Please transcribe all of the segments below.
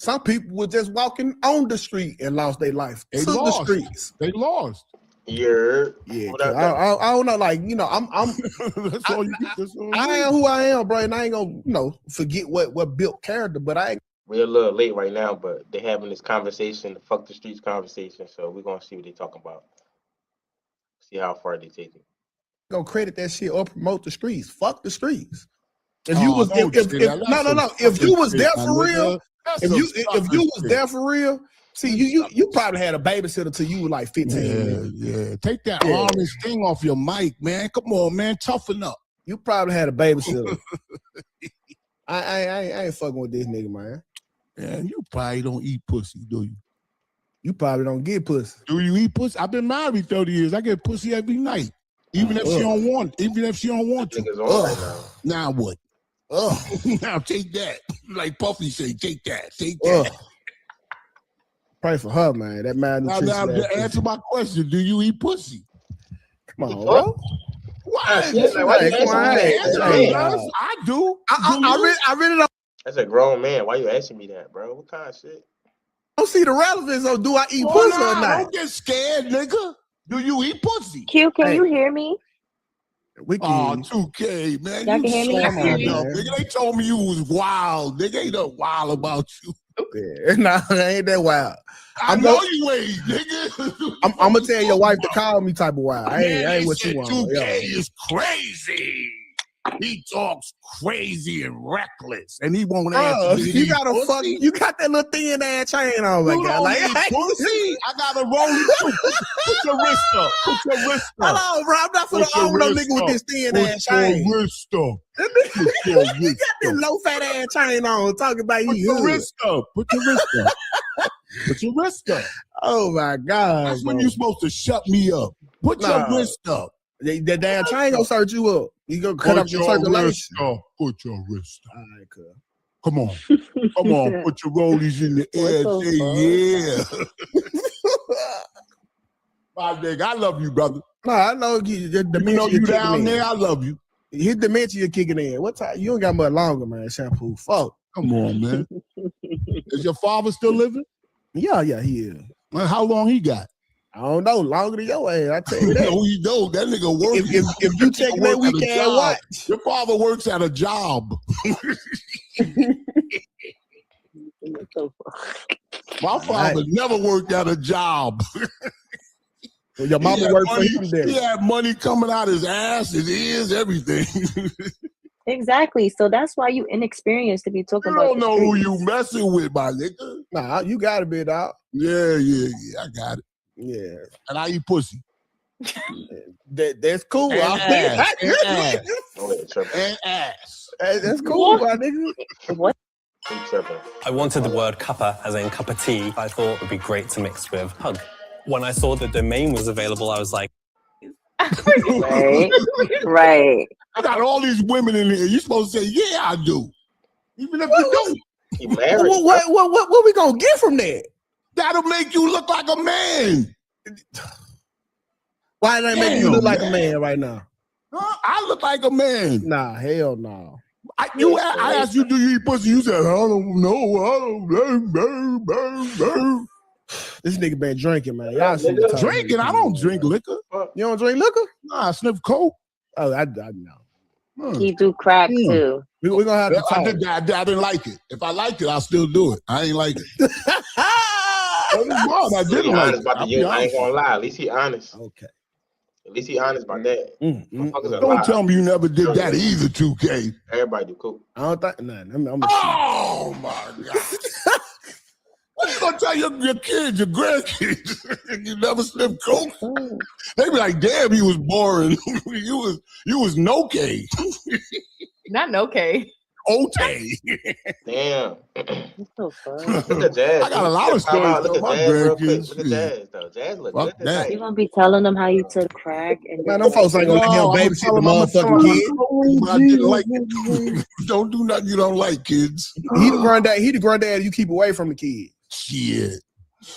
Some people were just walking on the street and lost their life They to lost. the streets. They lost. Yeah. I don't know. Like, you know, That's all you get. I am who I am, bro, and I ain't gonna, you know, forget what built character. But I ain't. We're a little late right now, but they're having this conversation, the fuck the streets conversation. So we're gonna see what they're talking about. See how far they take it. Gonna credit that shit or promote the streets. Fuck the streets. If you was if you was there for real, if you was there for real, see you probably had a babysitter till you were like 15. Yeah. Take that orange thing off your mic, man. Come on, man. Toughen up. You probably had a babysitter. I ain't fucking with this nigga, man. Man, you probably don't eat pussy, do you? You probably don't get pussy. Do you eat pussy? I've been married 30 years. I get pussy every night. Even if she don't want to. Now what? Now take that. Like Puffy say, take that. Take that. Pray for her, man. That malnutrition. Now answer my question. Do you eat pussy? Come on, bro. Why? I do. I really don't. That's a grown man. Why you asking me that, bro? What kind of shit? I don't see the relevance of do I eat pussy or not. Don't get scared, nigga. Do you eat pussy? Q, can you hear me? We can. 2K, man. Y'all can hear me? Nigga, they told me you was wild. Nigga, ain't no wild about you. Yeah, nah, ain't that wild. I know you ain't, nigga. I'm gonna tell your wife to call me type of wild. I ain't what you want. 2K is crazy. He talks crazy and reckless, and he won't answer. You got that little thin ass chain on, my guy. Like, pussy. I got a rolling too. Put your wrist up. Put your wrist up. Hello, bro. I'm not for the old no nigga with this thin ass chain. Put your wrist up. You got this low fat ass chain on. Talking about Put your wrist up. Put your wrist up. Put your wrist up. Oh my God. That's when you're supposed to shut me up. Put your wrist up. That damn chain gonna search you up. You gonna cut up your circulation. Put your wrist up. All right, cuz. Come on. Come on. Put your rollies in the air. Say yeah. My nigga, I love you, brother. No, I know you. You down there, I love you. His dementia kicking in. What time? You don't got much longer, man. Shampoo. Fuck. Come on, man. Is your father still living? Yeah, he is. Well, how long he got? I don't know. Longer than your ass. I tell you that. No, you don't. That nigga works. If you check that weekend watch. Your father works at a job. My father never worked at a job. Your mama worked for him there. He had money coming out his ass, his ears, everything. Exactly. So that's why you inexperienced to be talking about. You don't know who you messing with, my nigga. Nah, you got it, bit dog. Yeah. I got it. Yeah. And I eat pussy. That's cool. And ass. And ass. That's cool, my nigga. What? I wanted the word cuppa, as in cup of tea, I thought it would be great to mix with hug. When I saw the domain was available, I was like... Right. I got all these women in here. You're supposed to say, yeah, I do. Even if you don't. What we gonna get from that? That'll make you look like a man. Why did that make you look like a man right now? I look like a man. Nah, hell no. I asked you, do you eat pussy? You said, I don't know. This nigga been drinking, man. Y'all drinking? I don't drink liquor. You don't drink liquor? Nah, I sniff coke. Oh, I know. He do crack too. We're gonna have to talk. I didn't like it. If I liked it, I'll still do it. I ain't like it. I didn't like it. I ain't gonna lie. At least he honest. Okay. At least he honest about that. Don't tell me you never did that either, 2K. Everybody do coke. I don't think I'm oh my God. What you gonna tell your kids, your grandkids? You never sniffed coke? They be like, damn, he was boring. you was no K. Not no K. Okay. Damn. So fun. Look at Jazz. I got a lot of stories. Look at Jazz real quick. Look at Jazz though. Jazz look good tonight. You gonna be telling them how you took crack and man, them folks ain't gonna let him babysit the motherfucking kid. I didn't like it. Don't do nothing you don't like, kids. He the granddad you keep away from the kid. Shit.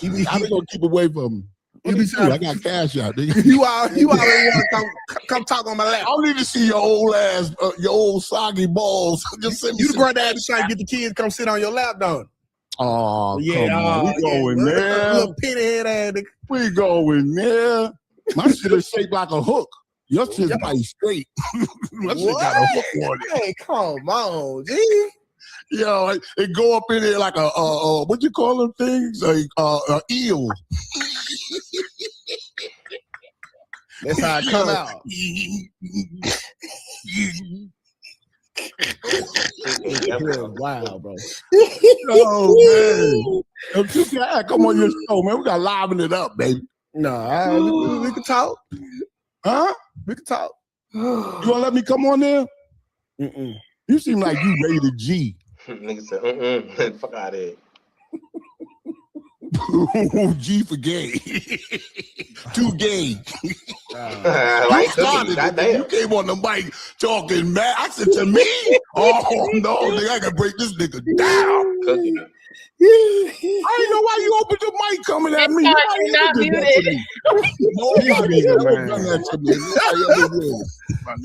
I ain't gonna keep away from him. I got cash out. You already want to come talk on my lap. I don't need to see your old ass, your old soggy balls. Just send me you the granddad trying to get the kids to come sit on your lap, don't? Oh, Yeah, come on. We going there. Little pit head ass nigga. We going there. My shit is shaped like a hook. Your shit's bite straight. My shit got a hook on it. Hey, come on, G. Yo, it go up in there like a what you call them things? Like eel. That's how it come out. Wow, bro. Oh man. If you can come on your show, man, we gotta liven it up, baby. No, we can talk. Huh? We can talk. You gonna let me come on there? Mm-mm. You seem like you rated G. Nigga said, fuck out of here. G for gay. Too gay. Like, You came on the mic talking mad. I said to me, oh no, nigga, I gotta break this nigga down. Cooking. I didn't know why you opened the mic coming at me. You're not muted. Nobody ever done that to me.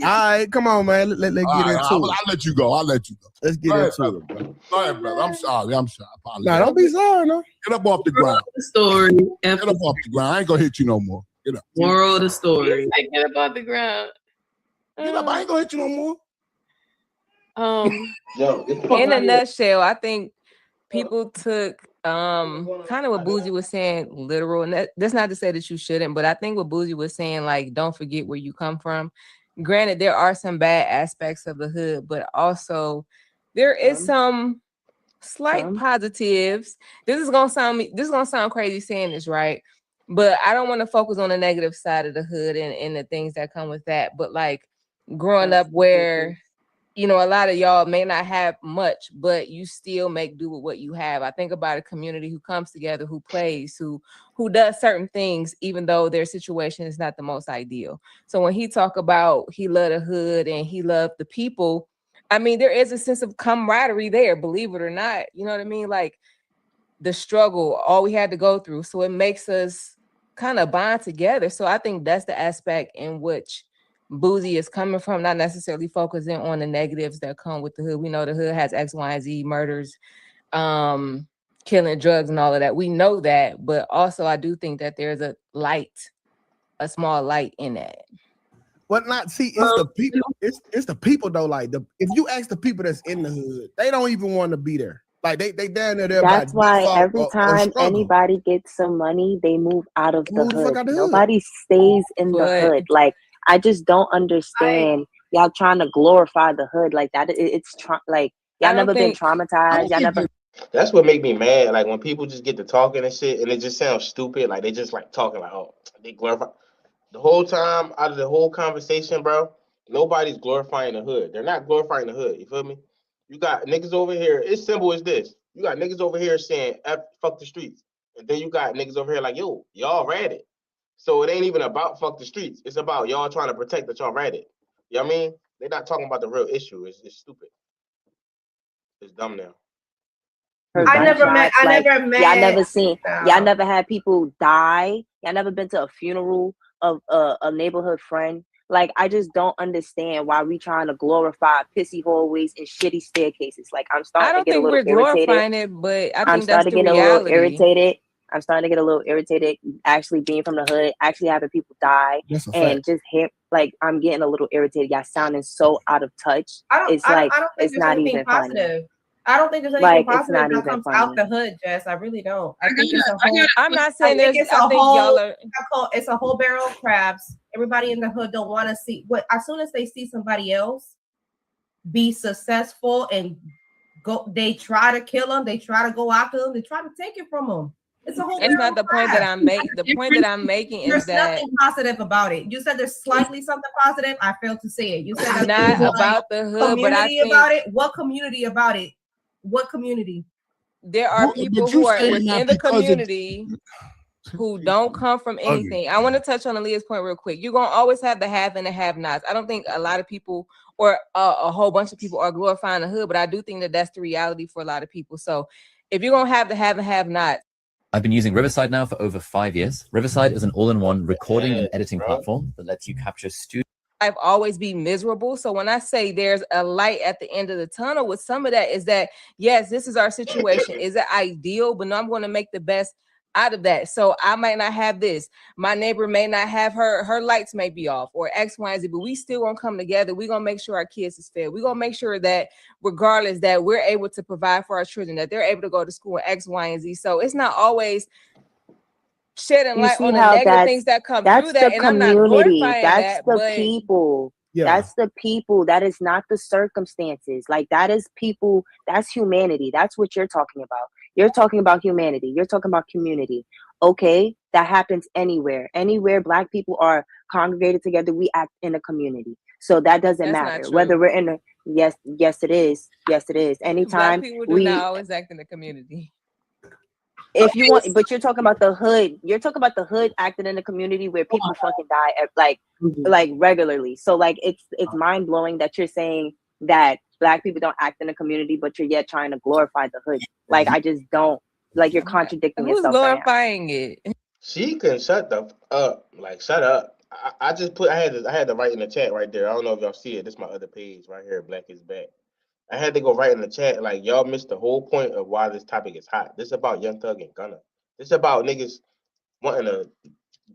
All right, come on, man. Let's get into it. I'll let you go. Let's get into it, bro. Go ahead, brother. I'm sorry. Nah, don't be sorry, no. Get up off the ground. The story. Get up off the ground. I ain't gonna hit you no more. Get up. Moral of the story. Get up off the ground. Get up. I ain't gonna hit you no more. In a nutshell, I think people took kind of what Bougie was saying literal, and that's not to say that you shouldn't, but I think what Bougie was saying, like, don't forget where you come from. Granted, there are some bad aspects of the hood, but also there is some slight positives. This is gonna sound crazy saying this, right? But I don't want to focus on the negative side of the hood and the things that come with that. But like growing up where, you know, a lot of y'all may not have much, but you still make do with what you have. I think about a community who comes together, who plays, who does certain things, even though their situation is not the most ideal. So when he talk about he loved the hood and he loved the people, I mean, there is a sense of camaraderie there, believe it or not. You know what I mean? Like the struggle, all we had to go through. So it makes us kind of bond together. So I think that's the aspect in which Boozy is coming from, not necessarily focusing on the negatives that come with the hood. We know the hood has X, Y, and Z murders, killing, drugs, and all of that. We know that, but also I do think that there's a small light in that. What not? See, it's the people. It's the people though. Like if you ask the people that's in the hood, they don't even want to be there. Like they down there. That's why every time anybody gets some money, they move out of the hood. Nobody stays in the hood. Like I just don't understand y'all trying to glorify the hood like that. It's like y'all never been traumatized. Y'all never. That's what make me mad. Like when people just get to talking and shit, and it just sounds stupid. Like they just like talking like, oh, they glorify. The whole time out of the whole conversation, bro, nobody's glorifying the hood. They're not glorifying the hood. You feel me? You got niggas over here. It's simple as this. You got niggas over here saying, fuck the streets. And then you got niggas over here like, yo, y'all ratted. So it ain't even about fuck the streets. It's about y'all trying to protect that y'all ratted. You know what I mean? They're not talking about the real issue. It's stupid. It's dumb now. I never met. Y'all never seen. Y'all never had people die. Y'all never been to a funeral of a neighborhood friend. Like I just don't understand why we trying to glorify pissy hallways and shitty staircases. Like I'm starting to get a little irritated. I don't think we're glorifying it, but I think that's the reality. I'm starting to get a little irritated. I'm starting to get a little irritated. Actually being from the hood, actually having people die, and just hit. Like I'm getting a little irritated. Y'all sounding so out of touch. I don't think it's not even positive. I don't think there's anything positive that comes out the hood, Jess. I really don't. I think it's a whole. I'm not saying there's. It's a whole barrel of crabs. Everybody in the hood don't want to see what. As soon as they see somebody else be successful and go, they try to kill them. They try to go after them. They try to take it from them. It's a whole. It's not the point that I'm making. The point that I'm making is that there's nothing positive about it. You said there's slightly something positive. I failed to say it. You said not about the hood, but I think about it. What community about it? What community? There are people who are within the community who don't come from anything. I want to touch on Aaliyah's point real quick. You're going to always have the have and the have-nots. I don't think a lot of people or a whole bunch of people are glorifying the hood, but I do think that that's the reality for a lot of people. So if you're going to have the have and have-nots. I've been using Riverside now for over 5 years. Riverside is an all-in-one recording and editing platform that lets you capture studio. life always be miserable. So when I say there's a light at the end of the tunnel, with some of that is that, yes, this is our situation. Is it ideal? But no, I'm going to make the best out of that. So I might not have this. My neighbor may not have her lights may be off or X, Y, and Z, but we still gonna come together. We're gonna make sure our kids is fed. We're gonna make sure that regardless that we're able to provide for our children, that they're able to go to school in X, Y, and Z. So it's not always shedding light on the negative things that come through that. And I'm not glorifying that, the but people. Yeah. That's the people. That is not the circumstances. Like, that is people. That's humanity. That's what you're talking about. You're talking about humanity. You're talking about community. Okay, that happens anywhere. Anywhere Black people are congregated together, we act in a community. So that doesn't matter whether we're in a yes, it is. Yes, it is. Anytime Black people do not always act in the community. If you want, but you're talking about the hood. You're talking about the hood acting in a community where people fucking die like regularly. So like it's mind blowing that you're saying that Black people don't act in the community, but you're yet trying to glorify the hood. Like, I just don't, like, you're contradicting Who's yourself. glorifying it? She can shut the up. Like, shut up. I just put. I had to write in the chat right there. I don't know if y'all see it. This is my other page right here. Black is back. I had to go right in the chat. Like, y'all missed the whole point of why this topic is hot. This is about Young Thug and Gunna. This is about niggas wanting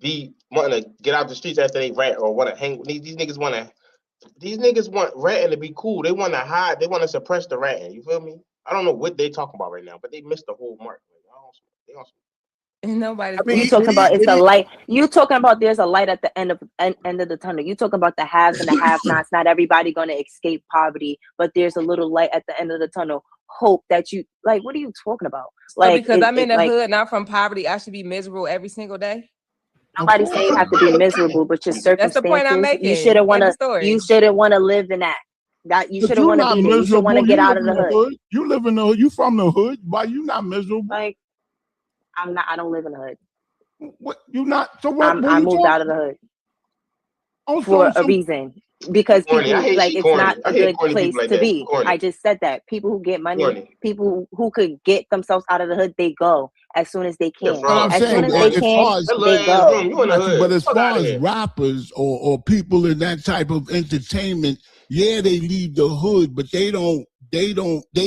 to get out the streets after they rat or want to hang. These niggas want ratting to be cool. They want to hide. They want to suppress the ratting. You feel me? I don't know what they talking about right now, but they missed the whole mark. Nobody's. You talking about it's a light. You talking about there's a light at the end of the tunnel. You talking about the haves and the have-nots. Not everybody gonna escape poverty, but there's a little light at the end of the tunnel. Hope that you like. What are you talking about? Like, because I'm in the hood, not from poverty, I should be miserable every single day. Nobody say you have to be miserable, but your circumstances. That's the point I'm making. You shouldn't want to live in that. That you shouldn't want to be there. You should want to get out of the hood. You live in the hood. You from the hood. Why you not miserable? Like, I'm not. I don't live in the hood. What you not? So what? I moved out of the hood for a reason. Because people like it's not a good place to be. I just said that people who get money, people who could get themselves out of the hood, they go as soon as they can. As soon as they can, they go. But as far as rappers or people in that type of entertainment, yeah, they leave the hood, but they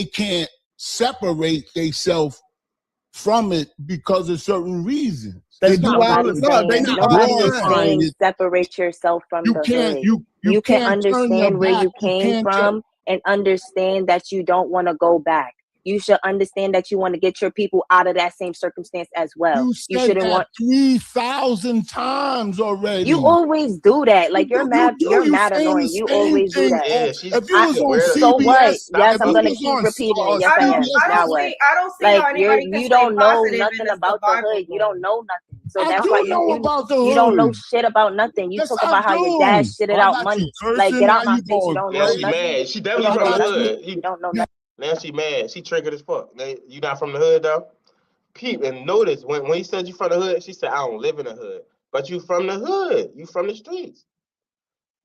can't separate themselves from it because of certain reasons. They do all the time. They not separate yourself from the hood. You can understand where you came from and understand that you don't want to go back. You should understand that you want to get your people out of that same circumstance as well. You shouldn't want 3,000 times already. You always do that. Like you're mad annoying. You always do that. If you was on CBS, so what? Yes, I'm gonna keep repeating it. Yes, I am. Now what? I don't see like how anybody you don't know nothing about the hood. You don't know nothing. So that's why you don't know shit about nothing. You talk about how your dad shitted out money. Like, get out my face. You don't know nothing. She definitely from the hood. You don't know nothing. Now she mad. She triggered as fuck. You not from the hood though? Peep and notice when he said you from the hood, she said I don't live in the hood. But you from the hood. You from the streets.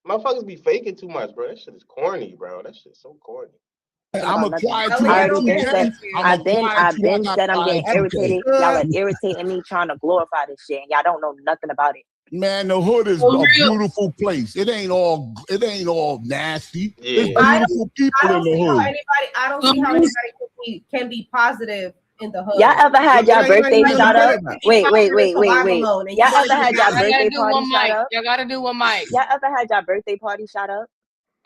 Motherfuckers be faking too much, bro. That shit is corny, bro. That shit's so corny. I'm a quiet I've been said I'm getting irritated. Y'all are irritating me trying to glorify this shit, and y'all don't know nothing about it. Man, the hood is a beautiful place. It ain't all nasty. Yeah. There's beautiful people in the hood. I don't see how anybody can be positive in the hood. Y'all ever had y'all birthday shot up? Wait. Y'all ever had y'all birthday party shot up? Y'all gotta do one mic. Y'all ever had y'all birthday party shot up?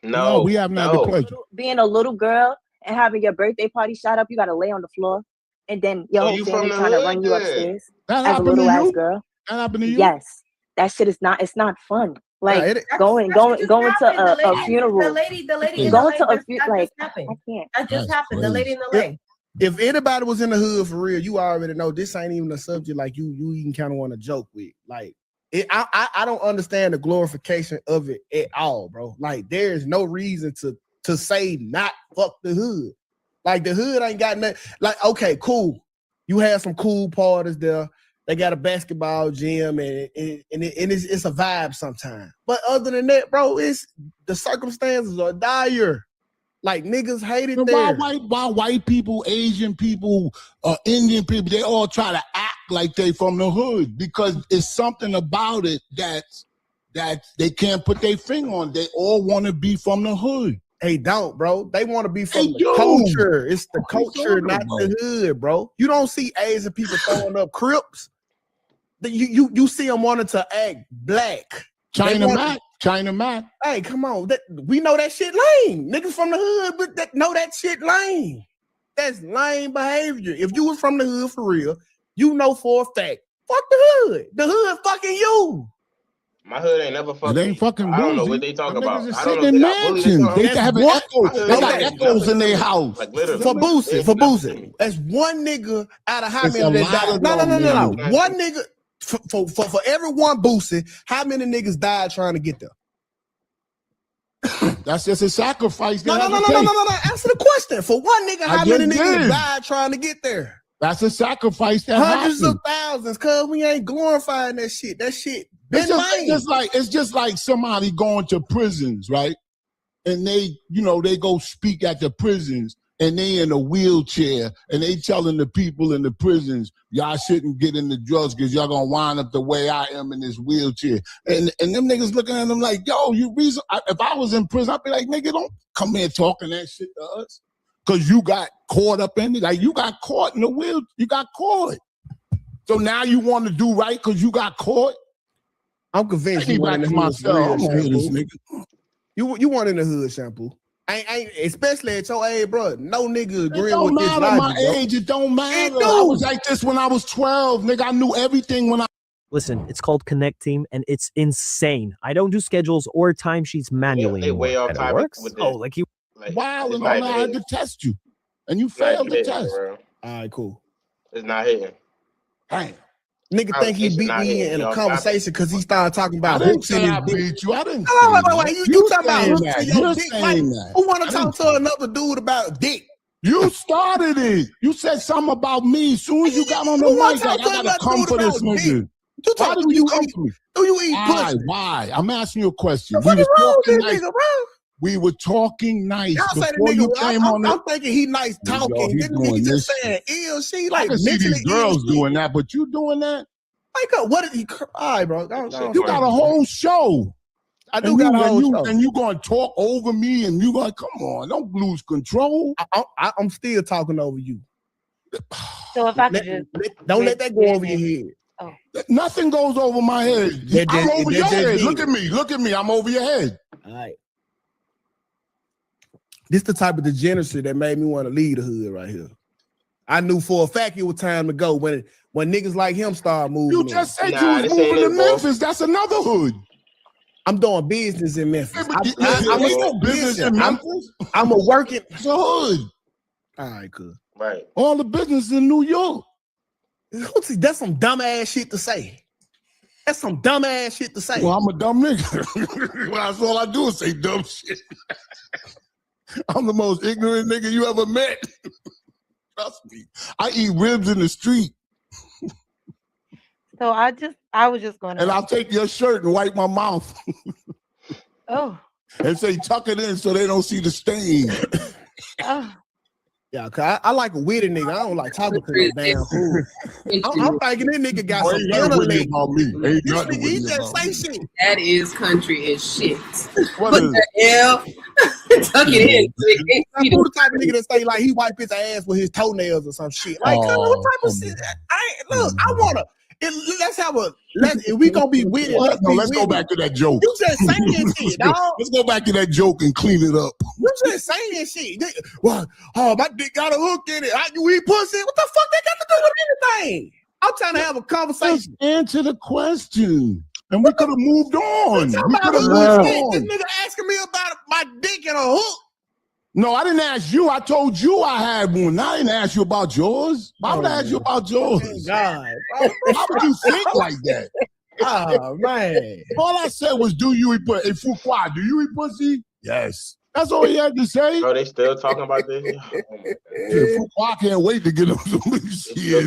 No, we have not the pleasure. Being a little girl and having your birthday party shot up, you gotta lay on the floor, and then your whole family trying to run you upstairs as a little ass girl. That happened to you? Yes. That shit is not. It's not fun. Like going to a funeral. The lady going to a funeral. Like I can't. That just happened. The lady in the lake. If anybody was in the hood for real, you already know this ain't even a subject like you even kind of want to joke with. Like I don't understand the glorification of it at all, bro. Like there is no reason to say not fuck the hood. Like the hood ain't got nothing. Like okay, cool. You had some cool parties there. They got a basketball gym and it's a vibe sometimes. But other than that, bro, it's the circumstances are dire. Like niggas hate it there. Why white people, Asian people, Indian people, they all try to act like they from the hood because it's something about it that that they can't put their finger on. They all want to be from the hood. They don't, bro. They want to be from the culture. It's the culture, not the hood, bro. You don't see Asian people throwing up Crips. You see them wanting to act black. China Mac. Hey, come on. We know that shit lame. Niggas from the hood, but know that shit lame. That's lame behavior. If you was from the hood for real, you know for a fact. Fuck the hood. The hood fucking you. My hood ain't never fucking. They ain't fucking. I don't know what they talk about. I don't know. They have echoes. They got echoes in their house. Like literally. For Boosie. That's one nigga out of how many that died. No. One nigga for every one Boosie, how many niggas died trying to get there? That's just a sacrifice. No. Answer the question. For one nigga, how many niggas died trying to get there? That's a sacrifice that hundreds of thousands, cause we ain't glorifying that shit. That shit. It's just like somebody going to prisons, right? And they go speak at the prisons, and they in a wheelchair, and they telling the people in the prisons, y'all shouldn't get into drugs because y'all gonna wind up the way I am in this wheelchair. And them niggas looking at them like, yo, if I was in prison, I'd be like, nigga, don't come here talking that shit to us. Because you got caught up in it. Like, you got caught in the wheel. You got caught. So now you want to do right because you got caught? I'm convinced you want in the hood. You want in the hood, Shampoo. Ain't especially at your age, bro. No nigga agreeing with this logic. It don't matter my age. It don't matter. I was like this when I was 12. Nigga, I knew everything when I... Listen, it's called Connect Team, and it's insane. I don't do schedules or timesheets manually anymore. Way off topic. Works? Oh, like you... Wow, and I had to test you, and you failed the test. All right, cool. It's not hitting. Dang. Nigga think he beat me in a conversation because he started talking about hooks in his dick. I didn't wait. You talking about hooks in your dick? Like, who want to talk to another dude about dick? You started it. You said something about me. As soon as you got on the mic, like, I gotta come for this nigga. Why do you come for me? Do you eat pussy? Why? I'm asking you a question. We were talking nice. Y'all say the nigga, I'm thinking he nice talking. This nigga just saying ill. She like I can see these girls doing that, but you doing that? Like, what is he? All right, bro. You got a whole show. I do got a whole show. And you going to talk over me, and you going to, come on, don't lose control. I'm still talking over you. So if I could just... Don't let that go over your head. Oh. Nothing goes over my head. I'm over your head. Look at me. I'm over your head. All right. This the type of degeneracy that made me want to leave the hood right here. I knew for a fact it was time to go when niggas like him started moving. You just said you was moving to Memphis. That's another hood. I'm doing business in Memphis. I'm business in Memphis. I'm a working. It's a hood. All right, cool. Right. All the business in New York. That's some dumb ass shit to say. That's some dumb ass shit to say. Well, I'm a dumb nigga. That's all I do is say dumb shit. I'm the most ignorant nigga you ever met. Trust me. I eat ribs in the street. So I was just going to... And I'll take your shirt and wipe my mouth. Oh. And say, tuck it in so they don't see the stain. Oh. Yeah, cause I like a witty nigga. I don't like talking to no damn fool. I'm thinking this nigga got some intellect about me. He just say shit. That is country as shit. What the hell? Tuck it in. Who the type of nigga that say like he wipe his ass with his toenails or some shit? Like, what type of shit? I wanna. If we gonna be witty, let's go back to that joke. You just saying shit, dog. Let's go back to that joke and clean it up. You just saying shit. Well, my dick got a hook in it. You eat pussy? What the fuck that got to do with anything? I'm trying to have a conversation. Just answer the question. And we could have moved on. This nigga asking me about my dick and a hook. No, I didn't ask you. I told you I had one. I didn't ask you about yours. Why would I ask you about yours? God. Why would you think like that? Oh, man. All I said was, do you eat pussy? Hey, Fuqua, do you eat pussy? Yes. That's all he had to say. Bro, they still talking about this? Fuqua can't wait to get him some shit. You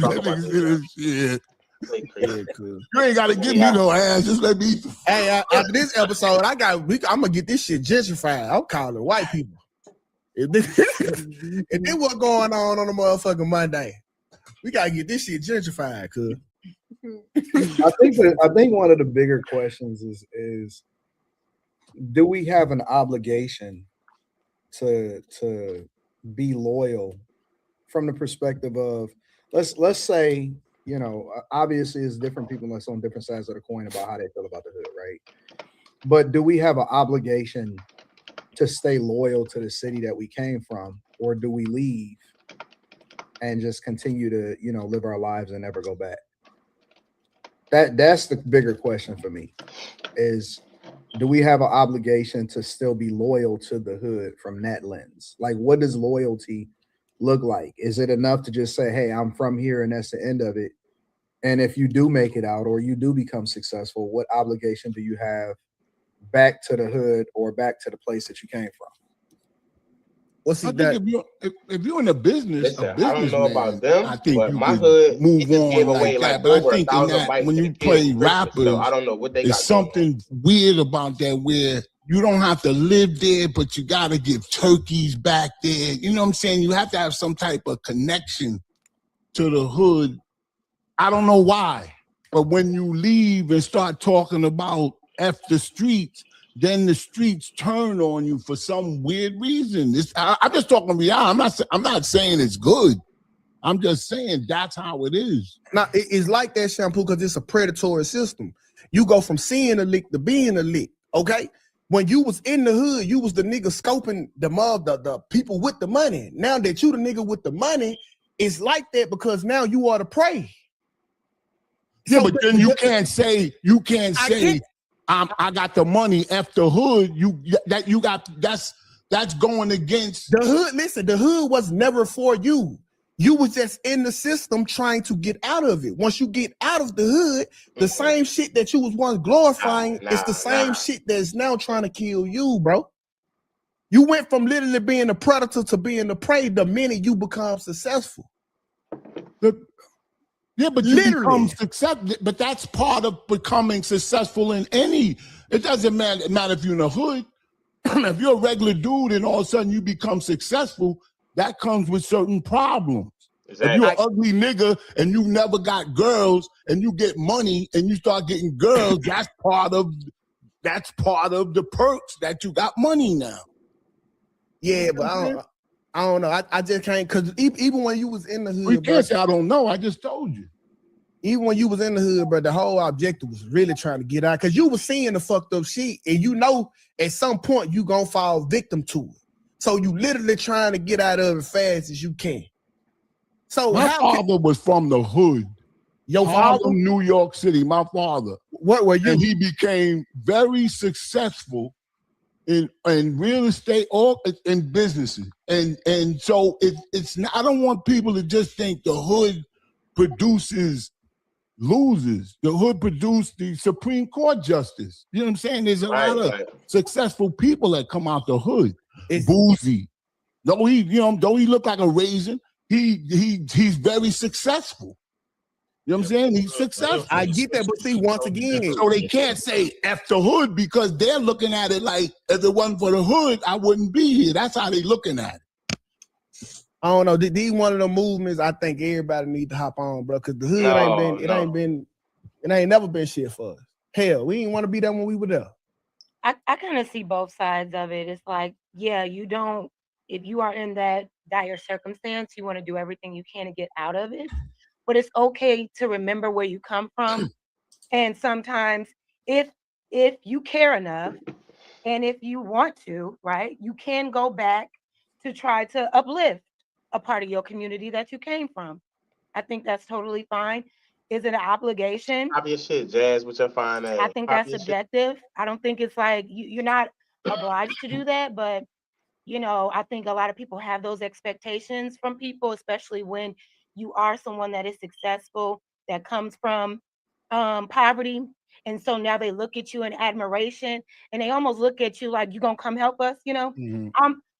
ain't got to give me no ass. Just let me. Hey, after this episode, I'm going to get this shit gentrified. I'm calling white people. If this what's going on the motherfucking Monday, we gotta get this shit gentrified, cuz. I think one of the bigger questions is do we have an obligation to be loyal from the perspective of let's say, you know, obviously it's different people that's on different sides of the coin about how they feel about the hood, right? But do we have an obligation to stay loyal to the city that we came from, or do we leave and just continue to, you know, live our lives and never go back? That's the bigger question for me, is do we have an obligation to still be loyal to the hood from that lens? Like, what does loyalty look like? Is it enough to just say, hey, I'm from here and that's the end of it? And if you do make it out or you do become successful, what obligation do you have back to the hood or back to the place that you came from? What's I think if you're in a business, Listen, I don't know about them, I think but you my could hood move on gave like away that. like But I over think in 1,000 that bikes when to you the kids play for Christmas, rappers, so I don't know what they got there's something weird about that where you don't have to live there, but you got to give turkeys back there. You know what I'm saying? You have to have some type of connection to the hood. I don't know why, but when you leave and start talking about F the streets, then the streets turn on you for some weird reason. I'm just talking beyond. I'm not saying it's good. I'm just saying that's how it is. Now, it's like that, Shampoo, because it's a predatory system. You go from seeing a lick to being a lick, okay? When you was in the hood, you was the nigga scoping the people with the money. Now that you the nigga with the money, it's like that because now you are the prey. Yeah, so, but then you can't say I got the money after hood. That's going against the hood. Listen, the hood was never for you. You was just in the system trying to get out of it. Once you get out of the hood, the same shit that you was once glorifying is the same shit that's now trying to kill you, bro. You went from literally being a predator to being the prey the minute you become successful. Yeah, but you become successful. But that's part of becoming successful in any. It doesn't matter if you're in the hood. If you're a regular dude and all of a sudden you become successful, that comes with certain problems. Exactly. If you're an ugly nigga and you never got girls and you get money and you start getting girls, that's part of the perks that you got money now. Yeah, but I don't know. I just can't, because even when you was in the hood, we can't say I don't know. I just told you. Even when you was in the hood, bro, the whole objective was really trying to get out, because you was seeing the fucked up shit, and you know at some point you gonna fall victim to it. So you literally trying to get out of it fast as you can. So my father was from the hood. Your father? New York City, my father. What were you? And he became very successful in real estate or in businesses. And so it's not, I don't want people to just think the hood produces losers. The hood produced the Supreme Court justice. You know what I'm saying? There's a lot of successful people that come out the hood. Boozy. Though he look like a raisin, he's very successful. You know what I'm saying? He's successful. I get that, but see, once again, so they can't say F the hood because they're looking at it like if it wasn't for the hood, I wouldn't be here. That's how they looking at it. I don't know. These one of the movements I think everybody need to hop on, bro. Because the hood it ain't never been shit for us. Hell, we didn't want to be there when we were there. I kind of see both sides of it. It's like, yeah, if you are in that dire circumstance, you want to do everything you can to get out of it. But it's okay to remember where you come from. And sometimes if you care enough and if you want to, right, you can go back to try to uplift a part of your community that you came from. I think that's totally fine. Is it an obligation? Pop your shit, Jazz, with your fine ass. I think that's subjective. I don't think it's like you're not obliged to do that, but I think a lot of people have those expectations from people, especially when you are someone that is successful, that comes from poverty. And so now they look at you in admiration and they almost look at you like, you gonna come help us, Mm-hmm.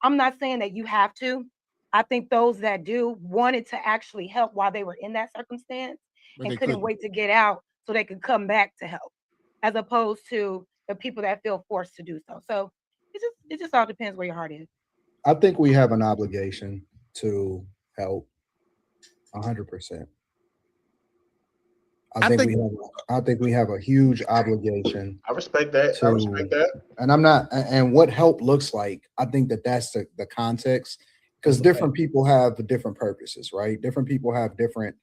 I'm not saying that you have to. I think those that do wanted to actually help while they were in that circumstance and couldn't wait to get out so they could come back to help, as opposed to the people that feel forced to do so. So it just all depends where your heart is. I think we have an obligation to help 100%. I think we have a huge obligation. I respect that. I respect that. And I'm not. And what help looks like, I think that's the context, because different people have different purposes, right? Different people have different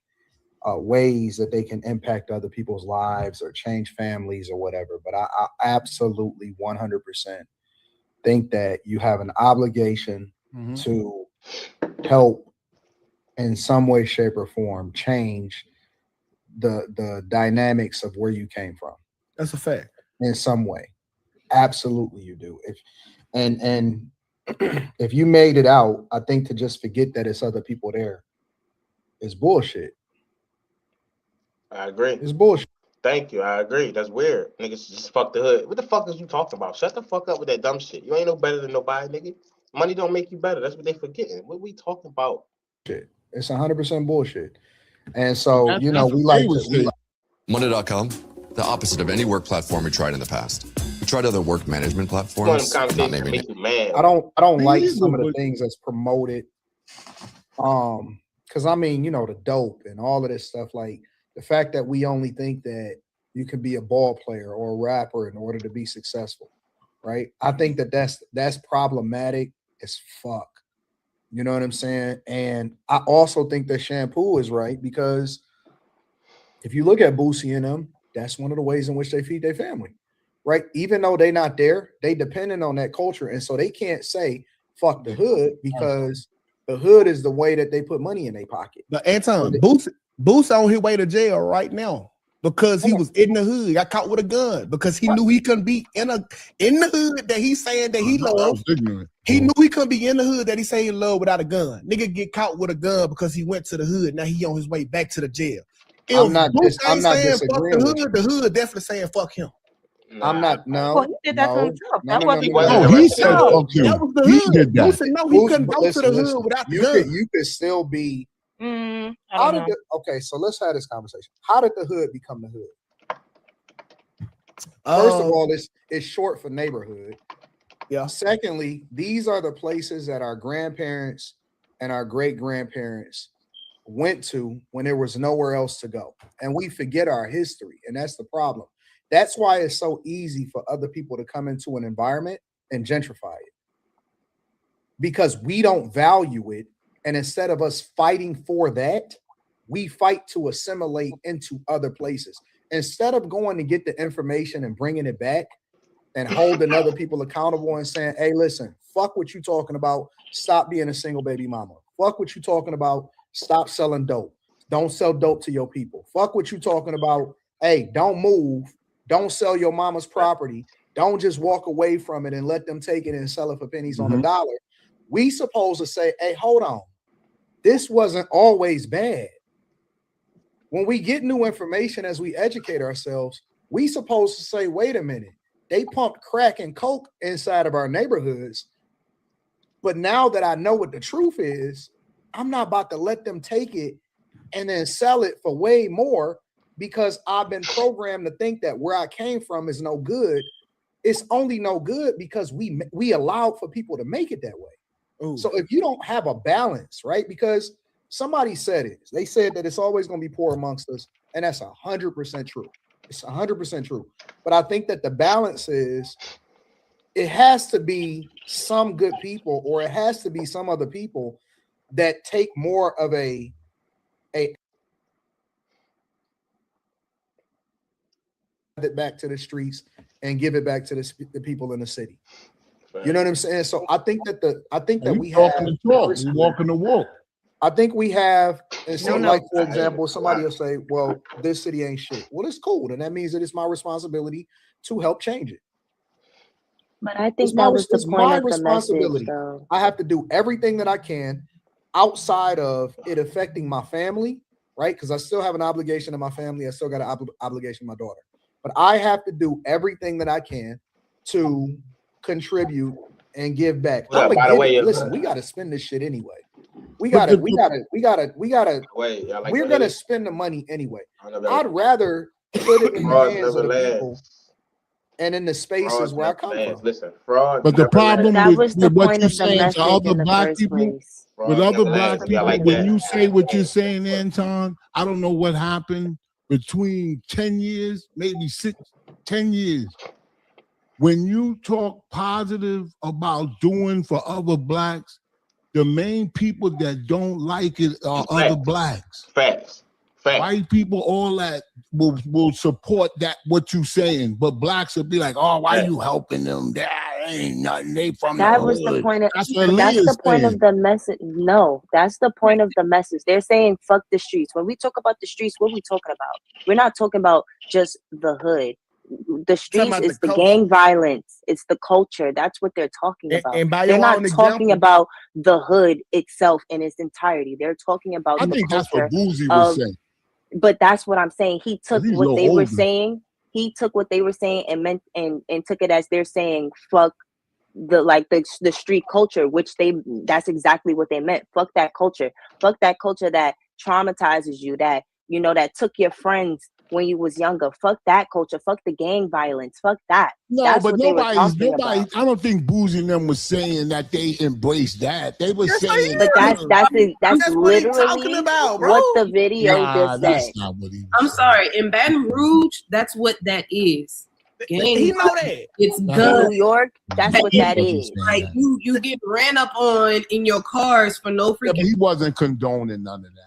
ways that they can impact other people's lives or change families or whatever. But I absolutely 100% think that you have an obligation to help in some way, shape, or form change the dynamics of where you came from. That's a fact. In some way. Absolutely you do. And if you made it out, I think to just forget that it's other people there is bullshit. I agree. It's bullshit. Thank you. I agree. That's weird. Niggas just fuck the hood. What the fuck is you talking about? Shut the fuck up with that dumb shit. You ain't no better than nobody, nigga. Money don't make you better. That's what they forgetting. What we talking about? Shit. It's 100% bullshit. And so, we like to... Monday.com, the opposite of any work platform we tried in the past. We tried other work management platforms. Not naming it. I don't like some of the things that's promoted. Because the dope and all of this stuff, like the fact that we only think that you can be a ball player or a rapper in order to be successful, right? I think that's problematic as fuck. You know what I'm saying? And I also think that Shampoo is right, because if you look at Boosie and them, that's one of the ways in which they feed their family, right? Even though they're not there, they dependent on that culture. And so they can't say, fuck the hood, because the hood is the way that they put money in their pocket. But Anton, Boosie on his way to jail right now because he was in the hood. Got caught with a gun because he knew he couldn't be in the hood that he's saying that he loved. He knew he couldn't be in the hood that he say he loved without a gun. Nigga get caught with a gun because he went to the hood. Now he on his way back to the jail. If I'm not saying fuck the hood definitely saying fuck him. I'm not. No. Well, he did that to himself. That wasn't. He said fuck you. That was the He hood. did that. Listen, no, he couldn't go to the hood without the gun. You could still be. Okay, so let's have this conversation. How did the hood become the hood? First of all, it's short for neighborhood. Yeah. Secondly, these are the places that our grandparents and our great grandparents went to when there was nowhere else to go, and we forget our history, and that's the problem. That's why it's so easy for other people to come into an environment and gentrify it, because we don't value it. And instead of us fighting for that, we fight to assimilate into other places. Instead of going to get the information and bringing it back and holding other people accountable and saying, hey, listen, fuck what you talking about. Stop being a single baby mama. Fuck what you talking about. Stop selling dope. Don't sell dope to your people. Fuck what you talking about. Hey, don't move. Don't sell your mama's property. Don't just walk away from it and let them take it and sell it for pennies on the dollar. We supposed to say, hey, hold on. This wasn't always bad. When we get new information as we educate ourselves, we supposed to say, wait a minute, they pumped crack and coke inside of our neighborhoods. But now that I know what the truth is, I'm not about to let them take it and then sell it for way more, because I've been programmed to think that where I came from is no good. It's only no good because we allowed for people to make it that way. Ooh. So if you don't have a balance, right? Because somebody said it. They said that it's always going to be poor amongst us, and that's 100% true. It's 100% true. But I think that the balance is, it has to be some good people, or it has to be some other people that take more of a it back to the streets and give it back to the people in the city. You know what I'm saying? So I think that we have walking the walk. I think we have, and so like, for example, somebody will say, well, this city ain't shit. Well, it's cool. And that means that it's my responsibility to help change it. But I think that was the point of the message, though. I have to do everything that I can outside of it affecting my family, right? Because I still have an obligation to my family. I still got an obligation to my daughter. But I have to do everything that I can to contribute and give back. Well, by the way, listen, we got to spend this shit anyway. We're gonna spend the money anyway. I'd rather put it in the hands of the people and in the spaces where I come from. Listen, fraud. But the problem with what you're saying to other black people, with other black people, when you say what you're saying, Anton, I don't know what happened between 10 years, maybe 10 years, when you talk positive about doing for other blacks, the main people that don't like it are other blacks. Facts. White people, all that will support that what you saying, but blacks will be like, "Oh, why you helping them? That ain't nothing. They from that the was hood." the point of That's the point of the message. No, that's the point of the message. They're saying fuck the streets. When we talk about the streets, what are we talking about? We're not talking about just the hood. The streets is the gang violence. It's the culture. That's what they're talking about. And by they're your not own talking example, about the hood itself in its entirety. They're talking about I the think that's culture what Boozy was saying. But that's what I'm saying. He took He's a what little they were older. saying. He took what they were saying and meant and took it as they're saying fuck the street culture, which that's exactly what they meant. Fuck that culture. Fuck that culture that traumatizes you, that that took your friends when you was younger. Fuck that culture. Fuck the gang violence. Fuck that. No, that's but what they were talking nobody. about. I don't think Boozy and them was saying that they embraced that. They were saying, but that's what literally he's talking about, bro. What the video just that's said. not what he was I'm sorry. In Baton Rouge, that's what that is. He know that. It's In guns. New York, that's what that is. Like you get ran up on in your cars for no freaking. But he wasn't condoning none of that.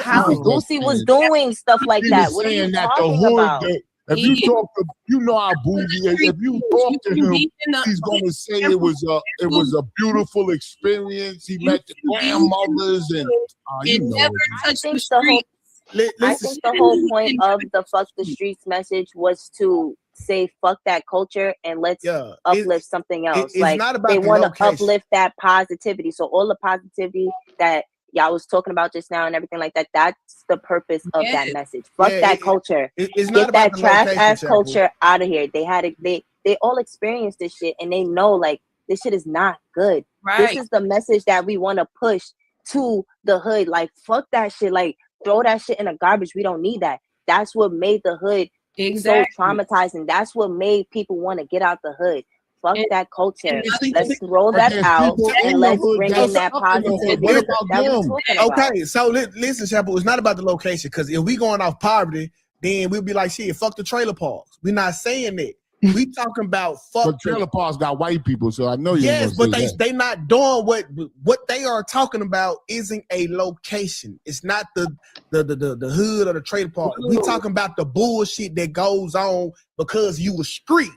How Boosie was doing stuff like He that. was What are you saying that the talking hood. about? If you talk to, how Boozy is. If you talk to him, he's gonna say it was a beautiful experience. He met the grandmothers and I think the whole point of the fuck the streets message was to say fuck that culture and let's uplift something else. it's like not about they the want to location. uplift that positivity. So all the positivity that y'all was talking about just now and everything like that, that's the purpose of that message. Fuck that culture. It's not Get about that the trash location, ass Shampoo. culture out of here. They all experienced this shit and they know like this shit is not good. Right. This is the message that we want to push to the hood. Like fuck that shit. Like throw that shit in the garbage. We don't need that. That's what made the hood so traumatizing. That's what made people want to get out the hood. Fuck that culture. Let's throw that out and let's bring in that positivity. What That about we them? talking about. Okay, so listen, Shampoo, it's not about the location, because if we going off poverty, then we'll be like, shit, fuck the trailer parks. We're not saying that. We talking about fuck. But trailer parks got white people, so I know you. Yes, but they not doing what they are talking about. Isn't a location. It's not the hood or the trailer park. We talking about the bullshit that goes on because you a street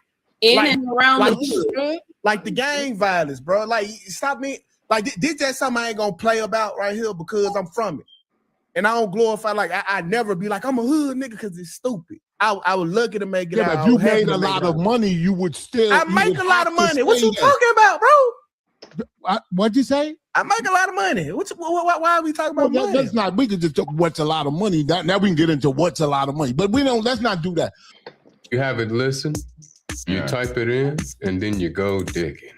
and around the hood. Like the gang violence, bro. Like stop me. Like this just something I ain't gonna play about right here because I'm from it, and I don't glorify. Like I never be like I'm a hood nigga because it's stupid. I would look at it, make it out. But if you made a lot of money, you would still. I make a lot of money. What you talking about, bro? What'd you say? I make a lot of money. Why are we talking about money? That's not. We could just talk what's a lot of money. Now we can get into what's a lot of money, but we don't. Let's not do that. You have it listen, you type it in, and then you go digging.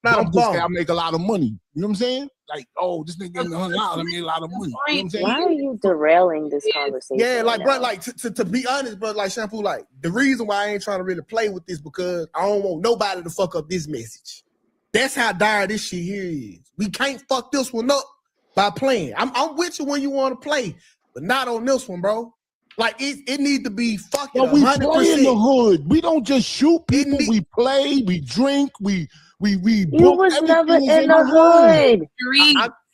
Don't just say I make a lot of money. You know what I'm saying? Like, oh, this nigga getting $100. I made a lot of money. You know what I'm saying? Why are you derailing this conversation? Yeah, like, right bro, now? like to be honest, bro, like Shampoo, like the reason why I ain't trying to really play with this because I don't want nobody to fuck up this message. That's how dire this shit here is. We can't fuck this one up by playing. I'm with you when you want to play, but not on this one, bro. Like it need to be fucking 100%. We play in the hood. We don't just shoot people. We play. We drink. We. You was never in the hood.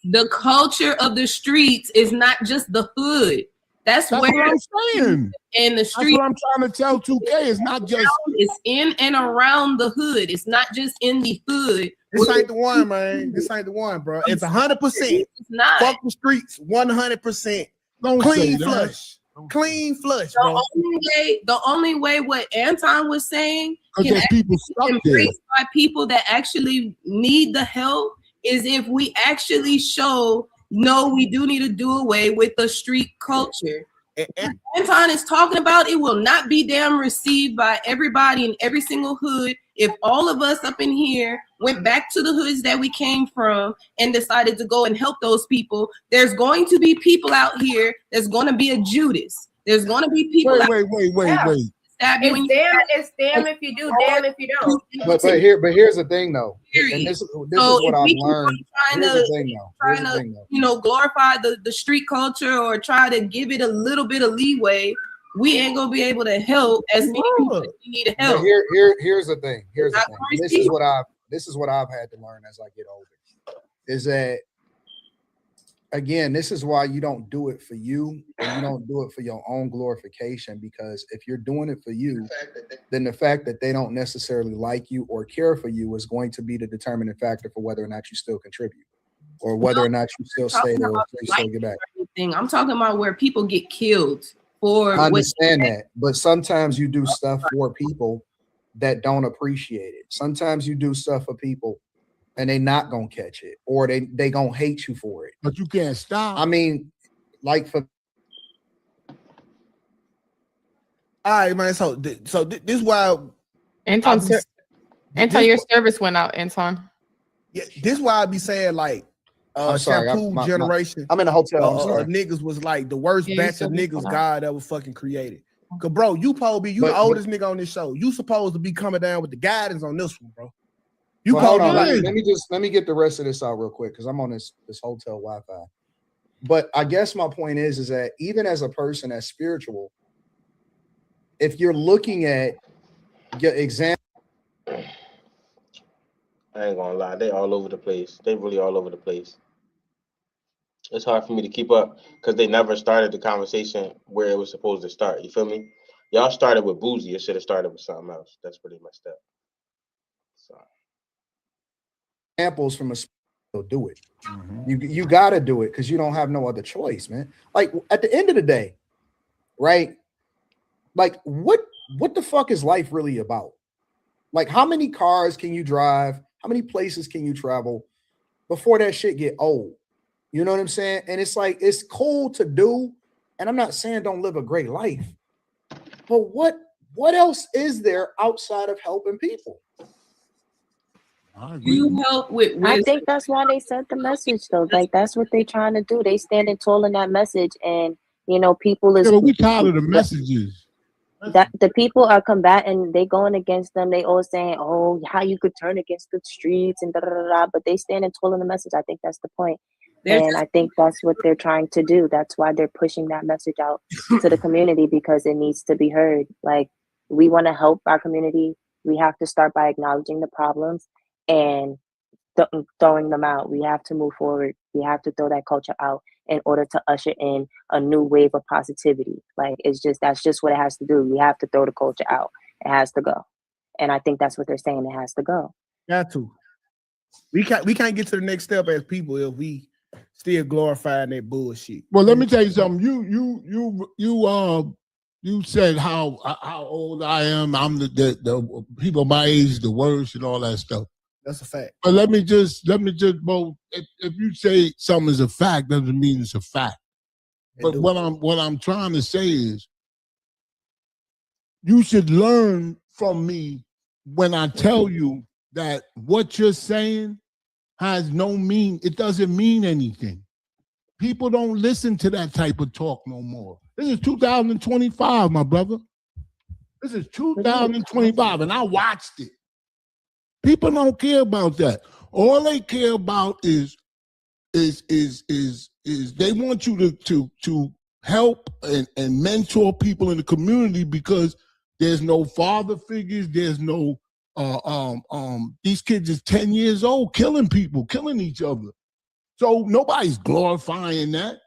The culture of the streets is not just the hood. That's where what I'm saying. And the street. That's what I'm trying to tell 2K. It's not just. It's in and around the hood. It's not just in the hood. This ain't the one, man. This ain't the one, bro. It's 100%. It's not. Fuck the streets, 100%. Don't clean say flush. Clean flush, bro. The only way what Anton was saying can people be embraced by people that actually need the help is if we actually show, no, we do need to do away with the street culture. Anton is talking about it will not be damn received by everybody in every single hood if all of us up in here went back to the hoods that we came from and decided to go and help those people. There's going to be people out here. There's going to be a Judas. There's going to be people. Wait. stab you. It's damn if you do, damn if you don't. But here's the thing though, and this is what I've learned. Here's the thing though. You know, glorify the street culture or try to give it a little bit of leeway. We ain't gonna be able to help as many people as we need to help. But here's the thing. This is what I've had to learn as I get older. Is that again, this is why you don't do it for you and you don't do it for your own glorification, because if you're doing it for you, then the fact that they don't necessarily like you or care for you is going to be the determining factor for whether or not you still contribute or whether or not you still stay there or you still get back. I'm talking about where people get killed for. I understand that, but sometimes you do stuff for people that don't appreciate it. Sometimes you do stuff for people and they not gonna catch it, or they gonna hate you for it. But you can't stop. I mean, like for. All right, man. So this is why Anton, your service went out, Anton. Yeah, this is why I be saying like I'm sorry, shampoo generation. I'm in a hotel. I'm sorry. Niggas was like the worst batch of niggas God ever fucking created. Cause bro, you supposed to be the oldest nigga on this show. You supposed to be coming down with the guidance on this one, bro. You hold on. Let me get the rest of this out real quick because I'm on this hotel Wi-Fi. But I guess my point is that even as a person that's spiritual, if you're looking at your example, I ain't gonna lie, they all over the place. They really all over the place. It's hard for me to keep up because they never started the conversation where it was supposed to start. You feel me? Y'all started with Boozy. It should have started with something else. That's pretty messed up. So. Examples from a do it. You gotta do it because you don't have no other choice, man. Like at the end of the day, right? Like what the fuck is life really about? Like how many cars can you drive? How many places can you travel before that shit get old? You know what I'm saying? And it's like it's cool to do, and I'm not saying don't live a great life, but what else is there outside of helping people? You help with. I think that's why they sent the message though. Like that's what they're trying to do. They standing tall in that message, and you know people is. Yeah, but we tired of the messages. That the people are combating. They going against them. They all saying, "Oh, how you could turn against the streets and da da da da." But they standing tall in the message. I think that's the point. And I think that's what they're trying to do. That's why they're pushing that message out to the community because it needs to be heard. Like we want to help our community. We have to start by acknowledging the problems and throwing them out. We have to move forward. We have to throw that culture out in order to usher in a new wave of positivity. Like that's just what it has to do. We have to throw the culture out. It has to go. And I think that's what they're saying. It has to go. Got to. We can't get to the next step as people if we still glorifying that bullshit. Well, let me tell you something. You said how old I am. I'm the people my age, the worst and all that stuff. That's a fact. But let me just well, if you say something is a fact, doesn't mean it's a fact. But what I'm trying to say is you should learn from me when I tell you that what you're saying has no meaning. It doesn't mean anything. People don't listen to that type of talk no more. This is 2025, my brother. This is 2025, and I watched it. People don't care about that. All they care about is they want you to help and mentor people in the community because there's no father figures, there's no these kids is 10 years old killing people, killing each other. So nobody's glorifying that.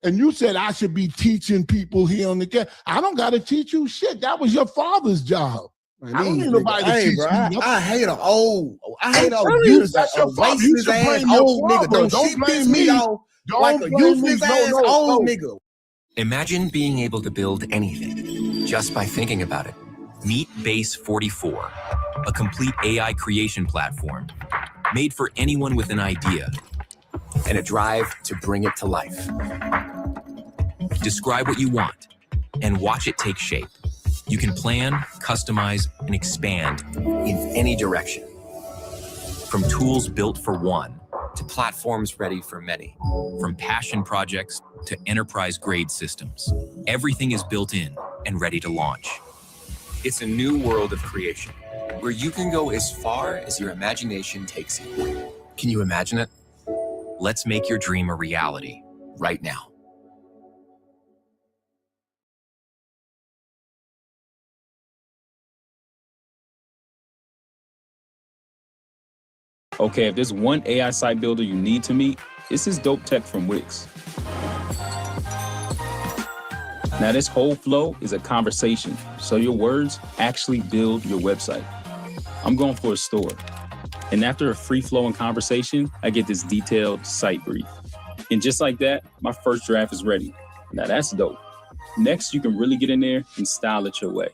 And you said I should be teaching people here on the game. I don't got to teach you shit. That was your father's job. Man, I don't need nobody to teach you. I hate an old useless, that's your father. You should blame old your nigga. Don't blame me. Like a useless ass old nigga. Imagine being able to build anything just by thinking about it. Meet Base 44, a complete AI creation platform made for anyone with an idea and a drive to bring it to life. Describe what you want and watch it take shape. You can plan, customize, and expand in any direction. From tools built for one to platforms ready for many. From passion projects to enterprise-grade systems. Everything is built in and ready to launch. It's a new world of creation where you can go as far as your imagination takes you. Can you imagine it? Let's make your dream a reality right now. Okay, if there's one AI site builder you need to meet, it's this dope tech from Wix. Now, this whole flow is a conversation, so your words actually build your website. I'm going for a store, and after a free-flowing conversation, I get this detailed site brief. And just like that, my first draft is ready. Now, that's dope. Next, you can really get in there and style it your way.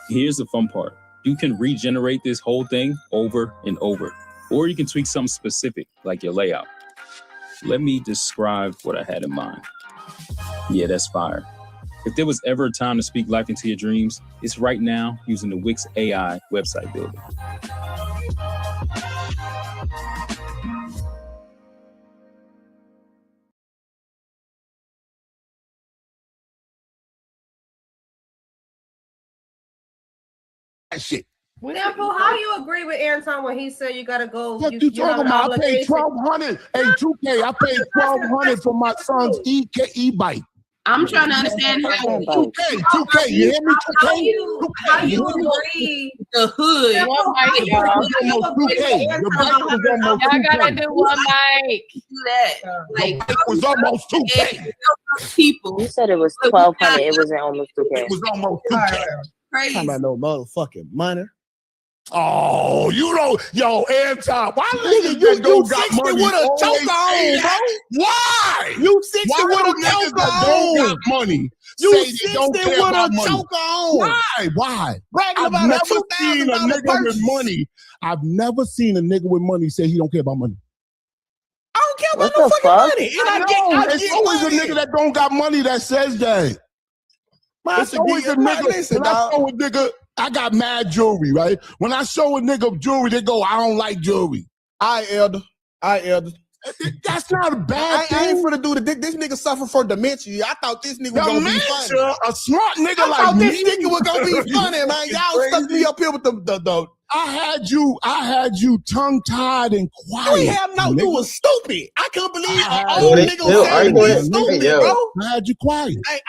Here's the fun part. You can regenerate this whole thing over and over, or you can tweak something specific, like your layout. Let me describe what I had in mind. Yeah, that's fire. If there was ever a time to speak life into your dreams, it's right now using the Wix AI website builder. That shit. Sample, how you agree with Anton when he said you gotta go? What you talking about? I paid $1,200. Hey, 2K, I paid $1,200 for my son's e-bike. I'm trying to understand how 2K, you hear me? 2K? How you agree? The hood. One mic, y'all. Y'all gotta do one mic. Do that. Like, it was almost 2K. People. You said it was 1,200. It wasn't almost 2K. It was almost 2K. Crazy. Talking about no motherfucking money. Oh, you don't, yo, Anton. Why niggas you don't got 60 money with a always choker say on, that? Why? You 60 Why with a do niggas choker that don't on. got money You say 60 they don't with care about a money? choker on. Why? Bragging I've about never a seen a $2,000 nigga with purse. money. I've never seen a nigga with money say he don't care about money. I don't care What about no the fucking fuck? money. And I No, get it's always money. a nigga that don't got money that says that. It's always a nigga. Listen, When I dog. show a nigga, I got mad jewelry, right? When I show a nigga jewelry, they go, I don't like jewelry. I elder. That's not a bad I ain't thing. finna do this nigga suffer from dementia. I thought this nigga was gonna be funny. Dementia, a smart nigga I like thought me. this nigga was gonna be funny, man. Y'all stuck me up here with the I had you tongue tied and quiet. you ain't have no, you was stupid. I couldn't believe an Yo, old they nigga still was saying arguing? he's stupid, Hey, yo. bro. I had you quiet. Hey,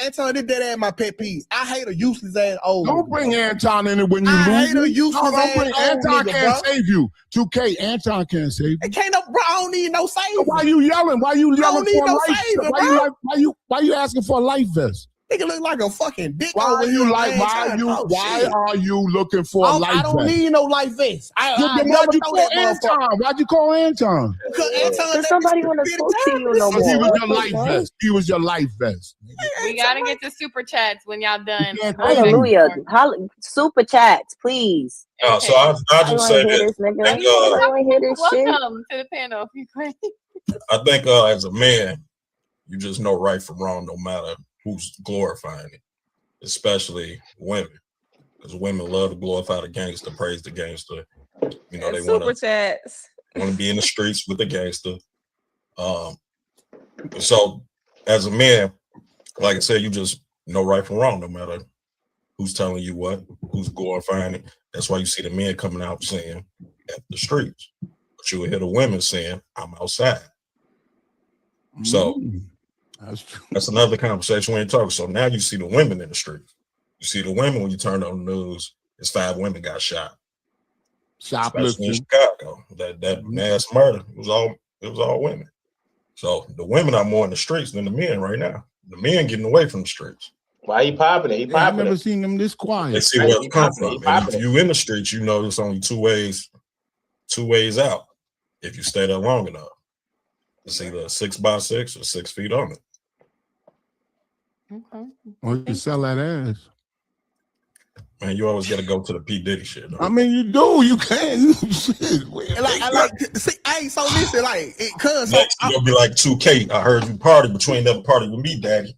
Anton, this ass my pet peeve. I hate a useless ass old Don't nigga, bring bro. Anton in it when you I lose. hate a useless No, don't bring ass old Anton nigga, can't bro. save you. 2K, Anton can't save you. It can't no, bro. I don't need no So saving. why you yelling? Why you I yelling don't need for a no life? saving, Why you asking for a life vest? Nigga look like a fucking dick Why over are you here, like? man. Why are you looking for a life I don't vest? need no life vest. I Why'd never you throw call that motherfucker. Anton? Why'd you call Anton? Because Anton, Because somebody want to talk to you no He more. was What your the life fuck? vest. He was your life vest. We gotta get the super chats when y'all done. Hallelujah. Super chats, please. So I I just want say to hear this. this, nigga. I I think, want to hear this shit. Welcome to the panel. If you quit. I think as a man, you just know right from wrong, no matter who's glorifying it, especially women, because women love to glorify the gangster, praise the gangster. You know, they Super want chats. to be in the streets with the gangster. So as a man, like I said, you just know right from wrong, no matter who's telling you what, who's glorifying it. That's why you see the men coming out saying at the streets, but you will hear the women saying, "I'm outside." So that's another conversation we ain't talking. So now you see the women in the streets. You see the women when you turn on the news. It's 5 women got shot. Especially in Shoplifting. Chicago, that mass murder it was all women. So the women are more in the streets than the men right now. The men getting away from the streets. Why he popping it? He I've popping never it. seen them this quiet. They see where it's come from. And if you in the streets, you know there's only two ways out. If you stay there long enough, it's either 6x6 or 6 feet on it. Okay. Or you can sell that ass. Man, you always got to go to the P. Diddy shit. Though. I mean, you do. You can. Hey, so listen, like, cuz. Next, you'll be like 2K. I heard you party, but you ain't never party with me, daddy.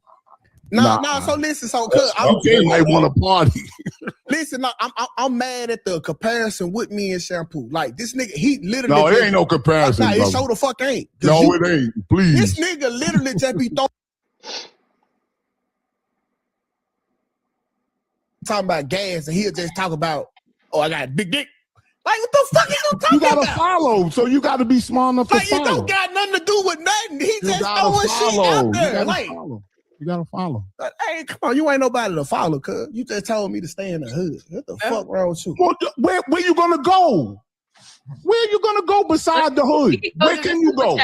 No, so listen, so cuz Okay, might want to party. Listen, no, I'm mad at the comparison with me and Shampoo. Like this nigga, he literally. No, it ain't no comparison. Nah, it brother. show the fuck ain't. No, it ain't. Please. This nigga literally just be throwing. talking about gas, and he'll just talk about, oh, I got a big dick. Like, what the fuck is you talking You gotta about? follow, so you gotta be smart enough Like, to follow. it don't got nothing to do with nothing. He You just gotta throwing shit out follow. there. You gotta Like, follow. You gotta follow. Hey, come on, you ain't nobody to follow, cuz. You just told me to stay in the hood. What the fuck wrong with you? Where you gonna go? Where you gonna go beside the hood? Where can you go?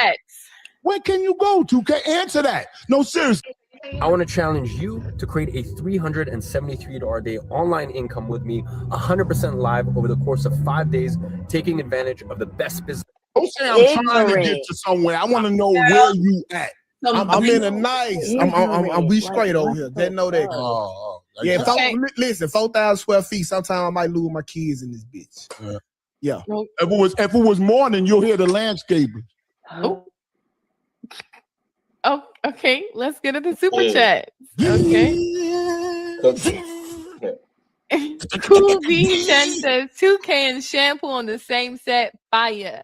Where can you go to? Answer that. No, seriously. I want to challenge you to create a $373 a day online income with me 100% live over the course of 5 days, taking advantage of the best business. Don't say I'm trying to get to somewhere. I want to know where you at. I'm in a nice. We straight over here. They know that. Yeah, listen, 4,000 square feet. Sometimes I might lose my kids in this bitch. Yeah. If it was morning, you'll hear the landscaping. Oh, okay. Let's get into super chat. Okay. Cool V10 says 2K and shampoo on the same set. Fire.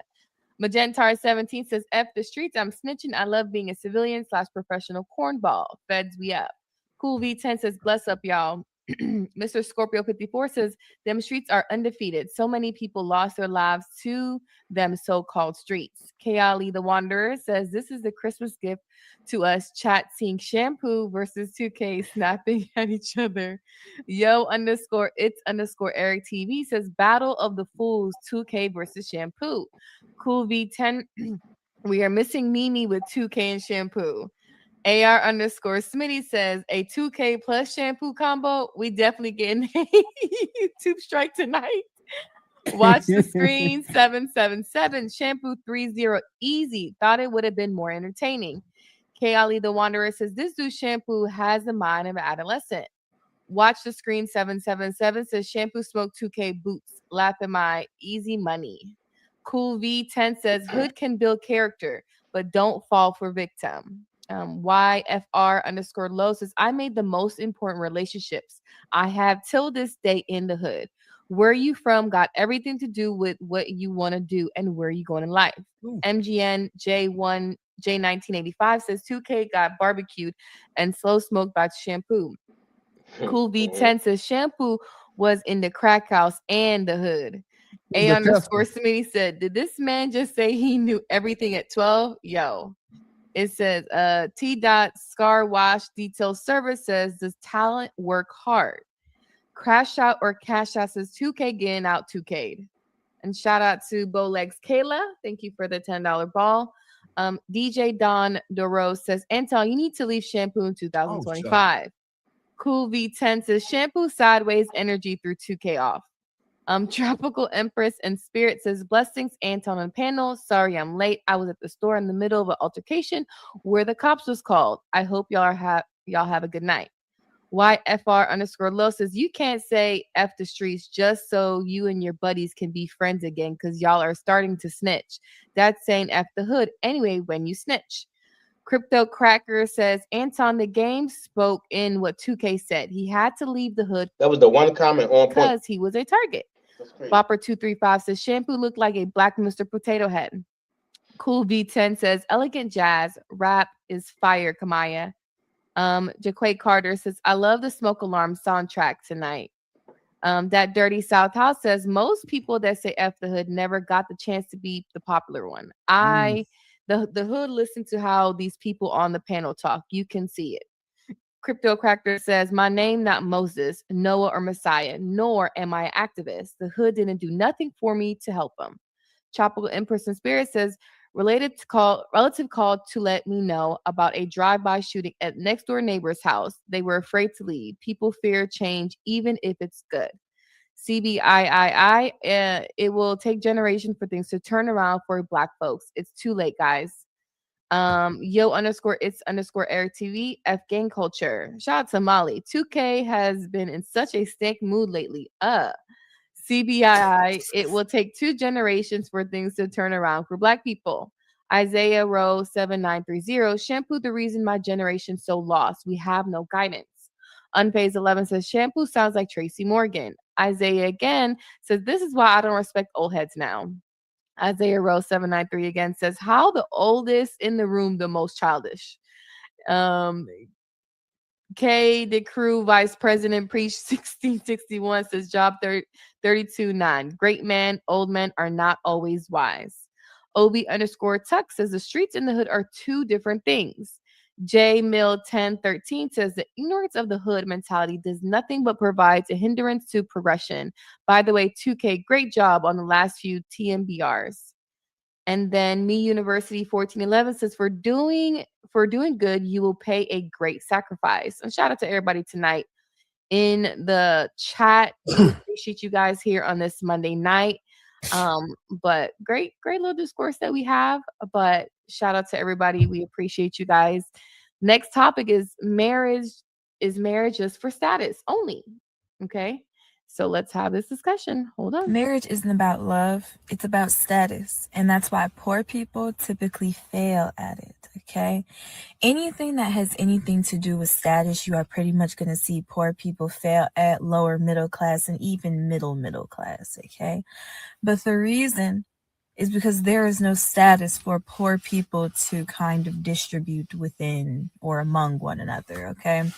Magentar 17 says F the streets. I'm snitching. I love being a civilian / professional cornball. Feds we up. Cool V10 says bless up, y'all. Mr. Scorpio 54 says them streets are undefeated. So many people lost their lives to them so-called streets. Kayali the Wanderer says this is the Christmas gift to us. Chat seeing shampoo versus 2K snapping at each other. Yo _ Eric TV says battle of the fools 2K versus shampoo. Cool V10 we are missing Mimi with 2K and shampoo. AR _ Smitty says a 2K plus shampoo combo. We definitely getting a YouTube strike tonight. Watch the screen 777 shampoo 30 easy. Thought it would have been more entertaining. K Ali the Wanderer says this dude shampoo has the mind of an adolescent. Watch the screen 777 says shampoo smoke 2K boots. Laugh at my easy money. Cool V10 says hood can build character, but don't fall for victim. YFR _ low says I made the most important relationships I have till this day in the hood. Where you from got everything to do with what you want to do and where you going in life. MGN J1985 says 2K got barbecued and slow smoked by shampoo. Cool V10 says shampoo was in the crack house and the hood. A _ Smitty said, did this man just say he knew everything at 12? Yo. It says, T. Scar Wash Detail Service says, does talent work hard? Crash out or cash out says 2K getting out 2K. And shout out to Bowlegs Kayla. Thank you for the $10 ball. DJ Don Doro says, Anton, you need to leave shampoo in 2025. Cool V10 says, shampoo sideways energy through 2K off. Tropical Empress and Spirit says blessings Anton and panel. Sorry I'm late. I was at the store in the middle of an altercation where the cops was called. I hope y'all have a good night. YFR _ low says you can't say F the streets just so you and your buddies can be friends again because y'all are starting to snitch. That's saying F the hood anyway when you snitch. Crypto Cracker says Anton the game spoke in what 2K said. He had to leave the hood. That was the one comment on point. Because he was a target. Bopper235 says shampoo looked like a black Mr. Potato Head. Cool V10 says elegant jazz rap is fire, Kamaya. Jaquay Carter says I love the smoke alarm soundtrack tonight. That Dirty South House says most people that say F the hood never got the chance to be the popular one. The hood listen to how these people on the panel talk. You can see it. Crypto Cracker says, my name not Moses, Noah, or Messiah, nor am I an activist. The hood didn't do nothing for me to help them. Tropical In-Person Spirit says, relative called to let me know about a drive-by shooting at next door neighbor's house. They were afraid to leave. People fear change, even if it's good. CBIII, it will take generations for things to turn around for Black folks. It's too late, guys. Yo _ it's _ Eric TV, F gang culture. Shout out to Molly. 2K has been in such a stank mood lately. CBII, it will take 2 generations for things to turn around for Black people. Isaiah Rowe 7930, shampoo the reason my generation so lost. We have no guidance. Unphased 11 says shampoo sounds like Tracy Morgan. Isaiah again says this is why I don't respect old heads now. Isaiah Rose 793 again says, how the oldest in the room the most childish? K. DeCrew, Vice President, Preach 1661 says Job 32.9. Great men, old men are not always wise. OB_Tuck says the streets and the hood are two different things. J. Mill 1013 says the ignorance of the hood mentality does nothing but provides a hindrance to progression. By the way, 2K, great job on the last few TMBRs. And then Me University 1411 says for doing good, you will pay a great sacrifice. And shout out to everybody tonight in the chat. Appreciate you guys here on this Monday night. But great little discourse that we have. But shout out to everybody. We appreciate you guys. Next topic is marriage. Is marriage just for status only? Okay. So let's have this discussion. Hold on. Marriage isn't about love, it's about status. And that's why poor people typically fail at it, okay? Anything that has anything to do with status, you are pretty much going to see poor people fail at, lower middle class, and even middle class, okay? But the reason is because there is no status for poor people to kind of distribute within or among one another, okay?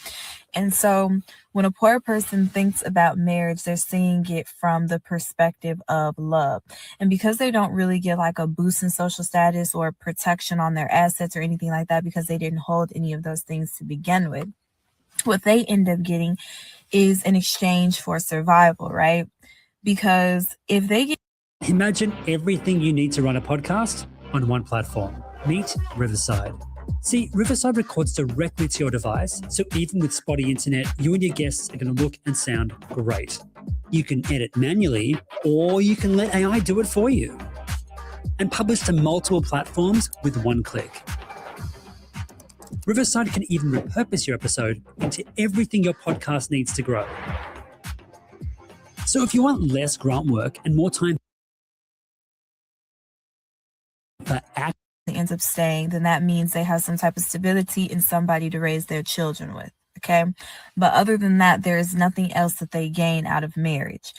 And so when a poor person thinks about marriage, they're seeing it from the perspective of love. And because they don't really get like a boost in social status or protection on their assets or anything like that, because they didn't hold any of those things to begin with, what they end up getting is an exchange for survival, right? Because if they get... Imagine everything you need to run a podcast on one platform. Meet Riverside. See, Riverside records directly to your device, so even with spotty internet, you and your guests are going to look and sound great. You can edit manually, or you can let AI do it for you. And publish to multiple platforms with one click. Riverside can even repurpose your episode into everything your podcast needs to grow. So if you want less grunt work and more time for ends up staying, then that means they have some type of stability and somebody to raise their children with, okay? But other than that, there is nothing else that they gain out of marriage.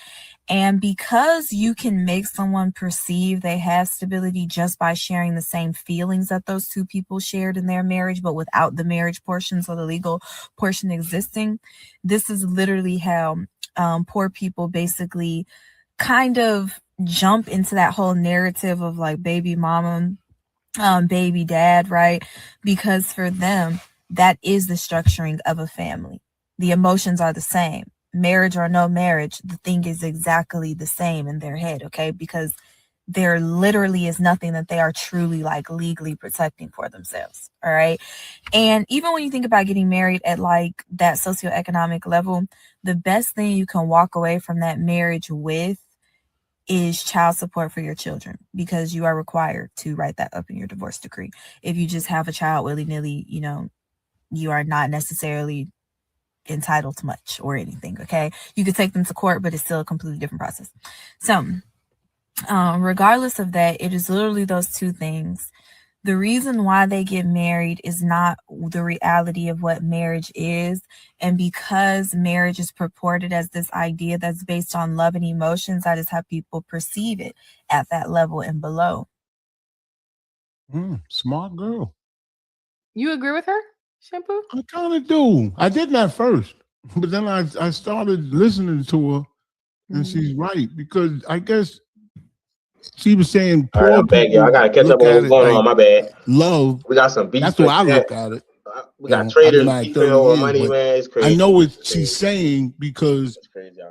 And because you can make someone perceive they have stability just by sharing the same feelings that those two people shared in their marriage, but without the marriage portion, so the legal portion existing, this is literally how poor people basically kind of jump into that whole narrative of like baby mama, baby dad, right? Because for them, that is the structuring of a family. The emotions are the same. Marriage or no marriage, the thing is exactly the same in their head, okay? Because there literally is nothing that they are truly like legally protecting for themselves, all right? And even when you think about getting married at like that socioeconomic level, the best thing you can walk away from that marriage with is child support for your children, because you are required to write that up in your divorce decree. If you just have a child willy-nilly, you know, you are not necessarily entitled to much or anything, okay? You could take them to court, but it's still a completely different process. So regardless of that, it is literally those two things. The reason why they get married is not the reality of what marriage is. And because marriage is purported as this idea that's based on love and emotions, that is how people perceive it at that level and below. Smart girl. You agree with her, Shampoo? I kind of do. I didn't at first, but then I started listening to her, and she's right, because I guess she was saying all right, I'm back, y'all. I gotta catch up on what's going on. My bad. Love. We got some beef. That's what I look at it. We got traders beefing over money, man. It's crazy. I know what she's saying, because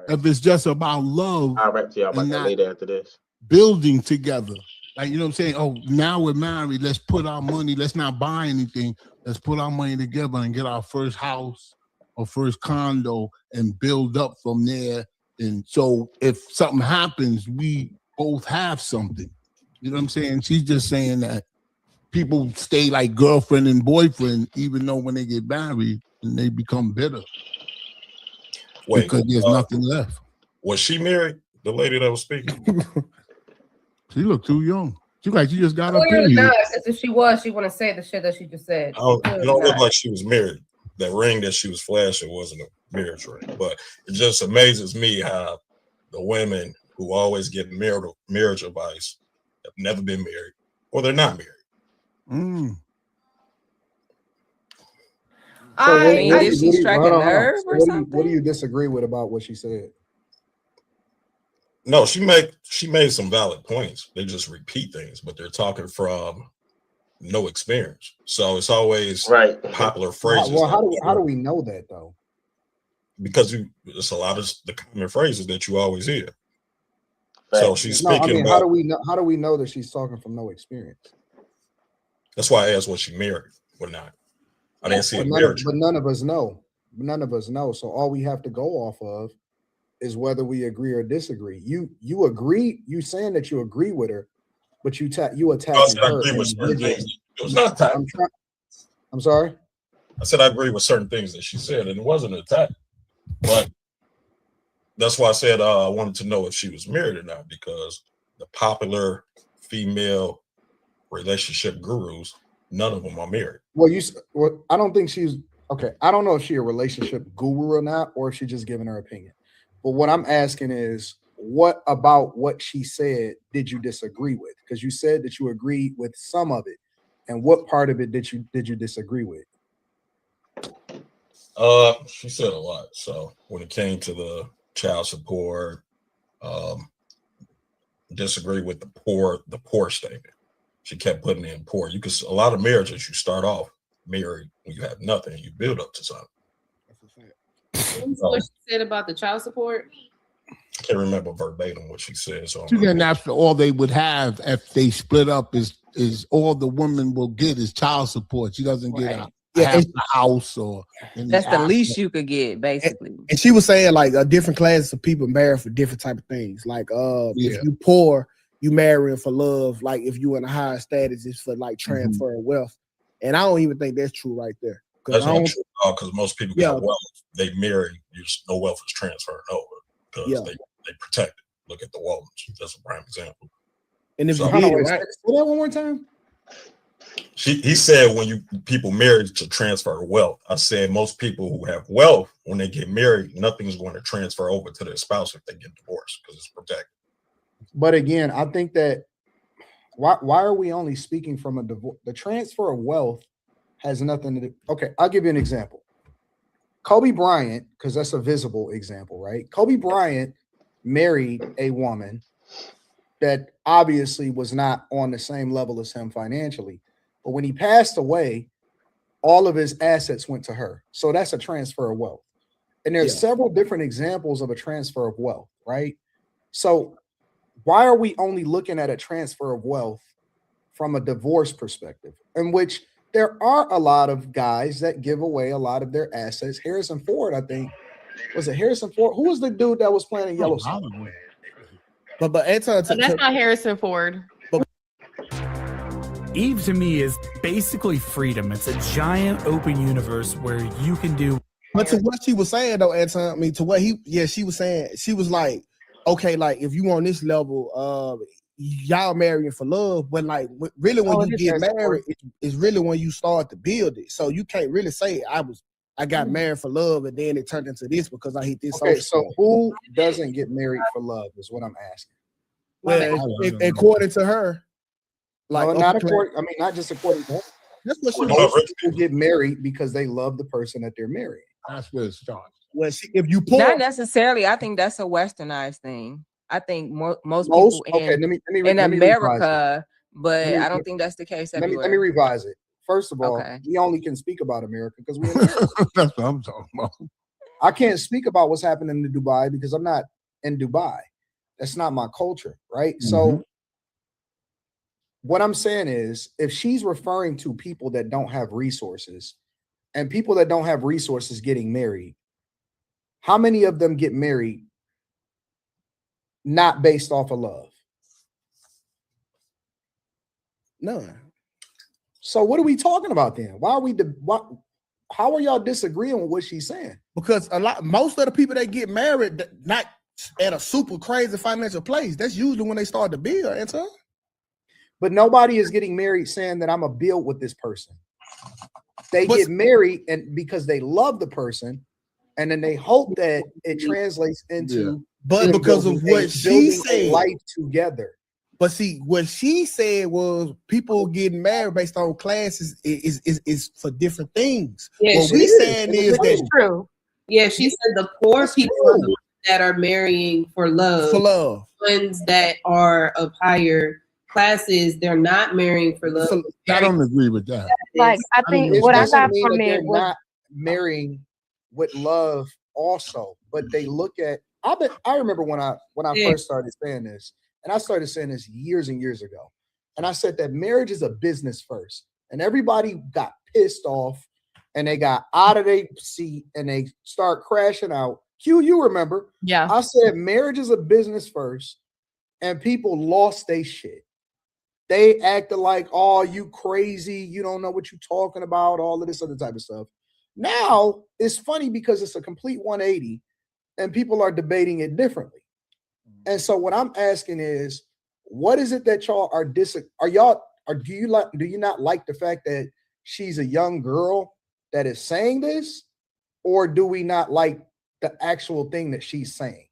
if it's just about love, I'll rap to y'all about that later after this. Building together, like, you know what I'm saying? Oh, now we're married. Let's put our money. Let's not buy anything. Let's put our money together and get our first house or first condo and build up from there. And so if something happens, we both have something. You know what I'm saying? She's just saying that people stay like girlfriend and boyfriend, even though when they get married, and they become bitter. Wait, because there's nothing left. Was she married? The lady that was speaking? She looked too young. She like she just got up Clearly here. not, because if she was, she wouldn't say the shit that she just said. It don't look like she was married. That ring that she was flashing wasn't a marriage ring. But it just amazes me how the women who always get marriage advice have never been married, or they're not married. did she strike a nerve or something? What do you disagree with about what she said? No, she made some valid points. They just repeat things, but they're talking from no experience. So it's always popular phrases. Well, how do we know that though? Because it's a lot of the common phrases that you always hear. So she's speaking. I mean, about, how do we know that she's talking from no experience? That's why I asked was she married or not. I didn't see a marriage. But none of us know. None of us know. So all we have to go off of is whether we agree or disagree. You agree. You saying that you agree with her, but you attacking her. It was not attack. I'm sorry. I said I agree with certain things that she said, and it wasn't an attack. But that's why I said I wanted to know if she was married or not, because the popular female relationship gurus, none of them are married. Well, I don't think she's okay. I don't know if she's a relationship guru or not, or if she's just giving her opinion. But what I'm asking is, what about what she said did you disagree with? Because you said that you agreed with some of it, and what part of it did you disagree with? She said a lot. So when it came to the child support, disagree with the poor statement. She kept putting in poor. A lot of marriages, you start off married when you have nothing, you build up to something. What she said about the child support? I can't remember verbatim what she said. So she didn't after all they would have if they split up is all the woman will get is child support. She doesn't get half the house or that's the least you could get, basically. And she was saying like different classes of people marry for different type of things. Like if you poor, you marrying for love. Like if you in a higher status, it's for like transfer of wealth. And I don't even think that's true right there. That's not true at all, because most people got wealth. They marry, no wealth is transferred over because they protect it. Look at the Waltons. That's a prime example. And if Say that one more time. He said when people marry to transfer wealth. I said most people who have wealth, when they get married, nothing's going to transfer over to their spouse if they get divorced because it's protected. But again, I think that why are we only speaking from a divorce? The transfer of wealth has nothing to do. Okay, I'll give you an example. Kobe Bryant, because that's a visible example, right? Kobe Bryant married a woman that obviously was not on the same level as him financially. But when he passed away, all of his assets went to her. So that's a transfer of wealth. And there's several different examples of a transfer of wealth, right? So why are we only looking at a transfer of wealth from a divorce perspective, in which there are a lot of guys that give away a lot of their assets? Harrison Ford, I think, was it Harrison Ford? Who was the dude that was playing in Yellowstone? But Anton, that's not Harrison Ford. Eve to me is basically freedom. It's a giant open universe where you can do. But to what she was saying though, Anton, I mean, to what she was saying, she was like, okay, like if you on this level, y'all marrying for love, but like really when you get married, it's really when you start to build it. So you can't really say I got married for love and then it turned into this because I hit this. Okay, so who doesn't get married for love is what I'm asking. Well, according to her, like not just according to her. That's what people get married because they love the person that they're marrying. That's where it starts. Well, if you pull, not necessarily. I think that's a westernized thing. I think most people in America, but I don't think that's the case everywhere. Let me revise it. First of all, we only can speak about America because we're in America. That's what I'm talking about. I can't speak about what's happening in Dubai because I'm not in Dubai. That's not my culture, right? Mm-hmm. So what I'm saying is, if she's referring to people that don't have resources and people that don't have resources getting married, how many of them get married not based off of love? None. So what are we talking about then? Why are we? How are y'all disagreeing with what she's saying? Because most of the people that get married, not at a super crazy financial place, that's usually when they start to build, Anton. But nobody is getting married saying that I'm gonna build with this person. They get married and because they love the person, and then they hope that it translates into. But because of what she said, life together. But see, what she said was people getting married based on classes is for different things. Yeah, what we saying is that true. Yeah, she said the poor people are the ones that are marrying for love. For love. Ones that are of higher classes, they're not marrying for love. I don't agree with that. Like I think what I got from they're it was not marrying with love also, but they look at. I remember when I first started saying this, and I started saying this years and years ago, and I said that marriage is a business first, and everybody got pissed off, and they got out of their seat, and they start crashing out. Q, you remember? Yeah. I said marriage is a business first, and people lost their shit. They acted like, oh, you crazy, you don't know what you're talking about, all of this other type of stuff. Now it's funny because it's a complete 180 and people are debating it differently. And so what I'm asking is, what is it that y'all are do you not like the fact that she's a young girl that is saying this, or do we not like the actual thing that she's saying?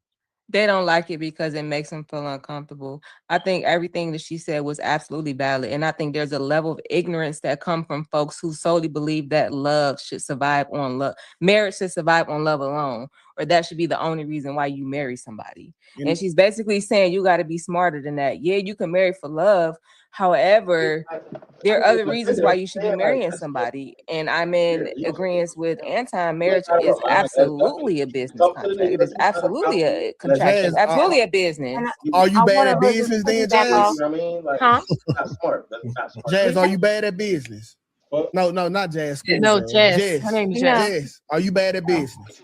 They don't like it because it makes them feel uncomfortable. I think everything that she said was absolutely valid. And I think there's a level of ignorance that come from folks who solely believe that love should survive on love. Marriage should survive on love alone, or that should be the only reason why you marry somebody. And she's basically saying you got to be smarter than that. Yeah, you can marry for love. However, there are other reasons why you should be marrying somebody. And I'm in agreement with Anton. Marriage is absolutely a business contract. It is absolutely a contract. It's absolutely a business. Are you bad at business then, Jazz? Huh? Jazz, are you bad at business? No, not Jazz. No, Jazz. Her name is Jazz. Jazz, are you bad at business?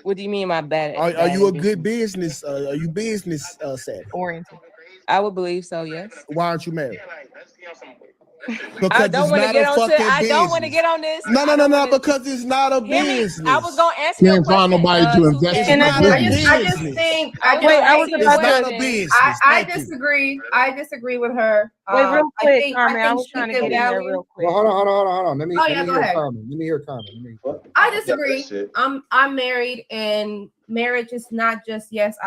What do you mean by bad? Are you a good business? Are you business savvy? Oriented. I would believe so. Yes. Why aren't you married? I don't want to get on. I don't want to get on this. No, because it's not a business. I was gonna answer your Can't find question. nobody to invest in I just think I disagree. I disagree with her. Wait, real quick, Carmen. I think was she trying to can get in there value- real quick. Well, hold on. Let me go hear ahead. Carmen. Let me hear Carmen. I disagree. I'm married, and marriage is not just it's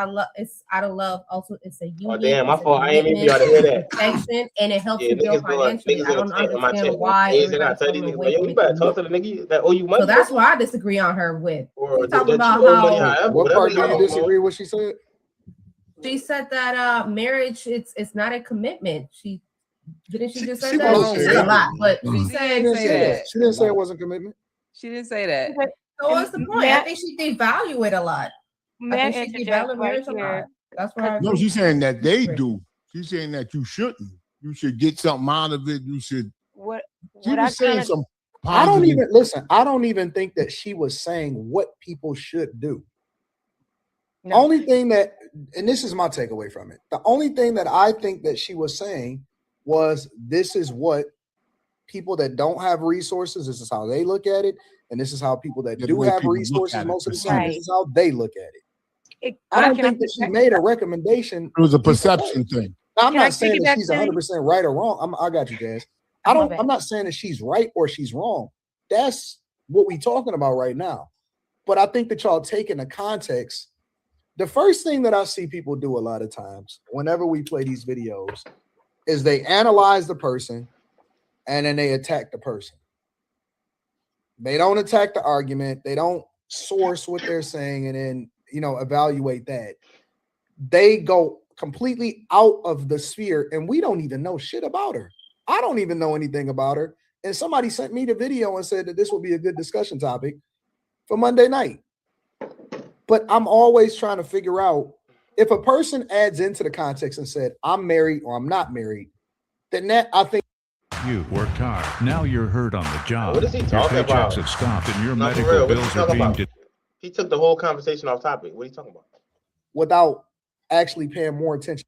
out of love. Also, it's a union. Oh damn, my it's a fault. I ain't even commitment, y'all to hear that. it's protection, and it helps Yeah, you build niggas doing financially. I don't understand why Niggas gotta everybody's tell running these niggas, away yo, from you it. better talk to the nigga that owe you money. So that's why I disagree on her with. Or She's talking that about you owe money, how however, What whatever part do y'all you owe, disagree with what she said? she said that marriage it's not a commitment. She just say she that? won't She say said a that. lot, but she She said didn't say that. She didn't say it wasn't commitment. She didn't say that. So what's the point? I think she devalue it a lot. I think she devalue marriage a lot. That's why. No, she's saying that they do. She's saying that you shouldn't. You should get something out of it. You should. She was saying some I positive. I don't even think that she was saying what people should do. The only thing that, and this is my takeaway from it, the only thing that I think that she was saying was this is what people that don't have resources, this is how they look at it, and this is how people that do have resources most of the time, this is how they look at it. I don't think that she made a recommendation. It was a perception thing. Now, I'm not saying that she's 100% right or wrong. I got you, Jazz. I'm not saying that she's right or she's wrong. That's what we're talking about right now. But I think that y'all taking the context. The first thing that I see people do a lot of times whenever we play these videos is they analyze the person and then they attack the person. They don't attack the argument. They don't source what they're saying and then, evaluate that. They go completely out of the sphere and we don't even know shit about her. I don't even know anything about her. And somebody sent me the video and said that this would be a good discussion topic for Monday night. But I'm always trying to figure out if a person adds into the context and said, I'm married or I'm not married, then that I think you worked hard. Now you're hurt on the job. What is he Your talking paychecks about? have stopped and your No, for medical real, what bills you are talking being about? He took the whole conversation off topic. What are you talking about? without actually paying more attention.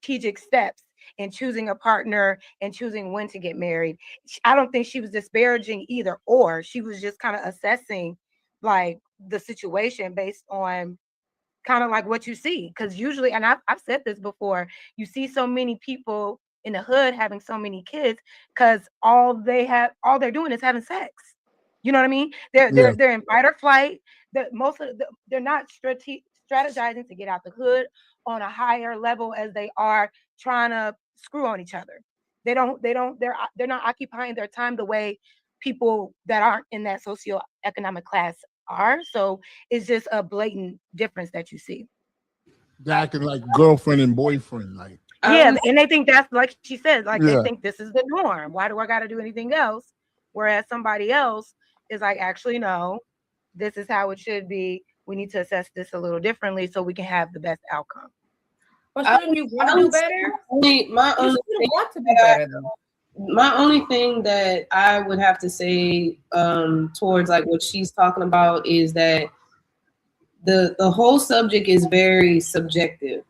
Strategic steps in choosing a partner and choosing when to get married. I don't think she was disparaging either or. She was just kind of assessing like the situation based on kind of like what you see. Because usually, and I've said this before, you see so many people in the hood having so many kids because all they're doing is having sex. You know what I mean? They're in fight or flight. They're not strategizing to get out the hood on a higher level as they are trying to screw on each other. They're not occupying their time the way people that aren't in that socioeconomic class are. So it's just a blatant difference that you see. Acting like girlfriend and boyfriend, like. Yeah, and they think that's, like she said, like Yeah. they think this is the norm. Why do I got to do anything else? Whereas somebody else is like, actually, no, this is how it should be. We need to assess this a little differently so we can have the best outcome. But shouldn't you want to do better? My only thing want to be better. My only thing that I would have to say towards like what she's talking about is that the whole subject is very subjective.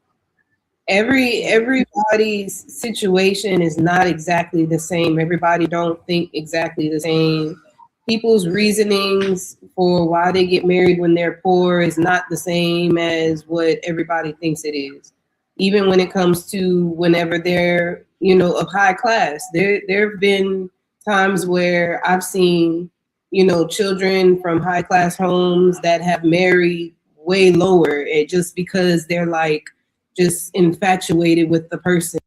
Everybody's situation is not exactly the same. Everybody don't think exactly the same. People's reasonings for why they get married when they're poor is not the same as what everybody thinks it is. Even when it comes to whenever they're, of high class, there have been times where I've seen, children from high class homes that have married way lower, just because they're like just infatuated with the person.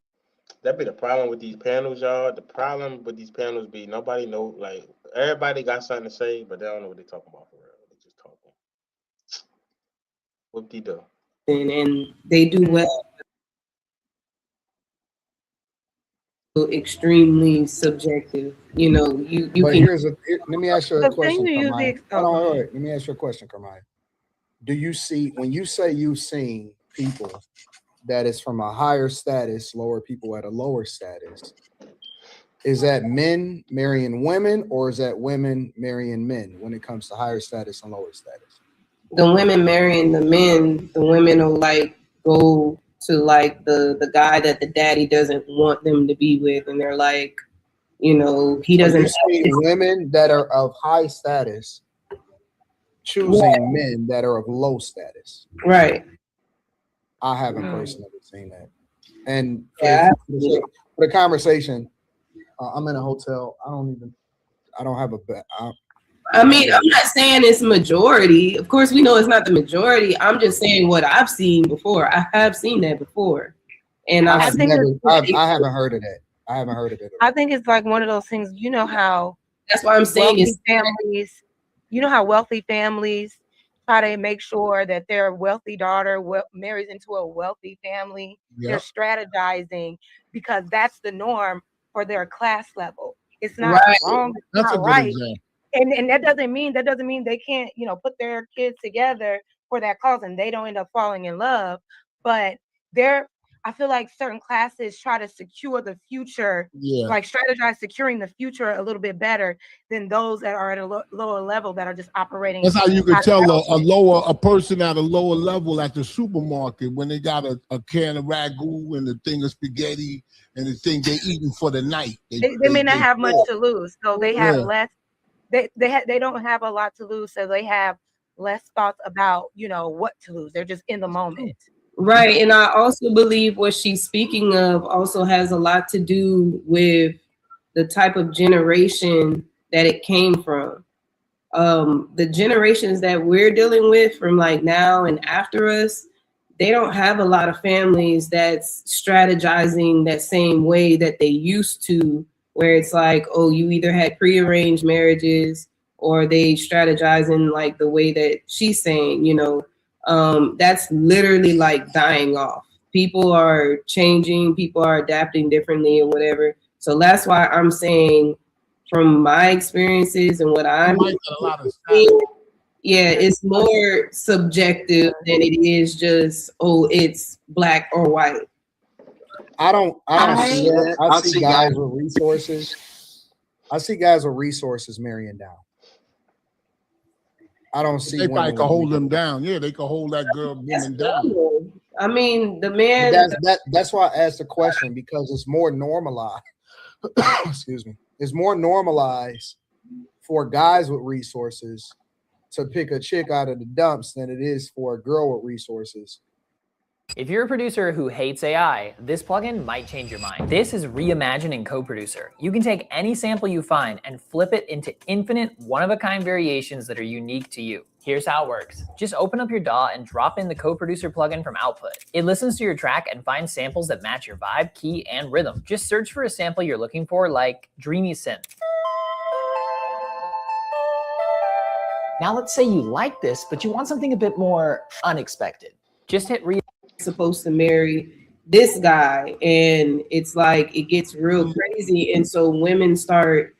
That be the problem with these panels, y'all. The problem with these panels be nobody know, like everybody got something to say, but they don't know what they talking about for real. They just talking. Whoop-de-doo. And they do well. Extremely subjective. You But can. let me ask you a question, Carmine. Hold on, Let me ask you a question, Carmine. Do you see, when you say you've seen people that is from a higher status, lower people at a lower status, is that men marrying women, or is that women marrying men when it comes to higher status and lower status? The women marrying the men, the women will like go to like the guy that the daddy doesn't want them to be with, and they're like, he doesn't. So you see women that are of high status choosing men that are of low status. Right. I haven't personally seen that. And Yeah, for the conversation, I'm in a hotel. I don't have a bed. I mean, I'm not saying it's majority. Of course, we know it's not the majority. I'm just saying what I've seen before. I have seen that before, and I haven't heard of that. I haven't heard of it. I think it's like one of those things. You know how that's why I'm saying wealthy families. You know how wealthy families try to make sure that their wealthy daughter marries into a wealthy family. Yep. They're strategizing because that's the norm for their class level. It's not Right. wrong. It's That's not a good right. example. And that doesn't mean they can't, put their kids together for that cause and they don't end up falling in love. But I feel like certain classes try to secure the future, Yeah. like strategize securing the future a little bit better than those that are at a lower level that are just operating. That's how you can tell a person at a lower level at the supermarket when they got a can of ragu and a thing of spaghetti and the thing they're eating for the night. They may not have much to lose, so they have less. They don't have a lot to lose, so they have less thoughts about what to lose. They're just in the moment. Right. And I also believe what she's speaking of also has a lot to do with the type of generation that it came from. The generations that we're dealing with from like now and after us, they don't have a lot of families that's strategizing that same way that they used to, where it's like, oh, you either had prearranged marriages or they strategize in like the way that she's saying, that's literally like dying off. People are changing, people are adapting differently or whatever. So that's why I'm saying from my experiences and what I'm seeing, it's more subjective than it is just, oh, it's black or white. I don't see that. I see guys with resources. I see guys with resources marrying down. I don't see they probably can hold them down. Yeah, they can hold that girl woman down. I mean, the man. That's why I asked the question, because it's more normalized. Excuse me. It's more normalized for guys with resources to pick a chick out of the dumps than it is for a girl with resources If you're a producer who hates AI, this plugin might change your mind. This is Reimagining Co-Producer. You can take any sample you find and flip it into infinite one-of-a-kind variations that are unique to you. Here's how it works. Just open up your DAW and drop in the Co-Producer plugin from Output. It listens to your track and finds samples that match your vibe, key, and rhythm. Just search for a sample you're looking for, like Dreamy Synth. Now let's say you like this, but you want something a bit more unexpected. Just hit supposed to marry this guy, and it's like it gets real crazy, and so women start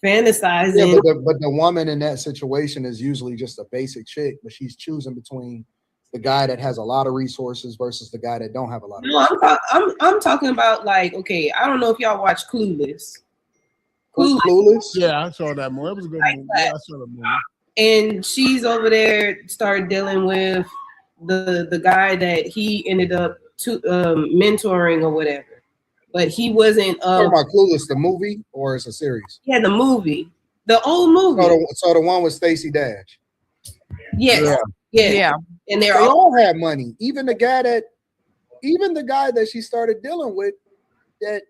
fantasizing. Yeah, but the woman in that situation is usually just a basic chick, but she's choosing between the guy that has a lot of resources versus the guy that don't have a lot of resources. I'm talking about, like, okay, I don't know if y'all watch Clueless. Clueless? Yeah, I saw that movie. It was a good movie. Yeah, I saw that movie. And she's over there started dealing with the guy that he ended up mentoring or whatever, but he wasn't. Talking about Clueless, the movie, or it's a series? Yeah, the movie, the old movie. So the one with Stacey Dash. Yes. Yeah. And they all had money. Even the guy that she started dealing with, that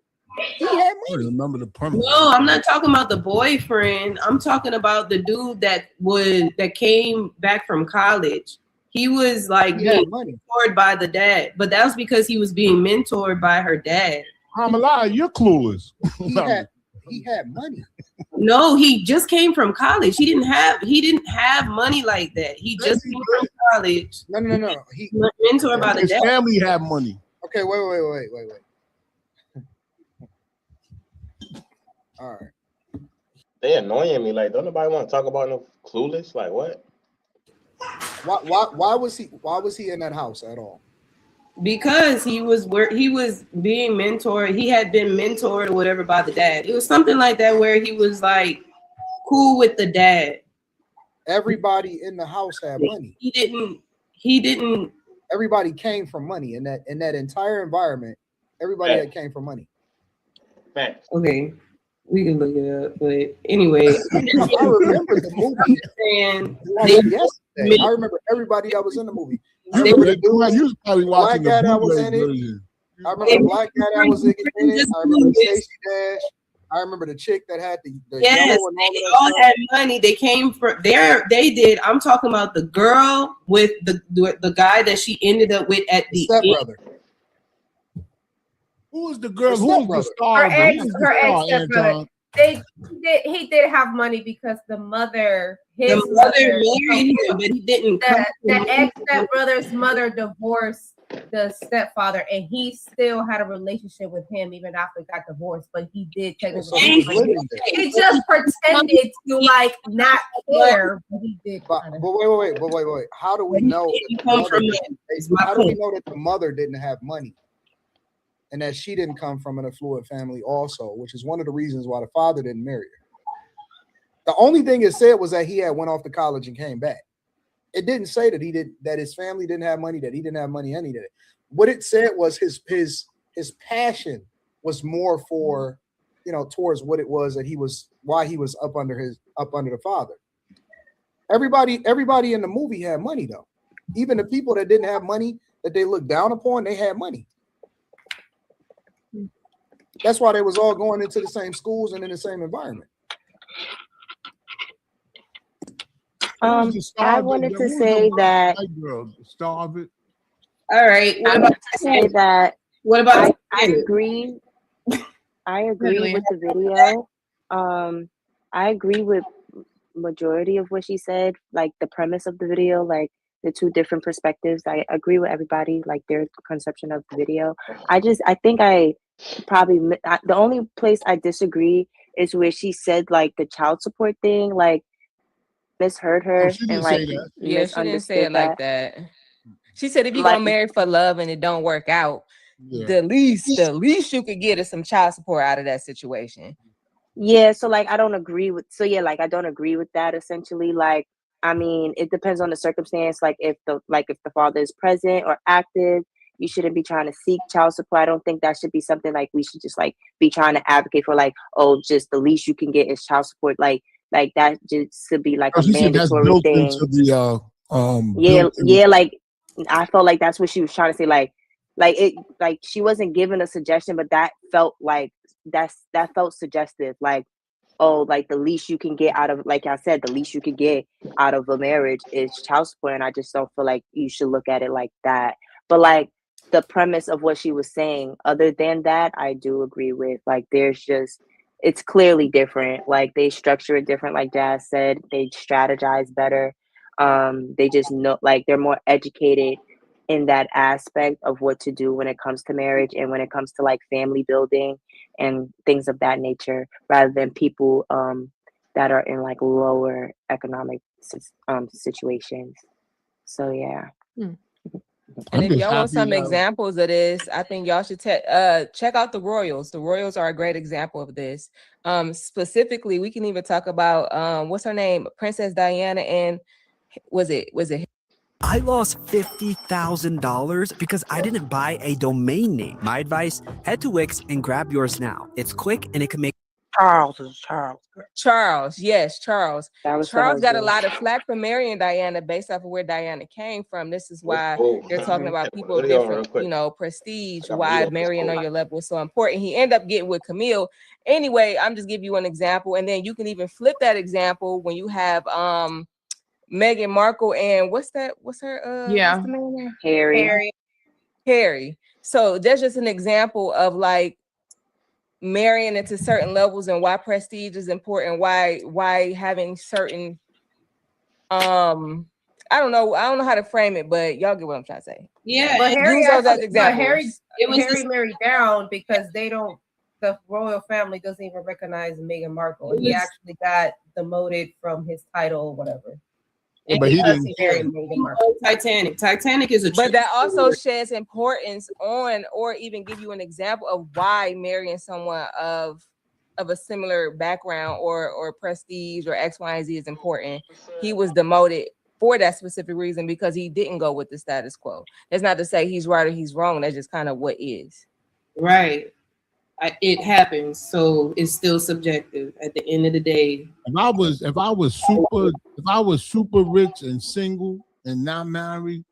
he had money. I remember the premise. No, I'm not talking about the boyfriend. I'm talking about the dude that came back from college. He was like being mentored by the dad, but that was because he was being mentored by her dad. I'm alive. You're clueless. He had money. No, he just came from college. He didn't have money like that. He just came from college. No. He mentored by the his dad. family had money. Okay, wait. All right. They annoying me. Like, don't nobody want to talk about no Clueless? Like, what? Why was he in that house at all? Because he was being mentored. He had been mentored or whatever by the dad. It was something like that where he was like cool with the dad. Everybody in the house had money. He didn't. Everybody came from money in that entire environment. Everybody came from money. Thanks. Okay. We can look it up, but anyway. I remember the movie. I remember everybody that was in the movie. I remember the dude. You was probably watching black guy that was in it. I remember the black guy that was in it. I remember Stacey Dash. I remember the chick that had the yes, yellow and they all had money. They came from there. They did. I'm talking about the girl with the guy that she ended up with at the stepbrother. Who was the girl? Who was the star? Her ex stepbrother. He did have money because the mother married him, but he didn't. The ex stepbrother's mother divorced the stepfather, and he still had a relationship with him even after he got divorced. But he did technically. He just pretended to like not care, but he did. But wait. How do we know? How do we know that the mother didn't have money? And that she didn't come from an affluent family also, which is one of the reasons why the father didn't marry her. The only thing it said was that he had went off to college and came back. It didn't say that his family didn't have money, that he didn't have money, and he did it. What it said was his passion was more for, towards what it was that why he was up under the father. Everybody in the movie had money though. Even the people that didn't have money, that they looked down upon, they had money. That's why they was all going into the same schools and in the same environment. I wanted to say that. Starve it. All right. What about? I agree. I agree with the video. I agree with majority of what she said. Like the premise of the video, like the two different perspectives. I agree with everybody, like their conception of the video. I think the only place I disagree is where she said like the child support thing, like misheard her and like she didn't say it like that. She said if you're gonna marry for love and it don't work out, the least you could get is some child support out of that situation. Yeah, so like I don't agree with that essentially. Like, I mean, it depends on the circumstance. Like if the father is present or active, you shouldn't be trying to seek child support. I don't think that should be something like we should just like be trying to advocate for, like, oh, just the least you can get is child support. Like that just should be like a mandatory thing. I felt like that's what she was trying to say. Like she wasn't giving a suggestion, but that felt like that felt suggestive. Like, oh, like the least you can get out of, like I said, the least you can get out of a marriage is child support. And I just don't feel like you should look at it like that. But like the premise of what she was saying, other than that, I do agree with. Like, it's clearly different. Like, they structure it different. Like Jazz said, they strategize better. They just know, like, they're more educated in that aspect of what to do when it comes to marriage and when it comes to like family building and things of that nature, rather than people that are in like lower economic situations. So yeah. And if y'all want some examples of this, I think y'all should check out the Royals. The Royals are a great example of this. Specifically, we can even talk about what's her name, Princess Diana, and was it? I lost $50,000 because I didn't buy a domain name. My advice, head to Wix and grab yours now. It's quick and it can make Charles, yes, Charles. Charles got a good. lot of flack from marrying Diana based off of where Diana came from. This is why they're talking about people of different, prestige, why marrying on your level is so important. He ended up getting with Camille. Anyway, I'm just giving you an example, and then you can even flip that example when you have Meghan Markle and what's her what's the name there? Harry. So that's just an example of like marrying into certain levels and why prestige is important, why having certain I don't know how to frame it, but y'all get what I'm trying to say. Yeah, but Harry married down because the royal family doesn't even recognize Meghan Markle. He actually got demoted from his title or whatever. Yeah, but he didn't. Titanic is a. But that also sheds importance on, or even give you an example of why marrying someone of a similar background or prestige or X, Y, and Z is important. He was demoted for that specific reason because he didn't go with the status quo. That's not to say he's right or he's wrong. That's just kind of what is. Right. It happens, so it's still subjective at the end of the day. If I was super rich and single and not married,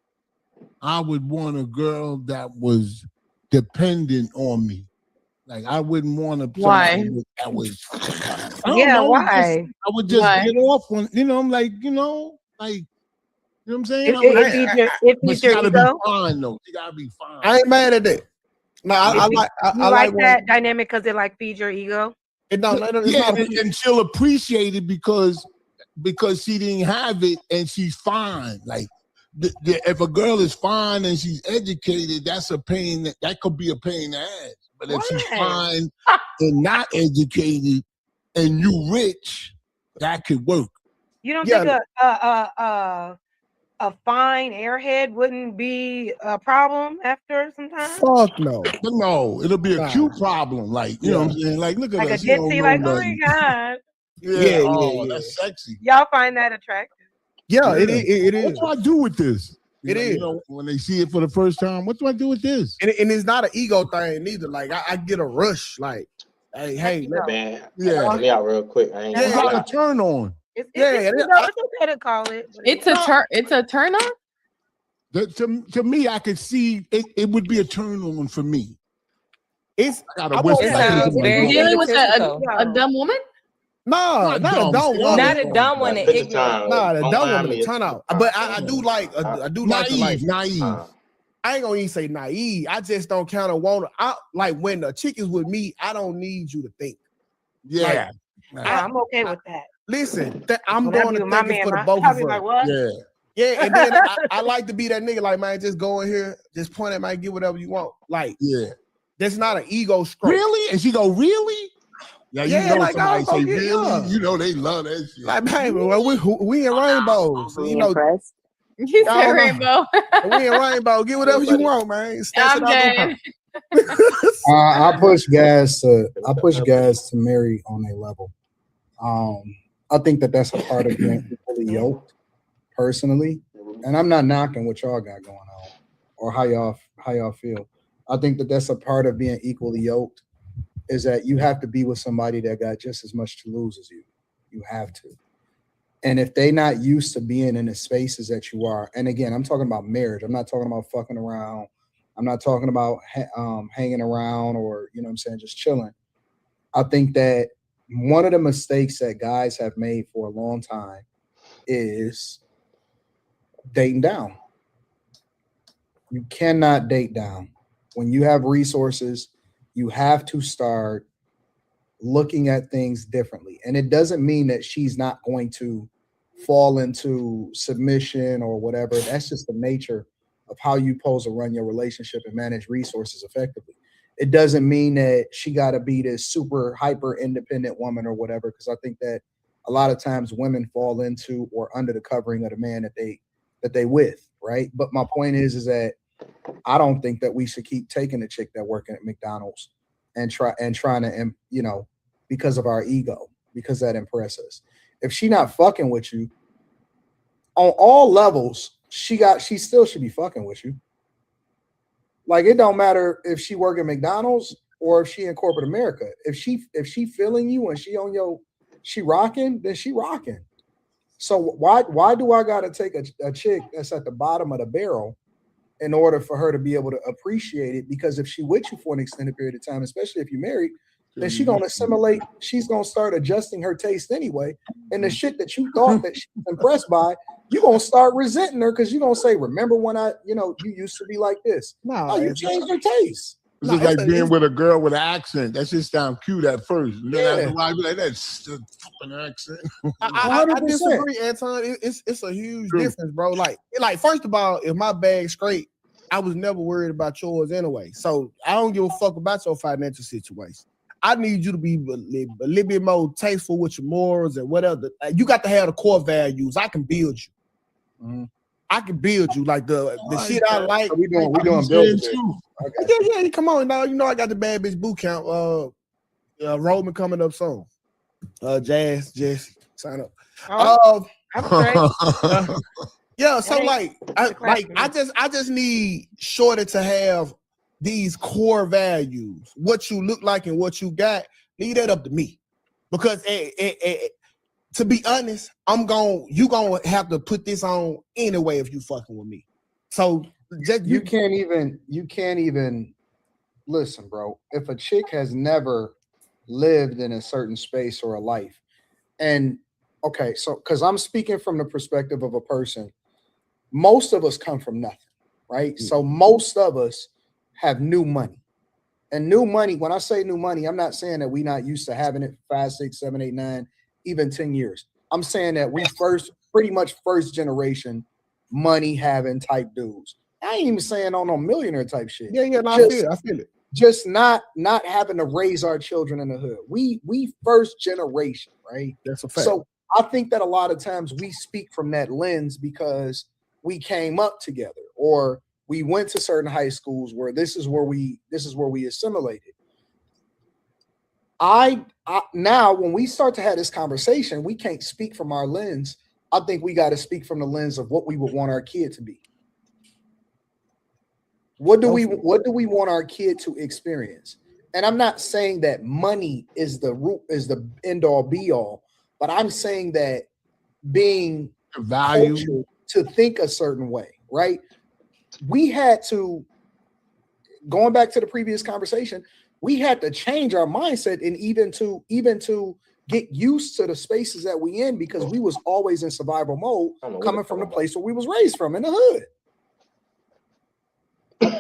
I would want a girl that was dependent on me. Like, I wouldn't want a Why? That was Why? I would just get off on, I'm like, like, you know what I'm saying? If but she gotta be fine though. She gotta be fine. I ain't mad at that. No, I like that dynamic because it like feeds your ego. And she'll appreciate it because she didn't have it and she's fine. Like, if a girl is fine and she's educated, that's a pain. That could be a pain in the ass. But if she's fine and not educated and you rich, that could work. You don't think a fine airhead wouldn't be a problem after some time? Fuck no. No, it'll be a cute problem. Like, you know what I'm saying? Like, look at like us. a ditzy, like, oh my God. Yeah, that's sexy. Y'all find that attractive? Yeah, it is. What do I do with this? It is. When they see it for the first time, what do I do with this? And it's not an ego thing neither. Like, I get a rush. Like, hey, man. Yeah. Help me out real quick. I ain't It's gonna like lie. a turn on. It's okay to call it. It's a turn on. To me, I could see it would be a turn on for me. It's dealing with a dumb woman. No, not a dumb woman. Not a dumb one. Ignorant. Nah, the dumb woman to turn out. But I do like naive. I ain't gonna even say naive. I just don't kind of want to. Like when the chick is with me, I don't need you to think. Yeah, I'm okay with that. Listen, I'm When I doing be the with my thinking man, for the my- both I'll of be us. like, what? Yeah, and then I like to be that nigga. Like, man, just go in here, just point at me, get whatever you want. Like, that's not an ego stroke. Really? And she go, really? Yeah, you know like, somebody say get really, up. you know they love that shit. Like, man, we in rainbows. You know, You said rainbow. we in rainbow. Get whatever you want, man. I'm dead. I push guys to marry on a level. I think that's a part of being equally yoked, personally. And I'm not knocking what y'all got going on or how y'all feel. I think that's a part of being equally yoked, is that you have to be with somebody that got just as much to lose as you. You have to. And if they not used to being in the spaces that you are, and again, I'm talking about marriage. I'm not talking about fucking around. I'm not talking about hanging around or, you know what I'm saying, just chilling. I think that one of the mistakes that guys have made for a long time is dating down. You cannot date down. When you have resources, you have to start looking at things differently. And it doesn't mean that she's not going to fall into submission or whatever. That's just the nature of how you pose to run your relationship and manage resources effectively. It doesn't mean that she got to be this super hyper independent woman or whatever, because I think that a lot of times women fall into or under the covering of the man that they with, right? But my point is that I don't think that we should keep taking the chick that working at McDonald's and trying to, you know, because of our ego, because that impresses us. If she not fucking with you on all levels, she still should be fucking with you. Like, it don't matter if she work at McDonald's or if she in corporate America. If she feeling you and she rocking, then she rocking. So why do I gotta take a chick that's at the bottom of the barrel in order for her to be able to appreciate it? Because if she with you for an extended period of time, especially if you're married, then she's gonna assimilate. She's gonna start adjusting her taste anyway. And the shit that you thought that she was impressed by, you're gonna start resenting her because you're gonna say, remember when you used to be like this? No, you changed her taste. It's just like being with a girl with an accent. That just sounds cute at first. And then after a while, I be like, that's a fucking accent. I disagree, Anton. It's a huge difference, bro. Like first of all, if my bag's straight, I was never worried about yours anyway. So I don't give a fuck about your financial situation. I need you to be a little bit more tasteful with your morals and whatever. You got to have the core values. I can build you. Mm-hmm. I can build you like the shit I like. We doing building too. Okay. Yeah. Come on now. You know I got the bad bitch boot camp. Roman coming up soon. Jazz, Jesse, sign up. Yeah. So I just need Shorty to have these core values. What you look like and what you got. Leave that up to me, because to be honest, you gonna have to put this on anyway if you fucking with me. So you can't even listen, bro. If a chick has never lived in a certain space or a life, and okay, so because I'm speaking from the perspective of a person, most of us come from nothing, right? Mm-hmm. So most of us have new money. And new money, when I say new money, I'm not saying that we're not used to having it 5, 6, 7, 8, 9, even 10 years. I'm saying that we pretty much first generation money having type dudes. I ain't even saying on no millionaire type shit. Yeah, no, I feel it. Just not having to raise our children in the hood. We first generation, right? That's a fact. So I think that a lot of times we speak from that lens because we came up together, or we went to certain high schools where this is where we assimilated. I now when we start to have this conversation, we can't speak from our lens. I think we got to speak from the lens of what we would want our kid to be. What do we want our kid to experience? And I'm not saying that money is the root, is the end all be all, but I'm saying that being value to think a certain way, right? We had to, going back to the previous conversation, we had to change our mindset and even to get used to the spaces that we in, because we was always in survival mode, coming from the place where we was raised from, in the hood.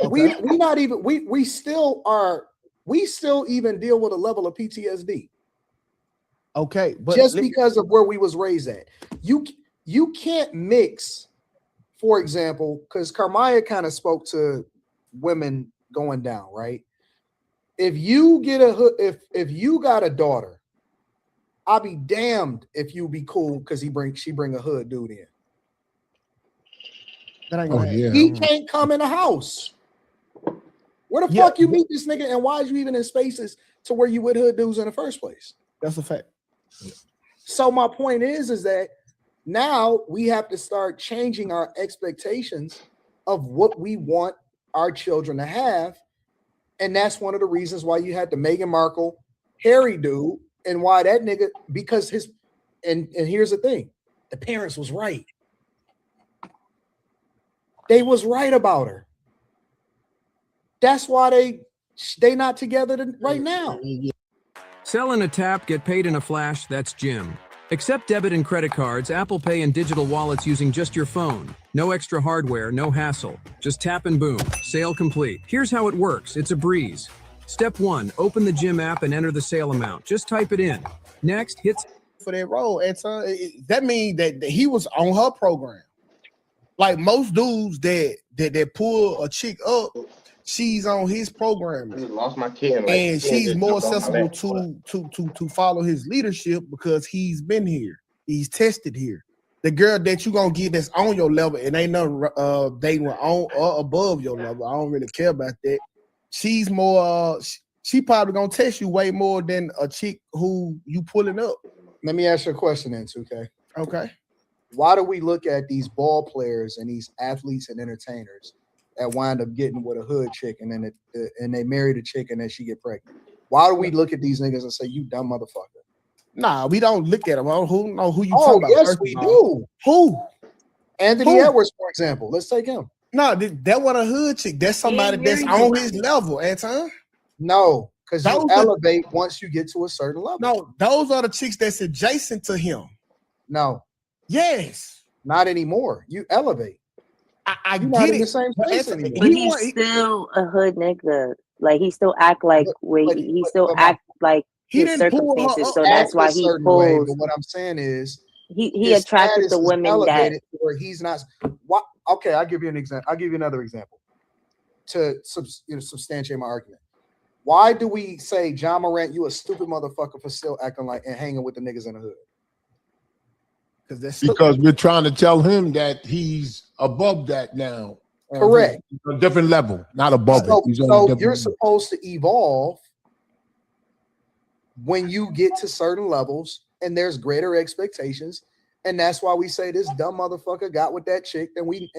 We still even deal with a level of PTSD. Okay, but just because of where we was raised at. You can't mix, for example, because Carmaya kind of spoke to women going down, right? If you get if you got a daughter, I'll be damned if you be cool because she bring a hood dude in. He can't come in the house. Where the fuck you meet this nigga, and why is you even in spaces to where you with hood dudes in the first place? That's a fact. So my point is that now we have to start changing our expectations of what we want our children to have. And that's one of the reasons why you had the Meghan Markle, Harry dude, and why that nigga, because and here's the thing. The parents was right. They was right about her. That's why they not together right now. Sell in a tap, get paid in a flash, that's Jim. Accept debit and credit cards, Apple Pay, and digital wallets using just your phone. No extra hardware, no hassle. Just tap and boom, sale complete. Here's how it works, it's a breeze. Step 1, open the Jim app and enter the sale amount. Just type it in. Next, hit for that role. Anton, that means that he was on her program. Like most dudes that pull a chick up, she's on his program. I just lost my kid. Like, And she's more accessible to follow his leadership because he's been here. He's tested here. The girl that you gonna get that's on your level, and ain't nothing dating on or above your level. I don't really care about that. She's more. She probably gonna test you way more than a chick who you pulling up. Let me ask you a question then, 2K. Okay. Why do we look at these ball players and these athletes and entertainers that wind up getting with a hood chick and then they marry the chick and then she get pregnant? Why do we look at these niggas and say, you dumb motherfucker? Nah, we don't look at them. Who know who you talking about? Yes, we do. Who? Anthony Edwards, for example. Let's take him. No, that wasn't a hood chick. That's somebody that's on his level, Anton. No, because you elevate once you get to a certain level. No, those are the chicks that's adjacent to him. No. Yes. Not anymore. You elevate. I You're get not it. in the same place anymore. But he's still a hood nigga. Like he still act like he still act like his circumstances. So that's why he pulls. But what I'm saying is he attracted the women that where he's not. Okay, I'll give you an example. I'll give you another example to substantiate my argument. Why do we say, John Morant, you a stupid motherfucker for still acting like and hanging with the niggas in the hood? Because we're trying to tell him that he's above that now. Correct. He's on a different level, not above it. He's on a So different you're level. supposed to evolve when you get to certain levels and there's greater expectations. And that's why we say this dumb motherfucker got with that chick. And we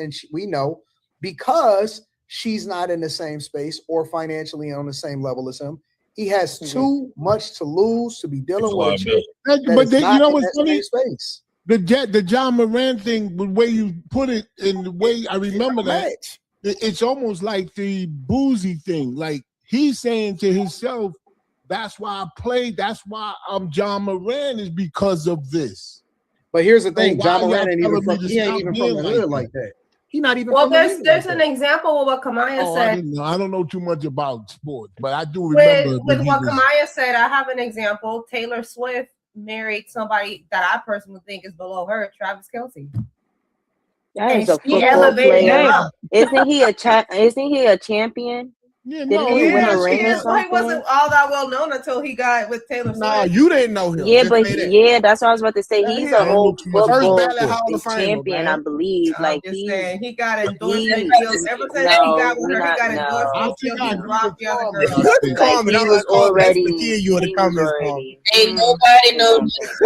know because she's not in the same space or financially on the same level as him. He has too much to lose to be dealing with a chick. But you know what's funny? Space. The John Moran thing, the way you put it, and the way I remember that, it's almost like the boozy thing. Like he's saying to himself, "That's why I played. That's why I'm John Moran is because of this." But here's the thing: So John why Moran y'all ain't even telling me from, to he ain't stop even being from the like hood like that. He not even. Well, from the there's hood there's like an that. example of what Kamaya said. I don't know too much about sports, but I do remember With when what he was- Kamaya said, I have an example. Taylor Swift married somebody that I personally think is below her, Travis Kelce. that is And a she football elevated him player. up. Isn't he a champion? Didn't he win a ring or Well, he something? wasn't all that well known until he got with Taylor Swift. Nah, you didn't know him. Yeah, Just but say that. yeah, that's what I was about to say. Yeah, He's I a don't whole know too much about football First ballot Hall of Famer, champion, I man. believe. I'm Like just saying, he got endorsement he- deals. Ever since no, he got with her, he got no. endorsement deals. He dropped the other girl. Carmen, he I'm was like, Carmen, that's already. the kid you in the He was comments, already. Ain't nobody know.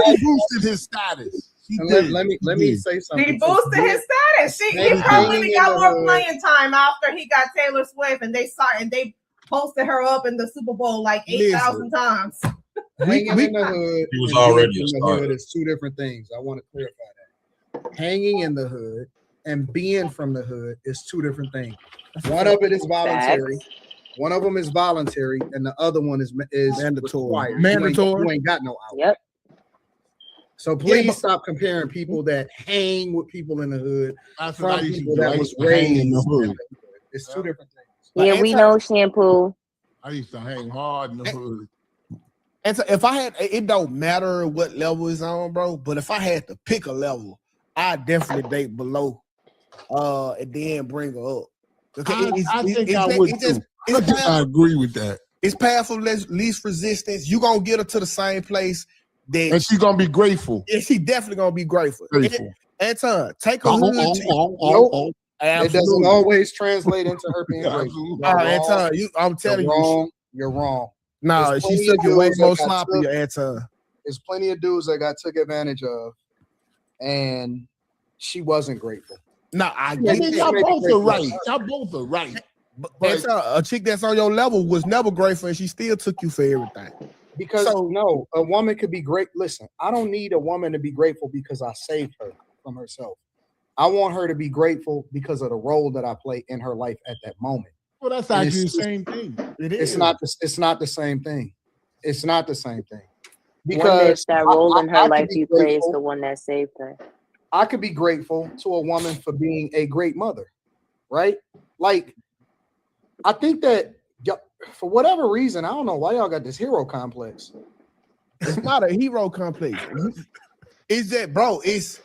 he boosted his status. He And did. let me He say He something. boosted his status. He Maybe probably hanging got in the more hood. playing time after he got Taylor Swift, and they posted her up in the Super Bowl like 8,000 times. Hanging in the hood. He was and already being a in the star. hood is two different things. I want to clarify that. Hanging in the hood and being from the hood is two different things. One of it is voluntary. One of them is voluntary, and the other one is mandatory. required. Mandatory. You ain't got no out. Yep. So please stop comparing people that hang with people in the hood That's what I from used to people do. I that used was to hang raised in the hood. It's two different things. Yeah, we know shampoo. I used to hang hard in the hood. And so if I had, it don't matter what level it's on, bro. But if I had to pick a level, I'd definitely date below, and then bring her up. I think I would too. I agree with that. It's path of least resistance. You gonna get her to the same place that, And she's gonna be grateful. yeah, she definitely gonna be grateful. Grateful. Anton, take a hood chick. Nope. It doesn't Absolutely. always translate into her being grateful. Absolutely. Anton, I'm telling you, you're wrong. no, There's she plenty took of it way dudes that more got sloppy, took- Anton. There's plenty of dudes that got took advantage of, and she wasn't grateful. No, I Yeah, get y'all that. both are right. Y'all both are right. But Anton, a chick that's on your level was never grateful, and she still took you for everything. Because no, a woman could be great. Listen, I don't need a woman to be grateful because I saved her from herself. I want her to be grateful because of the role that I play in her life at that moment. Well, that's actually the same thing. It's not the same thing. It's not the same thing. Wonder if Because that role in her I could life be you play is grateful- the one that saved her. I could be grateful to a woman for being a great mother, right? Like, I think that for whatever reason, I don't know why y'all got this hero complex. It's not a hero complex. Is that, bro? It's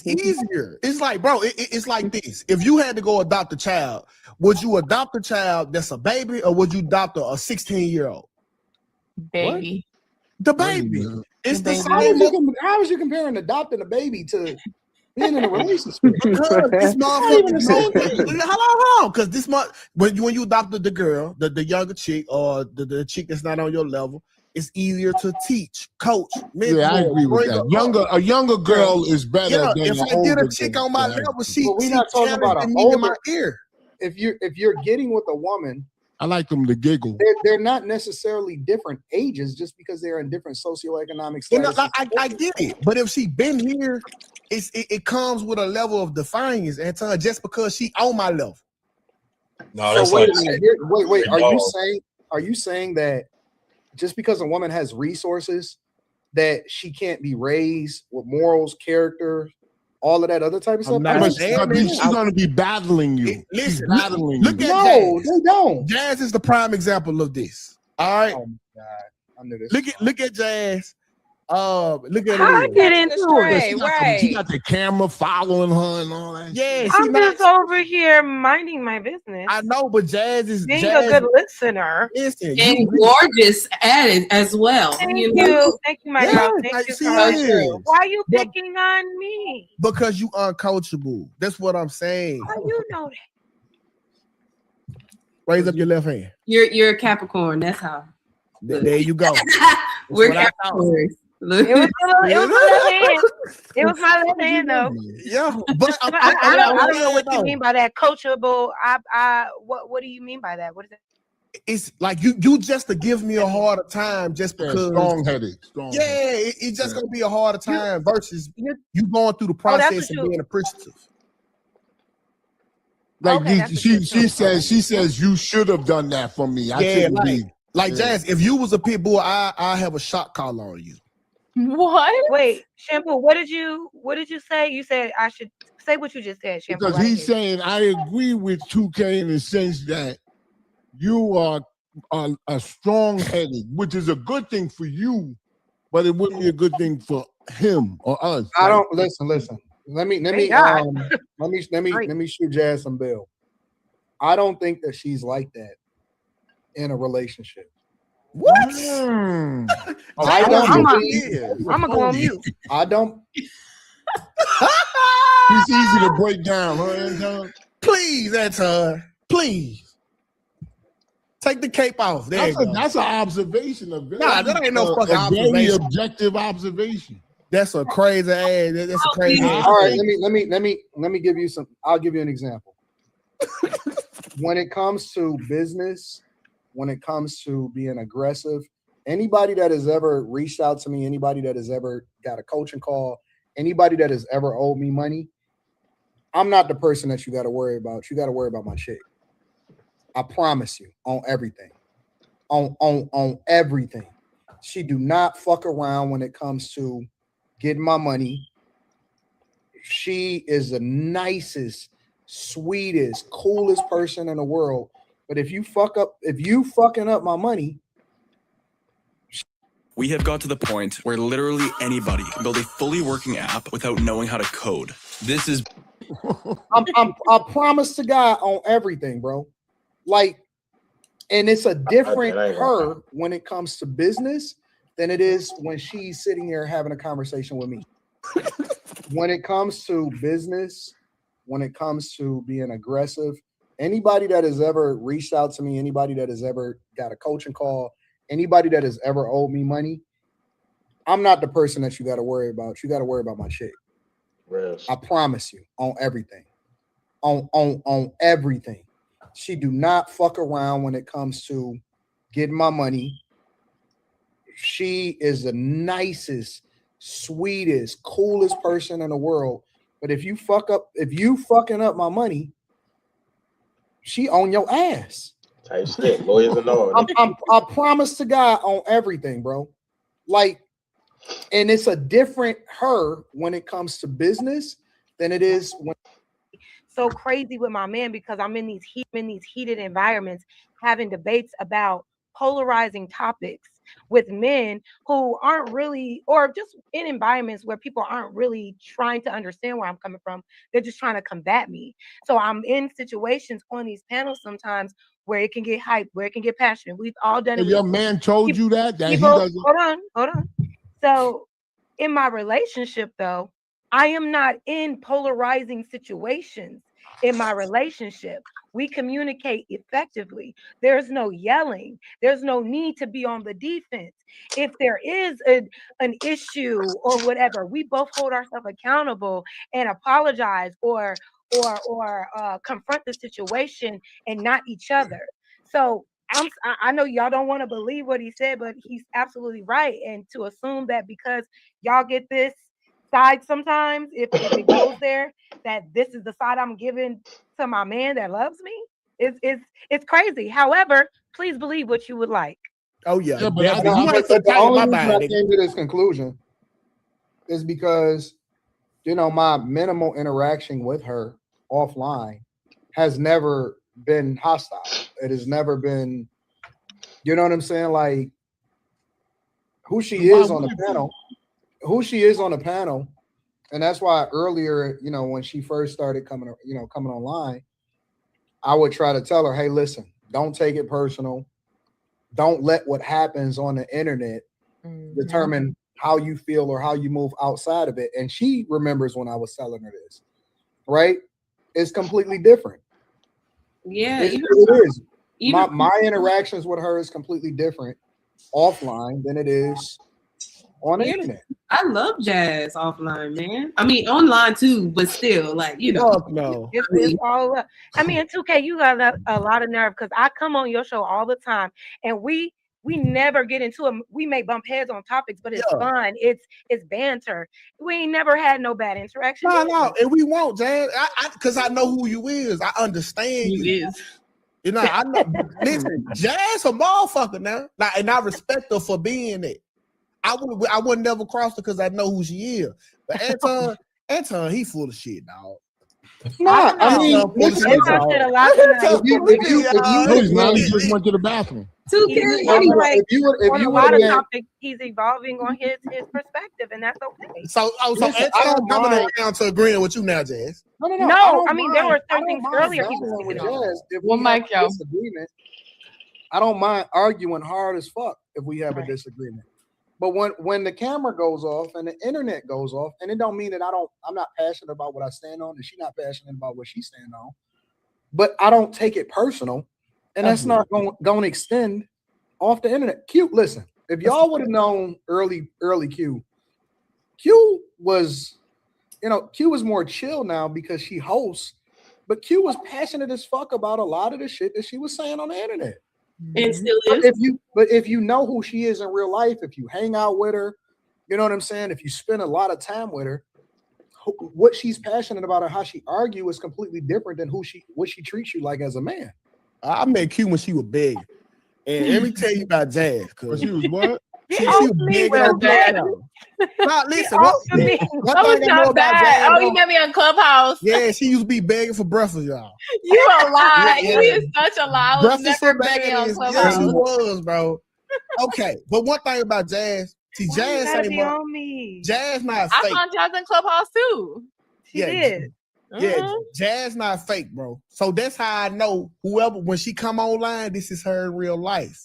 easier. It's like, bro, it's like this. If you had to go adopt a child, would you adopt a child that's a baby, or would you adopt a 16-year-old? Baby. The baby. It's the How same. how is you comparing adopting a baby to being in a relationship? Because this Not even the same motherfucker. thing. Hold on. Because this when you adopted the girl, the younger chick, or the chick that's not on your level, it's easier to teach, coach, mentor. Yeah, I agree with bring her that. up. A younger girl is better Yeah, than if an I get older a chick girl. on my Yeah. level, she We're not talking about an me in my older ear. If you're getting with a woman, I like them to giggle. they're not necessarily different ages just because they're in different socioeconomic You know, status. I get it, but if she been here, it comes with a level of defiance, Anton, just because she on my level. No, So that's wait like a minute. Wait. Are dog. you saying that just because a woman has resources that she can't be raised with morals, character, all of that other type of stuff? But she's going to be battling you. Listen, She's battling look you. at No, Jazz. they don't. Jazz is the prime example of this. All right. Oh my God, I knew this. Look at Jazz. Look at I Liz. get into She it. got, she got the camera following her and all that. Yeah, I'm just over here minding my business. I know, but Jazz is being Jazz, a good listener. Listen, And gorgeous at it as well. Thank you you. know? Thank you, my Yeah, girl. Thank like you she so much. is. Why are you But- picking on me? because you uncoachable. That's what I'm saying. How you know that? Raise up your left hand. You're a Capricorn. That's how. There you go. We're what I thought. Capricorns. Look. It was my left hand. It was my left hand though. Yeah, but I don't know what you mean by that. Coachable. What do you mean by that? What is that? It's like you just to give me a harder time just because Strong-headed. Yeah, it's just gonna be a harder time versus you going through the Oh, that's process what and being appreciative. Like Okay, that's she says you should have done that for me. I Yeah, shouldn't be. like Jazz, if you was a pit bull, I have a shot collar on you. What? Wait, Shampoo. What did you say? You said I should say what you just said, Shampoo. Because he's saying I agree with 2K in the sense that you are a strong-headed, which is a good thing for you, but it wouldn't be a good thing for him or us. I don't listen. Let me God. let me shoot Jazz some bill. I don't think that she's like that in a relationship. What? I don't I'm believe. gonna go on mute. I don't. He's easy to break down, huh, Anton? Please, Anton. Please. Take the cape off. There you go. That's an observation of Nah, that ain't no fucking a very observation. objective observation. That's a crazy ass. That's a crazy ass. All right, let me give you some. I'll give you an example. When it comes to business, when it comes to being aggressive, anybody that has ever reached out to me, anybody that has ever got a coaching call, anybody that has ever owed me money, I'm not the person that you got to worry about. You got to worry about my chick. I promise you, on everything, on everything. She do not fuck around when it comes to getting my money. She is the nicest, sweetest, coolest person in the world. But if you fucking up my money, we have got to the point where literally anybody can build a fully working app without knowing how to code. This is I promise to God on everything, bro. Like, and it's a different her when it comes to business than it is when she's sitting here having a conversation with me. When it comes to business, when it comes to being aggressive, anybody that has ever reached out to me, anybody that has ever got a coaching call, anybody that has ever owed me money, I'm not the person that you got to worry about. You got to worry about my chick. I promise you, on everything. On everything. She do not fuck around when it comes to getting my money. she is the nicest, sweetest, coolest person in the world. But if you fucking up my money, she on your ass. Type shit, lawyers and all. I promise to God on everything, bro. Like, and it's a different her when it comes to business than it is when. So crazy with my man because I'm in these heated environments having debates about polarizing topics with men who aren't really, or just in environments where people aren't really trying to understand where I'm coming from. They're just trying to combat me. So I'm in situations on these panels sometimes where it can get hyped, where it can get passionate. We've all done it. And your man told you that people, he doesn't. Hold on. So in my relationship, though, I am not in polarizing situations in my relationship. We communicate effectively. There's no yelling. There's no need to be on the defense. If there is an issue or whatever, we both hold ourselves accountable and apologize or confront the situation and not each other. So I know y'all don't want to believe what he said, but he's absolutely right. And to assume that because y'all get this side sometimes, if it goes there, that this is the side I'm giving to my man that loves me, it's crazy. However, please believe what you would like. Oh yeah, but the only reason I came to this conclusion is because my minimal interaction with her offline has never been hostile. It has never been, you know what I'm saying? Like who she is on the panel. And that's why earlier, when she first started coming online, I would try to tell her, hey, listen, don't take it personal. Don't let what happens on the internet determine how you feel or how you move outside of it. And she remembers when I was telling her this, right? It's completely different. Yeah, it is. My interactions with her is completely different offline than it is on the internet. I love Jazz offline, man. I mean, online too, but still, like, Fuck no. It's all up. I mean, 2K, you got a lot of nerve because I come on your show all the time, and we never get into them. We may bump heads on topics, but it's fun. It's banter. We ain't never had no bad interaction. No, and we won't, Jazz. Because I know who you is. I understand you. I know. Listen, Jazz a motherfucker now. And I respect her for being it. I would never cross her because I know who she is. But Anton, he full of shit, dog. No, I mean, listen, he just went to the bathroom. If you would have topics, he's evolving on his perspective, and that's okay. So Anton coming around to agreeing with you now, Jazz. No, I mean, there were certain things earlier he was with Jazz. If we have a disagreement, I don't mind arguing hard as fuck if we have a disagreement. But when the camera goes off and the internet goes off, and it don't mean that I'm not passionate about what I stand on, and she's not passionate about what she stand on, but I don't take it personal, and that's not going to extend off the internet. Q, listen, if y'all would have known early Q was, Q is more chill now because she hosts, but Q was passionate as fuck about a lot of the shit that she was saying on the internet. And still is. But if you know who she is in real life, if you hang out with her, you know what I'm saying? If you spend a lot of time with her, what she's passionate about or how she argues is completely different than what she treats you like as a man. I met Q when she was big. And let me tell you about Jazz. Because she was what? She was big on Clubhouse. Now, listen, one thing I know about Jazz. Oh, you met me on Clubhouse. Yeah, she used to be begging for breakfast, y'all. You a lie. Yeah. You is such a lie. I was Breakfast never for begging on begging. Clubhouse. Yeah, she was, bro. Okay, but one thing about Jazz, see, Jazz ain't on me. Jazz not I fake. found Jazz in Clubhouse too. She did. Yeah, Jazz not fake, bro. So that's how I know when she come online, this is her in real life.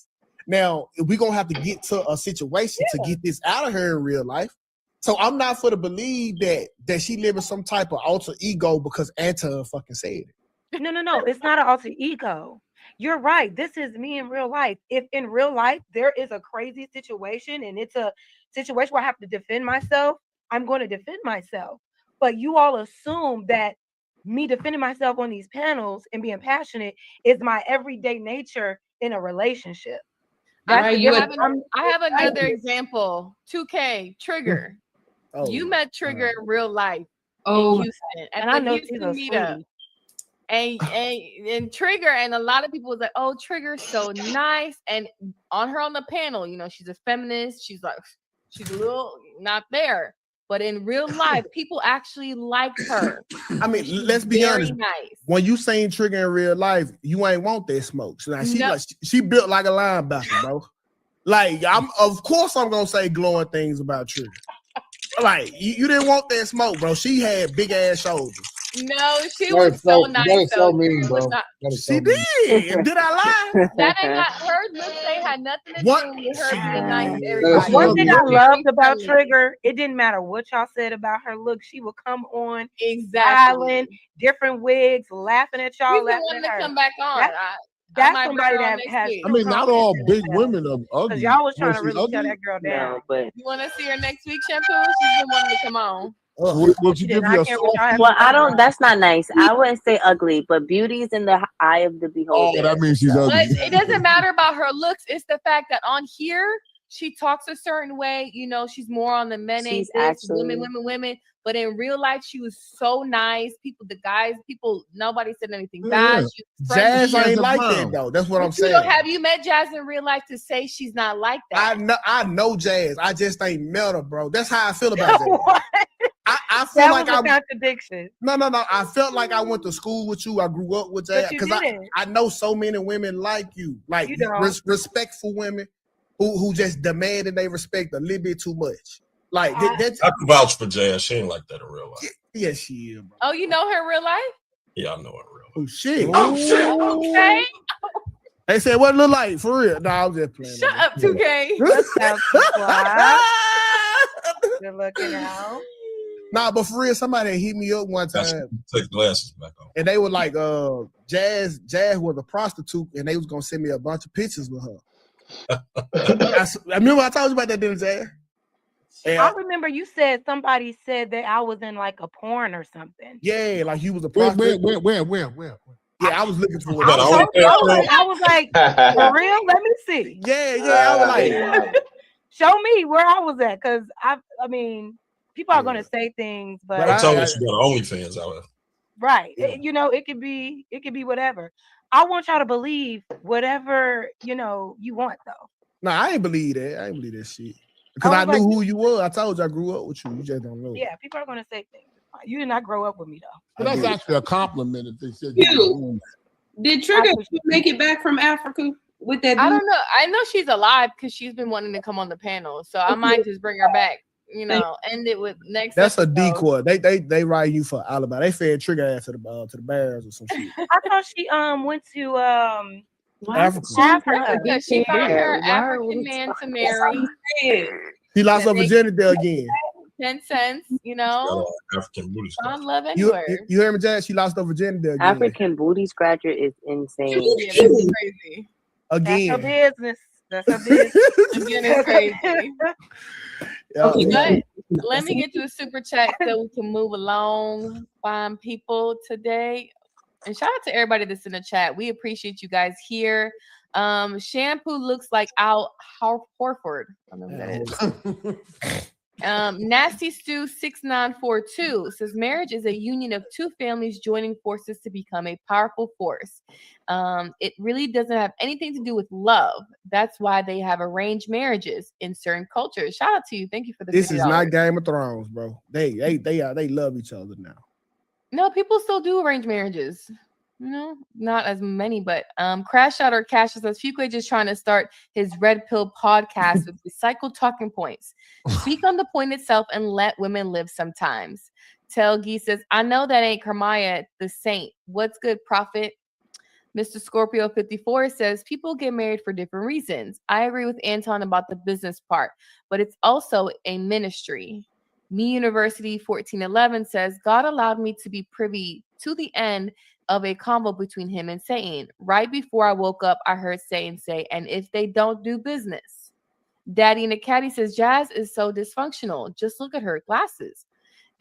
Now, we're going to have to get to a situation to get this out of her in real life. So I'm not for to believe that she living some type of alter ego because Anton fucking said it. No. It's not an alter ego. You're right. This is me in real life. If in real life there is a crazy situation and it's a situation where I have to defend myself, I'm going to defend myself. But you all assume that me defending myself on these panels and being passionate is my everyday nature in a relationship. I have another example. 2K Trigger. Oh. You met Trigger in real life Oh, in Houston at and I the know she's Houston a meetup. sweetie. And Trigger, and a lot of people was like, oh, Trigger's so nice. And on the panel, you know, she's a feminist. She's like, she's a little not there. But in real life, people actually like her. I mean, let's be honest. Nice. When you seen Trigger in real life, you ain't want that smoke. So now No. she built like a linebacker, bro. Like of course I'm gonna say glowing things about Trigger. Like you didn't want that smoke, bro. She had big ass shoulders. No, she was so nice. That is so though. mean, She bro. was not- She did. Did I lie? That ain't got her looks ain't had nothing to do with her being nice to everybody. One thing I loved about Trigger, it didn't matter what y'all said about her look. She would come on, smiling, different wigs, laughing at y'all. She's the one to come back on. That's might somebody bring her on that next has. week. I mean, not all big women are ugly. Because y'all was trying to Was she really ugly? shut that girl down. but You want to see her next week, Shampoo? She's the one to come on. Would you give you a soft? Well, I don't. That's not nice. I wouldn't say ugly, but beauty is in the eye of the beholder. Oh, that means she's But ugly. it doesn't matter about her looks. It's the fact that on here, she talks a certain way. You know, she's more on the men ain't She's this, actually- women. But in real life, she was so nice. Nobody said anything bad. She was Jazz friendly. ain't like that though. That's what I'm But you saying. don't have you met Jazz in real life to say she's not like that? I know Jazz. I just ain't met her, bro. That's how I feel about Jazz. I feel That like was a contradiction. No. I felt like I went to school with you. I grew up with Jazz But you because didn't. I know so many women like you, like You don't. respectful women who just demand that they respect a little bit too much. Like that's I can vouch for Jazz. She ain't like that in real life. yes, she is, bro. Oh, you know her in real life? Yeah, I know her in real life. Oh shit. Oh shit. Okay. They said what it look like for real. No, I was just playing. Shut up, 2K. That sounds too quiet. Good looking out. Nah, but for real, somebody hit me up one time. Take glasses back on. And they were like, Jazz was a prostitute, and they was gonna send me a bunch of pictures with her. I remember I told you about that, didn't Jazz? I remember you said somebody said that I was in like a porn or something. Yeah, like you was a Where? prostitute. Where? Yeah, I was looking for it. I was like, for real? Let me see. Yeah, I was like, show me where I was at, because I mean, people are gonna say things, but I'm telling you, she got OnlyFans out there. right. You know, it could be whatever. I want y'all to believe whatever you want though. No, I ain't believe that. I ain't believe that shit. Because I knew who you were. I told you I grew up with you. You just don't know. Yeah, people are gonna say things. You did not grow up with me though. But that's actually a compliment if they said You. Did Trigger make it back from Africa with that? I dude? don't know. I know she's alive because she's been wanting to come on the panel. So I might just bring her back. You know, end it with next. That's a episode. decoy. They write you for Alabama. They fed Trigger ass to the Bears or some shit. I thought she went to Africa. Because she found her African man to marry. She lost her virginity there again. 10 cents, you know. African booty Found love You anywhere. hear me, Jazz? She lost her virginity there again. African booty scratcher is insane. Yeah, that's crazy. That's her Again. business. That's her business. Again, it's crazy. Yeah. But let me get to a super chat so we can move along. Fine people today. And shout out to everybody that's in the chat. We appreciate you guys here. Shampoo looks like Al Horford. I don't know who that is. Nasty Stew 6942 says marriage is a union of two families joining forces to become a powerful force. It really doesn't have anything to do with love. That's why they have arranged marriages in certain cultures. Shout out to you. Thank you for the This $50. is not Game of Thrones, bro. They love each other now. No, people still do arranged marriages. No, not as many, but Crash Out or Cash says Fuquay just trying to start his Red Pill podcast with recycled talking points. Speak on the point itself and let women live sometimes. Telgi says, I know that ain't Kermaya the saint. What's good, Prophet? Mr. Scorpio 54 says people get married for different reasons. I agree with Anton about the business part, but it's also a ministry. Me University 1411 says God allowed me to be privy to the end of a convo between him and Satan. Right before I woke up, I heard Satan say, and if they don't do business. Daddy in the Caddy says Jazz is so dysfunctional. Just look at her glasses.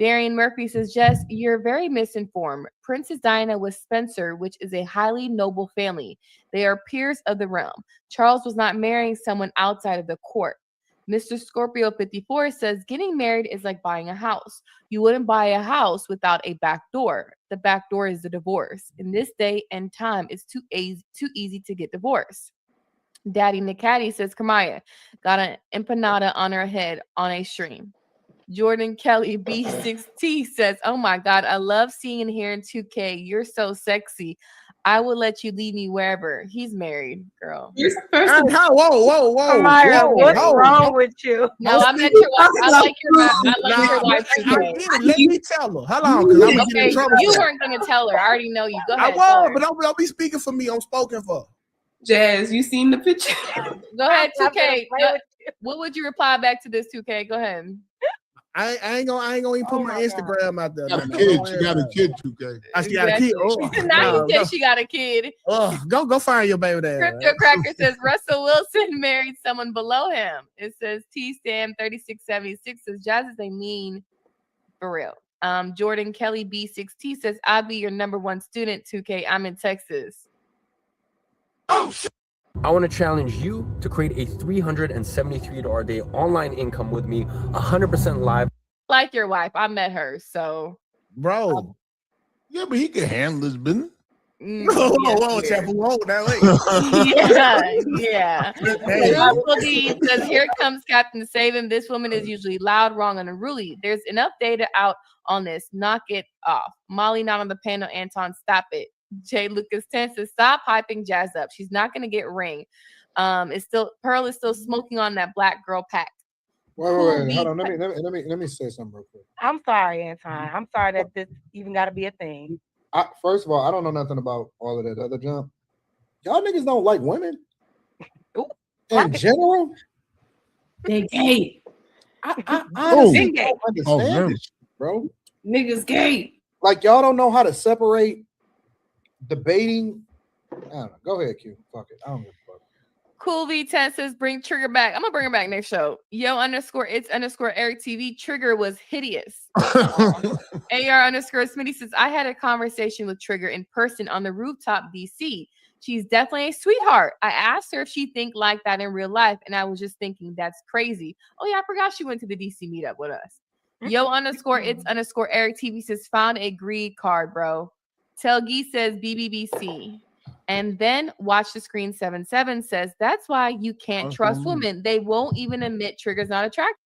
Darian Murphy says, Jess, you're very misinformed. Princess Diana was Spencer, which is a highly noble family. They are peers of the realm. Charles was not marrying someone outside of the court. Mr. Scorpio 54 says, getting married is like buying a house. You wouldn't buy a house without a back door. The back door is the divorce. In this day and time, it's too easy to get divorced. Daddy Nikati says, Kamaya got an empanada on her head on a stream. Jordan Kelly B6T says, oh my God, I love seeing and hearing 2K. You're so sexy. I would let you lead me wherever. He's married, girl. Whoa. Kamaya, what's wrong with you? No, I met your wife. I like your wife. 2K. Let me tell her. How long? Because I'm gonna get in trouble. You weren't gonna tell her. I already know you. Go ahead. I was, but don't be speaking for me. I'm spoken for. Jazz, you seen the picture? Go ahead, 2K. What would you reply back to this, 2K? Go ahead. I ain't gonna even put my Instagram out there. She got a kid. She got a kid, 2K. She got a kid. Oh, now you said she got a kid. Oh, go find your baby there. Crypto Cracker says Russell Wilson married someone below him. It says T Stam 3676 says Jazz is a mean for real. Jordan Kelly B6T says I'll be your number one student, 2K. I'm in Texas. I want to challenge you to create a $373 a day online income with me, 100% live. Like your wife, I met her, so bro. Yeah, but he can handle his business. Whoa, Chapel, whoa, now wait. Yeah. Russell D says, here comes Captain Saving. This woman is usually loud, wrong, and unruly. There's enough data out on this. Knock it off. Molly not on the panel. Anton, stop it. Jay Lucas 10 says, stop hyping Jazz up. She's not gonna get ring. It's still Pearl is still smoking on that black girl pack. Wait, hold on. Let me say something real quick. I'm sorry, Anton. I'm sorry that this even got to be a thing. First of all, I don't know nothing about all of that other junk. Y'all niggas don't like women. Ooh, in general. They gay. I honestly gay. don't understand this, bro. Niggas gay. Like y'all don't know how to separate debating. I don't know. Go ahead, Q. Fuck it. I don't give a fuck. Cool V10 says, bring Trigger back. I'm gonna bring her back next show. Yo_it's_Eric TV. Trigger was hideous. AR_Smitty says, I had a conversation with Trigger in person on the rooftop, DC. She's definitely a sweetheart. I asked her if she think like that in real life, and I was just thinking that's crazy. Oh yeah, I forgot she went to the DC meetup with us. Yo_it's_Eric TV says, found a greed card, bro. Telgi says BBBC. And then Watch the Screen 77 says, that's why you can't trust women. They won't even admit Trigger's not attractive.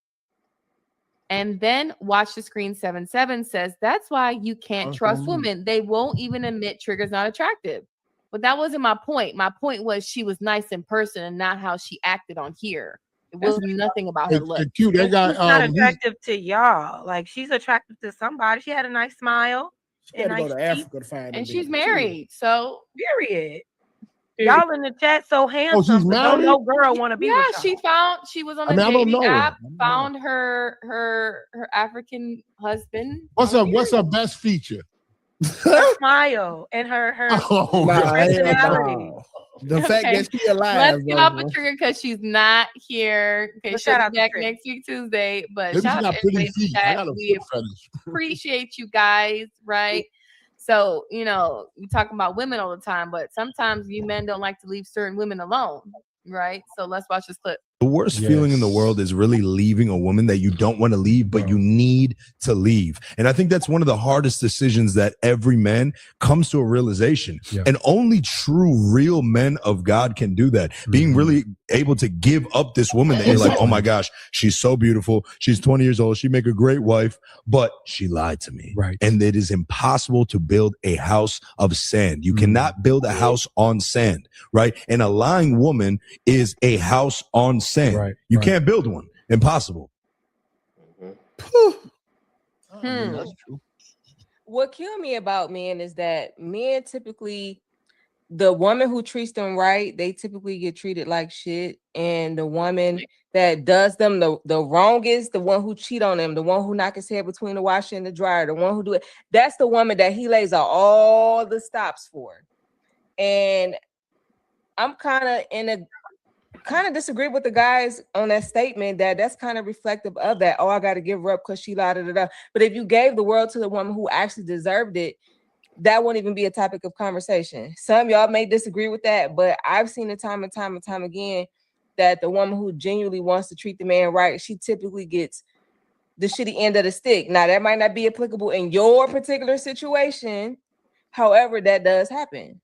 And then Watch the Screen 77 says, that's why you can't trust women. They won't even admit Trigger's not attractive. But that wasn't my point. My point was she was nice in person and not how she acted on here. It was nothing about her look. Cute. They got She's not attractive to y'all. Like she's attractive to somebody. She had a nice smile. She had to go to Africa to find and she's married. So period. Y'all in the chat so handsome, but no girl want to be with y'all. She was on the dating app, found her African husband. What's her best feature? Her smile and her personality. The fact that she's alive. Let's get off of Trigger because she's not here. Okay, she'll be back next week Tuesday. But Maybe shout out to everybody in the chat. We appreciate you guys, right? So, you know, we talk about women all the time, but sometimes you men don't like to leave certain women alone, right? So let's watch this clip. The worst feeling in the world is really leaving a woman that you don't want to leave, but you need to leave. And I think that's one of the hardest decisions that every man comes to a realization. And only true, real men of God can do that. Being really able to give up this woman that you're like, oh my gosh, she's so beautiful. She's 20 years old. She'd make a great wife, but she lied to me. Right. And it is impossible to build a house of sand. You cannot build a house on sand, right? And a lying woman is a house on sand. Right. You can't build one. Impossible. That's true. What killed me about men is that men typically, the woman who treats them right, they typically get treated like shit. And the woman that does them the wrongest, the one who cheat on them, the one who knock his head between the washer and the dryer, the one who do it, that's the woman that he lays out all the stops for. And I'm kind of in a kind of disagree with the guys on that statement that's kind of reflective of that. Oh, I got to give her up because she la da da da. But if you gave the world to the woman who actually deserved it, that won't even be a topic of conversation. Some y'all may disagree with that, but I've seen it time and time again that the woman who genuinely wants to treat the man right, she typically gets the shitty end of the stick. Now, that might not be applicable in your particular situation. However, that does happen.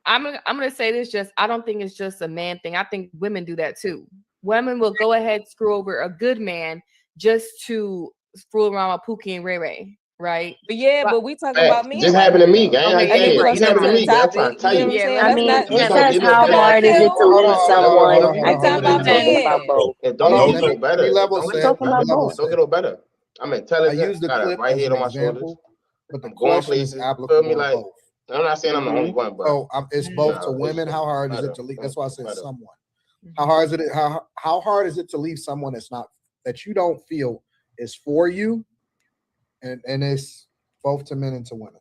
I'm gonna say this, just I don't think it's just a man thing. I think women do that too. Women will go ahead, screw over a good man just to fool around with Pookie and Ray Ray, right? But we talking about men. Just happened to me, gang. Okay, Just happened to me, gang. I'm trying to tell you. I mean, it says how hard is it to leave someone. I think we're talking about both. It don't get no better. We're talking about both. Don't get no better. I'm intelligent. I use the got clip it right as here an on my shoulders. example, but the I'm going question is places. applicable Feel me? to Like, both. I'm not saying I'm the only one, but So it's both to women. How hard is it to leave? That's why I said someone. How hard is it? How hard is it to leave someone that's not, that you don't feel is for you, and it's both to men and to women.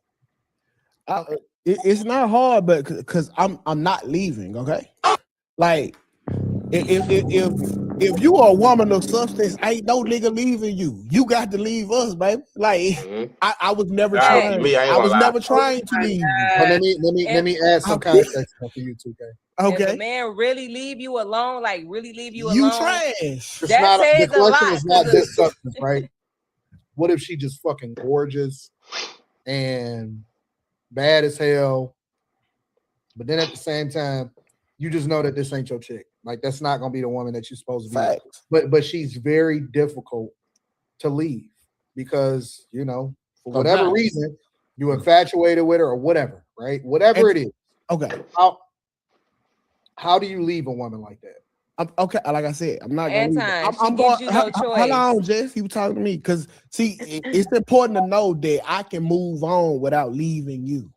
It's not hard, but because I'm not leaving. Okay, like if you are a woman of substance, ain't no nigga leaving you. You got to leave us, baby. Like I was never trying. I was never trying to leave you. But let me add some context for you, 2K. Okay. If a man really leave you alone, like really leave you alone, You trash. That says the a question lot. is not just substance, right? What if she just fucking gorgeous and bad as hell, but then at the same time, you just know that this ain't your chick. Like, that's not gonna be the woman that you're supposed to be. Facts. But she's very difficult to leave because, you know, for whatever reason, you infatuated with her or whatever, right? Whatever it is. Okay. How do you leave a woman like that? Okay, like I said, I'm not Anton, going. she gives you no choice. Hold on, Jeff. You talking to me because see, it's important to know that I can move on without leaving you.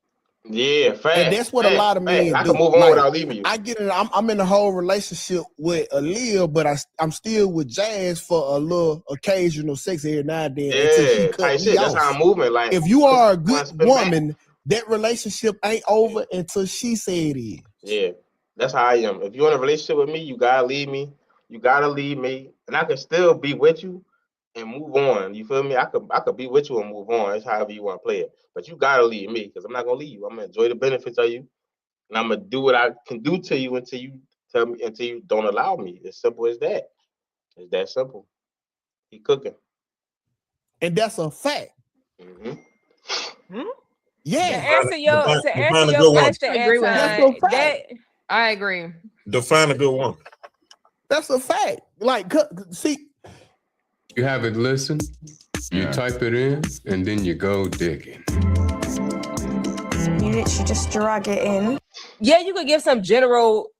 Yeah, fact. And that's what a lot of men I do. can move on without leaving you. I get it. I'm in a whole relationship with Aaliyah, but I'm still with Jazz for a little occasional sex here now and then. Until she cut me shit. That's off. how I'm moving. Like, if you are a good woman, that relationship ain't over until she say it is. Yeah, that's how I am. If you're in a relationship with me, you gotta leave me. You gotta leave me, and I can still be with you and move on. You feel me? I could be with you and move on. It's however you want to play it. But you gotta leave me because I'm not gonna leave you. I'm gonna enjoy the benefits of you, and I'm gonna do what I can do to you until you tell me, until you don't allow me. As simple as that. It's that simple. He cooking. And that's a fact. Yeah. To answer your question, Anton, I agree. Define a good woman. That's a fact. Like, see, you have it listen, you type it in, and then you go digging. You literally just drag it in. Yeah, you could give some general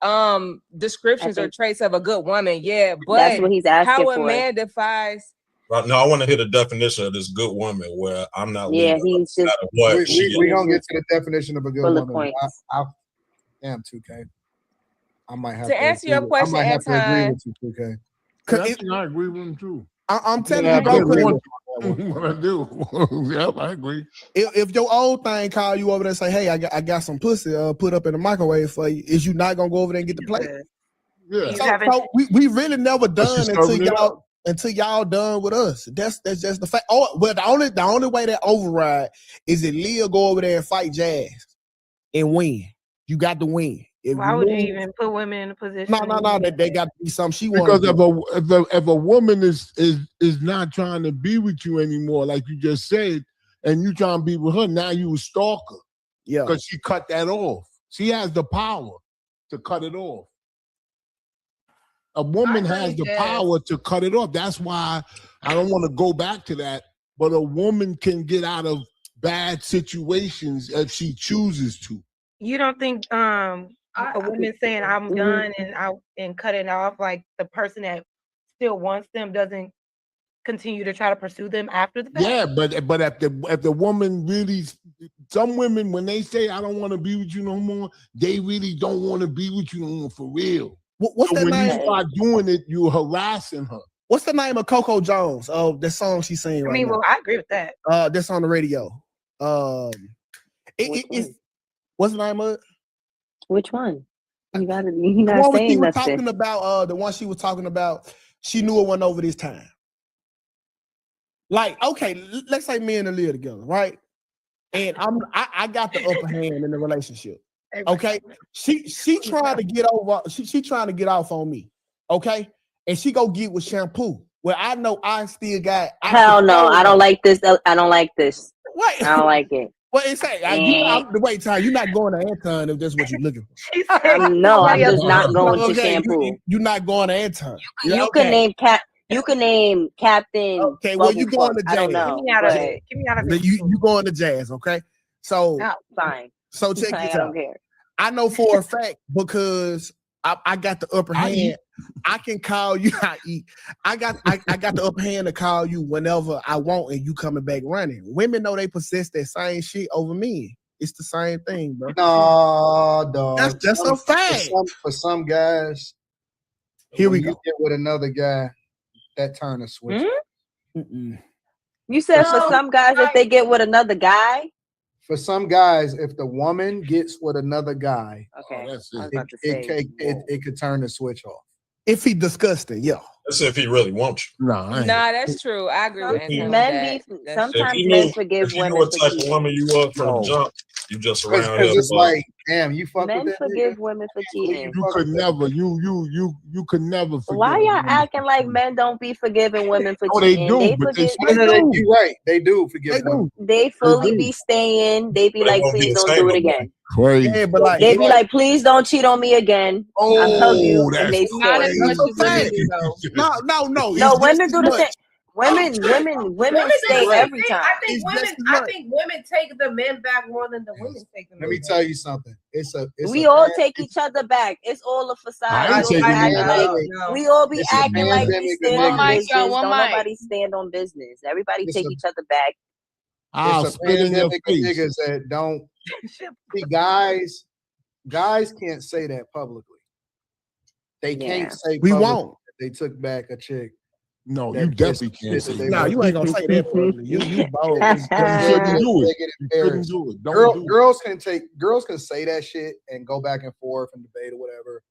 descriptions or traits of a good woman. Yeah, but That's what he's asking how for. a man defines. Right now, I want to hear the definition of this good woman where I'm not leaving he's no matter what. We're gonna get to the definition of a good Bullet woman. points. Damn, 2K. I might have To answer your question, I might have to agree Anton. with you, 2K. I agree with him too. I'm telling you, bro. What I do? Yep, I agree. If your old thing call you over there and say, "Hey, I got some pussy put up in the microwave for you," is you not gonna go over there and get the plate? Yeah. So we really never done she's until serving it up. y'all done with us. That's just the fact. Oh, well, the only way that override is if Leah go over there and fight Jazz and win. You got to win. Why would you even put women in a position? No, they got to be something she wants. Because if a woman is not trying to be with you anymore, like you just said, and you trying to be with her, now you a stalker. Yeah. Because she cut that off. She has the power to cut it off. A woman has the power to cut it off. That's why I don't want to go back to that. But a woman can get out of bad situations if she chooses to. You don't think a woman saying I'm done and cutting off, like the person that still wants them doesn't continue to try to pursue them after the fact? Yeah, but if the woman really, some women when they say I don't want to be with you no more, they really don't want to be with you no more for real. What's that when name? you start doing it, you're harassing her. What's the name of Coco Jones? Oh, the song she's singing right now. Well, I agree with that. That's on the radio. What's the name of it? Which one? You're not the one she saying was nothing. talking about, the one she was talking about, she knew it wasn't over this time. Like, okay, let's say me and her live together, right? And I got the upper hand in the relationship. Okay, she trying to get over. She trying to get off on me. Okay, and she go get with shampoo. Well, I know I still got. Hell no, I don't like this. I don't like this. What? I don't like it. Well, it's wait, Ty, you're not going to Anton if that's what you're looking for. No, I'm just not going to shampoo. You're not going to Anton. You can name You can name Captain. Okay, well, you going to Jazz. I don't know. Get me out of it. Get me out of it. You going to Jazz, okay? So fine. So check this out. I don't care. I know for a fact because I got the upper hand. I can call you. I got the upper hand to call you whenever I want, and you coming back running. Women know they possess that same shit over men. It's the same thing, bro. No, dog. That's just a fact. For some guys, here we go. You get with another guy, that turn a switch. You said for some guys, if they get with another guy. For some guys, if the woman gets with another guy, it could turn the switch off. If he disgusting, yeah. That's if he really wants you. Nah, that's true. I agree with Anton. Sometimes men forgive women. If you know what type of woman you are from the jump, you just around here. It's like, damn, you fuck men with that forgive nigga? women for cheating. You could never. You could never forgive. Why y'all acting like men don't be forgiving women for Oh, they cheating? do, They but forgive. You're right. They do forgive women. They fully be staying. They be like, please don't do it again. Crazy. Yeah, but like, they be like, please don't cheat on me again. I hug you, that's and they stay. No, women do the same. Women stay every time. I think women take the men back more than the women take them. Let me tell you something. We all take each other back. It's all a facade. We all be acting like we stand on business. Don't nobody stand on business. Everybody take each other back. It's a pandemic of niggas that don't see guys can't say that publicly. They can't say we publicly won't. that they took back a chick. No, you definitely can't say that. No, you ain't gonna say that publicly. You bold. You couldn't do it. Girls can say that shit and go back and forth and debate or whatever.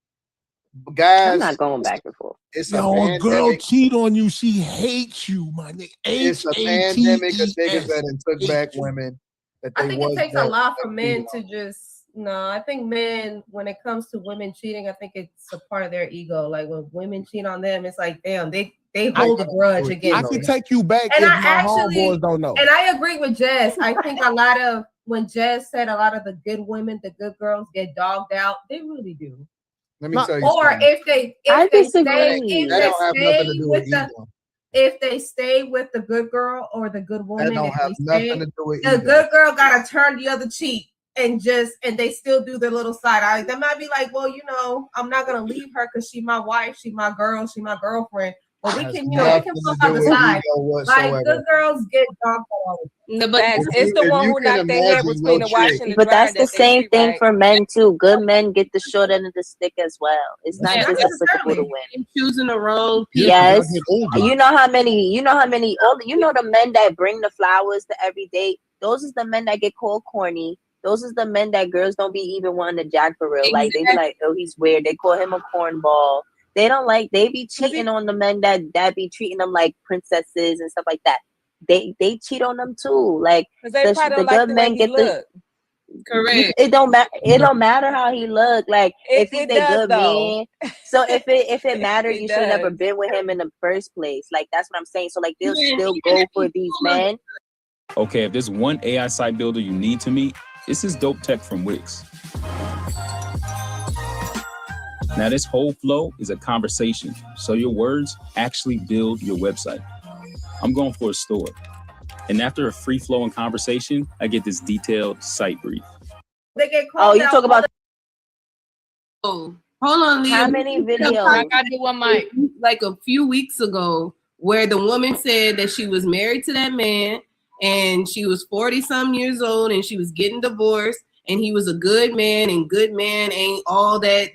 But guys, I'm not going back and forth. It's a girl cheat on you, she hates you, my nigga. It's a pandemic of niggas that took back women. I think it takes a lot for men to just. No, I think men, when it comes to women cheating, I think it's a part of their ego. Like when women cheat on them, it's like, damn, they hold a grudge against. I can take you back and if I my homeboys don't know. And I agree with Jess. I think a lot of when Jess said a lot of the good women, the good girls get dogged out. They really do. Let me tell you. Or something. If they stay with the good girl or the good woman, that don't have nothing to do with the good girl gotta turn the other cheek and they still do their little side eye. They might be like, well, I'm not gonna leave her because she's my wife, she's my girl, she's my girlfriend. But we can, we can flip on the side. Like good girls get dogged out. No, but it's the one who knocked their head between the wash and the But dryer. that's the same thing for men too. Good men get the short end of the stick as well. It's not just applicable to women. Choosing the wrong people. Yes, you know how many the men that bring the flowers to every date. Those is the men that get called corny. Those is the men that girls don't be even wanting to jack for real. Like they be like, oh, he's weird. They call him a cornball. They don't like. They be cheating on the men that be treating them like princesses and stuff like that. They cheat on them too. Like the good men get the. Correct. It don't matter. It don't matter how he look. Like if he's a good man. So if it mattered, you should have never been with him in the first place. Like that's what I'm saying. So like they'll still go for these men. Okay, if there's one AI site builder you need to meet, this is Dope Tech from Wix. Now, this whole flow is a conversation, so your words actually build your website. I'm going for a store, and after a free-flowing conversation, I get this detailed site brief. They get called you talk about. Oh, hold on, Leah. How many videos? I got to do one mic. Like a few weeks ago, where the woman said that she was married to that man, and she was 40-some years old, and she was getting divorced. And he was a good man, and good man ain't all that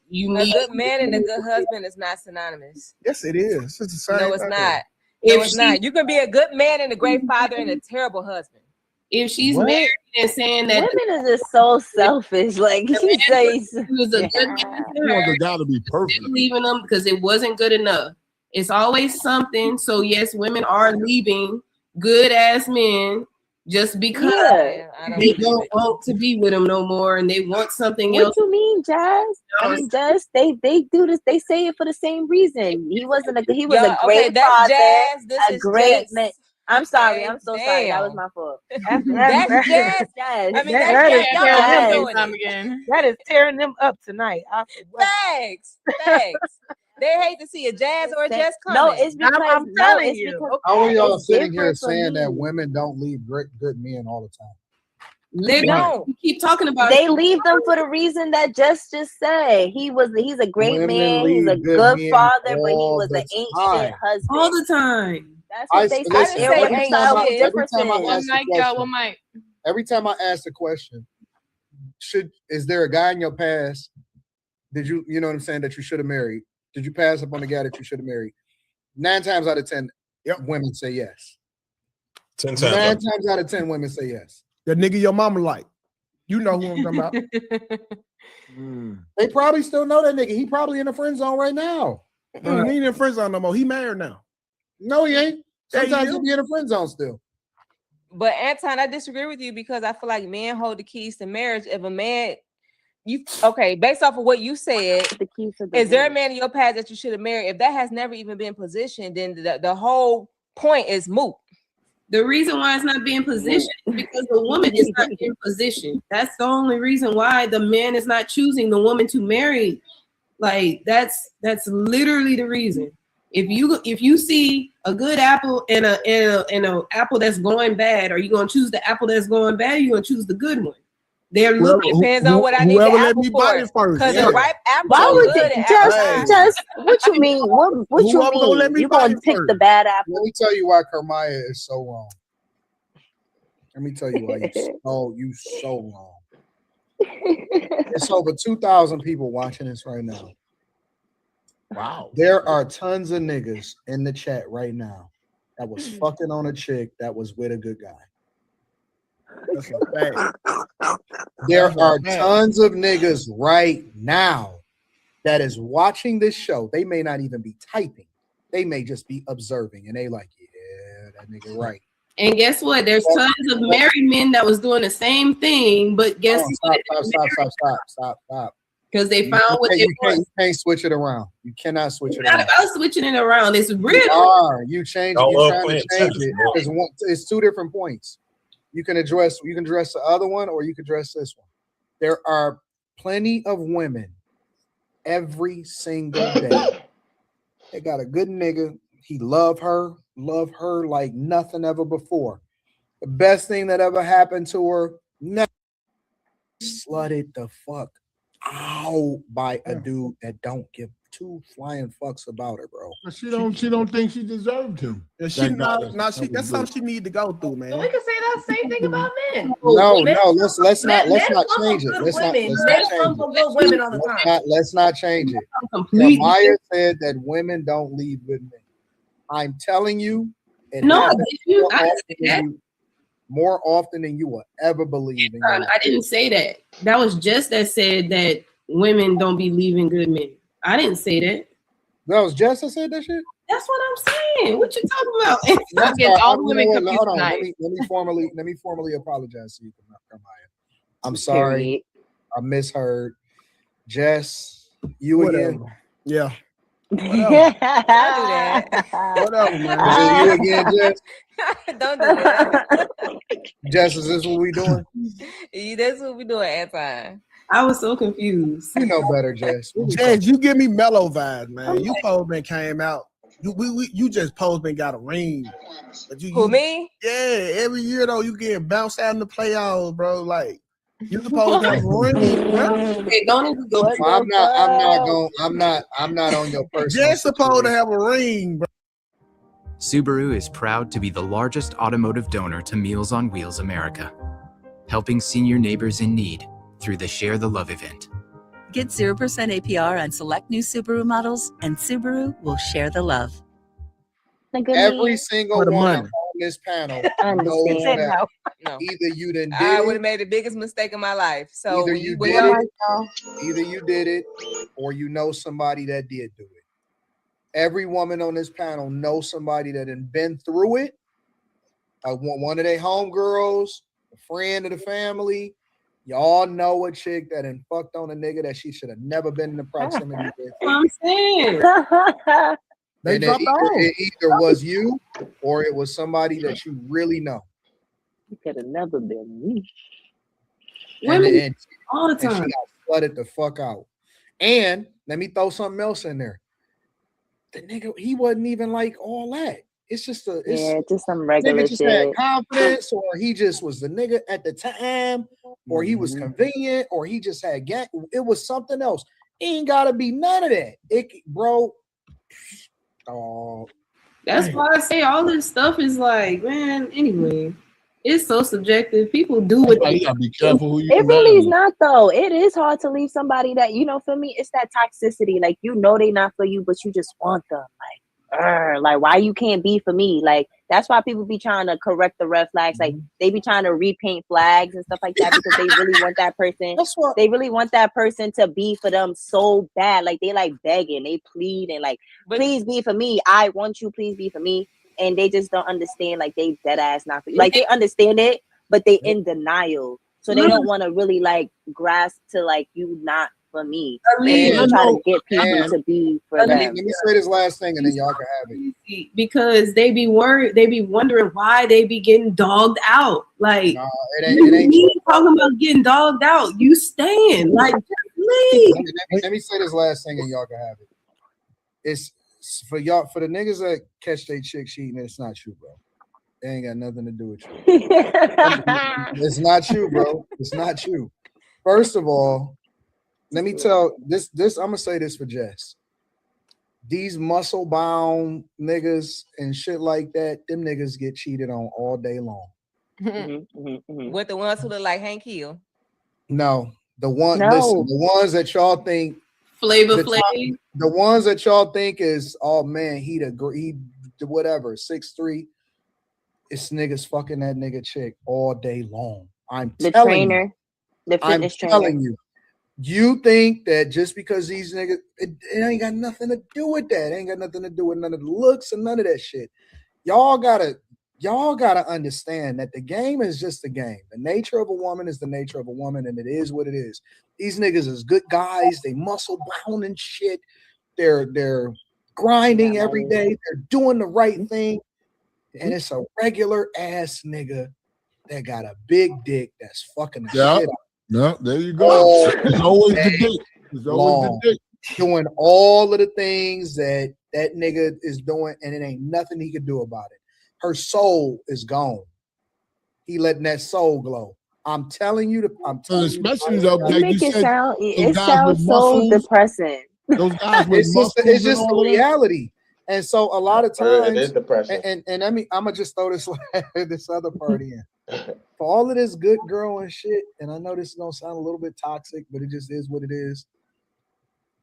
you need. A good man and a good husband is not synonymous. Yes, it is. It's the same. No, it's not. No, it's not. You can be a good man and a great father and a terrible husband. If she's married and saying that women are just so selfish, like she says, he was a good man to her, the guy to be perfect, they're leaving them because it wasn't good enough. It's always something. So yes, women are leaving good ass men just because they don't want to be with them no more and they want something else. What you mean, Jazz? I mean, Jazz, they do this. They say it for the same reason. He was a great father, a great man. I'm sorry. I'm so sorry. That was my fault. That's Jazz. I mean, that is tearing them up tonight. Facts. They hate to see a Jazz or a Jess coming. No, it's because I'm telling you. Because How are y'all it's sitting here different for saying that me. women don't leave good men all the time? They don't. You keep talking about They leave them for the reason that Jess just said. He's a great man. He's a good father, but he was an ain't shit husband all the time. That's what they say. Every time I ask the question, is there a guy in your past? Did you know what I'm saying, that you should have married? Did you pass up on the guy that you should have married? 9 times out of 10, women say yes. 10 times. 9 times out of 10, women say yes. The nigga your mama like. You know who I'm talking about. They probably still know that nigga. He probably in the friend zone right now. He ain't in the friend zone no more. He married now. No, he ain't. Sometimes he he be in the friend zone still. But Anton, I disagree with you because I feel like men hold the keys to marriage. If a man, based off of what you said, is there a man in your past that you should have married? If that has never even been positioned, then the whole point is moot. The reason why it's not being positioned is because the woman is not in position. That's the only reason why the man is not choosing the woman to marry. Like that's literally the reason. If you see a good apple and a apple that's going bad, are you gonna choose the apple that's going bad? Or you gonna choose the good one? They're looking. Depends on what I need the apple for. Because the ripe apple. Why would you just what you mean? What you mean? You gonna pick the bad apple? Let me tell you why Kermaya is so wrong. Let me tell you why you so wrong. It's over 2,000 people watching this right now. Wow. There are tons of niggas in the chat right now that was fucking on a chick that was with a good guy. That's a fact. There are tons of niggas right now that is watching this show. They may not even be typing. They may just be observing. And they like, yeah, that nigga right. And guess what? There's tons of married men that was doing the same thing, but guess what? Stop. Because they found what they want. You can't switch it around. You cannot switch it It's not around. about switching it around. It's real. You trying to change it. It's 2 different points. You can address the other one or you can address this one. There are plenty of women every single day. They got a good nigga. He love her like nothing ever before. The best thing that ever happened to her, never slutted the fuck out by a dude that don't give 2 flying fucks about her, bro. She don't think she deserved him. That's something she need to go through, man. We can say that same thing about men. No, let's not change it. Let's not change it. Let's not change it. Maya said that women don't leave good men. I'm telling you, more often than you will ever believe. I didn't say that. That was Jess that said that women don't be leaving good men. I didn't say that. That was Jess that said that shit? That's what I'm saying. What you talking about? All women confused tonight. Let me formally apologize to you, Maya. I'm sorry. I misheard. Jess, you again? Yeah. Whatever. Don't do that. Whatever, man. Is it you again, Jess? Don't do that. Jess, is this what we doing? That's what we doing, Anton. I was so confused. You know better, Jess. Jess, you give me mellow vibes, man. You Postman came out. You just Postman got a ring. But Who, me? Yeah, every year though you get bounced out in the playoffs, bro. Like you supposed to have a ring, bro. Hey, don't even go. I'm not on your personal. Jess supposed to have a ring, bro. Subaru is proud to be the largest automotive donor to Meals on Wheels America, helping senior neighbors in need through the Share the Love event. Get 0% APR on select new Subaru models, and Subaru will share the love. Every single one of all this panel I knows understand. better. No. Either you done did I would it, have made the biggest mistake of my life. So either when you when did y'all- it, either you did it, or you know somebody that did do it. Every woman on this panel knows somebody that had been through it. One of their homegirls, a friend of the family. Y'all know a chick that done fucked on a nigga that she should have never been in the proximity with. I'm saying. And it either was you or it was somebody that you really know. You could have never been me. Women all the And she time. got flooded the fuck out. And let me throw something else in there. The nigga, he wasn't even like all that. It's just just some regular nigga just had shit. confidence, or he just was the nigga at the time, or he was convenient, or he just had gang. It was something else. Ain't gotta be none of that. Bro. Oh, That's why I say all this stuff is like, man, anyway, it's so subjective. People do what they gotta be careful who you It really is not though. It is hard to leave somebody that, for me, it's that toxicity. Like, they not for you, but you just want them. Like why you can't be for me? Like, that's why people be trying to correct the red flags. Like, they be trying to repaint flags and stuff like that because they really want that person. They really want that person to be for them so bad. Like, they like begging, they plead and like, please be for me. I want you, please be for me. And they just don't understand. Like, they dead ass not for you. Like, they understand it, but they in denial. So they don't want to really like grasp to like you not for me. They try to get people to be for them. Let me say this last thing and then y'all can have it. because they be worried, they be wondering why they be getting dogged out. Like, it ain't you talking about getting dogged out. You stand like, just leave. Let me say this last thing and y'all can have it. It's for y'all, for the niggas that catch they chick cheating. It's not you, bro. It ain't got nothing to do with you. It's not you, bro. It's not you. First of all, let me tell this. I'm gonna say this for Jess. These muscle bound niggas and shit like that, them niggas get cheated on all day long. With the ones who look like Hank Hill. No, listen, the ones that y'all think Flavor Flav. The ones that y'all think is, oh man, he whatever, 6'3". It's niggas fucking that nigga chick all day long. I'm telling you. The fitness trainer. I'm telling you. You think that just because these niggas, it ain't got nothing to do with that. It ain't got nothing to do with none of the looks and none of that shit. Y'all gotta understand that the game is just a game. The nature of a woman is the nature of a woman, and it is what it is. These niggas is good guys. They muscle bound and shit. They're grinding every day. They're doing the right thing. And it's a regular ass nigga that got a big dick that's fucking the shit out. Yeah, there you go. It's always the dick. It's always the dick. Doing all of the things that nigga is doing, and it ain't nothing he can do about it. Her soul is gone. He letting that soul glow. I'm telling you, especially though, it sounds so depressing. Those guys with it's just the reality. And so a lot of times, it is depressing. and I'm gonna just throw this this other part in. For all of this good girl and shit, and I know this is gonna sound a little bit toxic, but it just is what it is.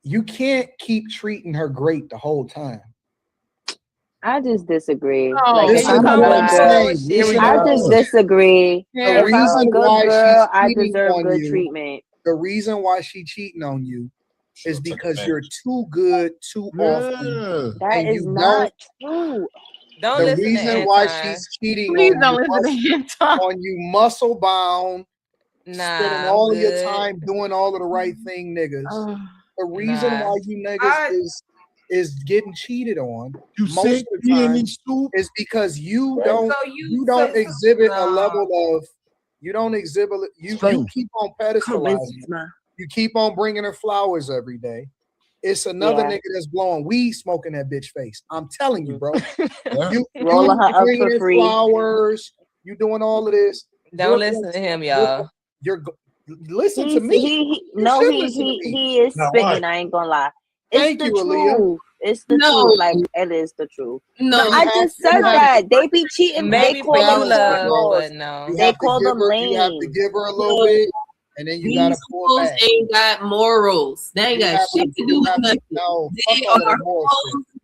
You can't keep treating her great the whole time. I just disagree. I just disagree. If I'm a good girl, I deserve good treatment. The reason why she's cheating on you is because you're too good too often. That is not true. The reason why she's cheating on you, muscle bound, spending all of your time doing all of the right thing, niggas. The reason why you niggas is getting cheated on most of the time is because you don't exhibit a level of you keep on pedestalizing. You keep on bringing her flowers every day. It's another nigga that's blowing weed, smoking that bitch face. I'm telling you, bro. You rolling her up bringing for her free. Flowers. You doing all of this. Don't listen to him, y'all. Listen to me. He is spitting. I ain't gonna lie. It's the truth. It's the truth. Like, it is the truth. No, I just said that they be cheating. Maybe they call them but no. They call them lame. You have to give her a little bit, and then you gotta pull back. Ain't got morals. They ain't got shit to do with nothing. No, they are hoes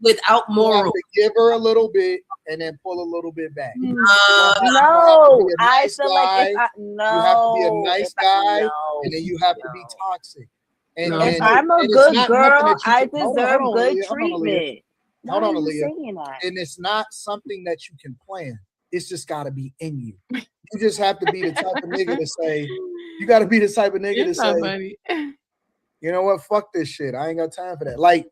without You have moral. to give her a little bit and then pull a little bit back. No, You I have to be a nice feel like if guy. I You have to be a no, nice if I, guy, no, and then you have to be toxic. And, No. if I'm a and it's good not nothing girl, that you I can, hold deserve on, good Aaliyah, hold on, Aaliyah. treatment. Why Hold on, are you Aaliyah. saying that? And it's not something that you can plan. It's just got to be in you. You just have to be the type of nigga to say, you got to be the type of nigga You're to so say, funny. you know what, fuck this shit. I ain't got time for that. Like,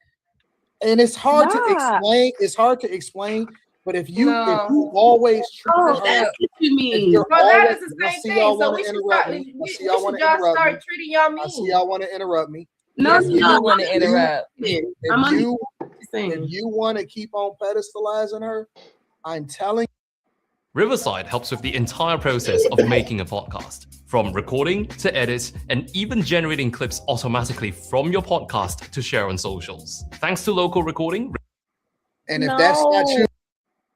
and it's hard to explain. It's hard to explain. But if you always treat Oh, her, that's what you mean. you're Well, that always, is the I same see thing. y'all So want we to should interrupt start. me. I We see y'all want should to just interrupt start me. treating y'all I see mean. y'all want to interrupt me. No, If you no, want to interrupt. if you want to keep on pedestalizing her, I'm telling you. Riverside helps with the entire process of making a podcast, from recording to edit, and even generating clips automatically from your podcast to share on socials. Thanks to local recording. And if that's not your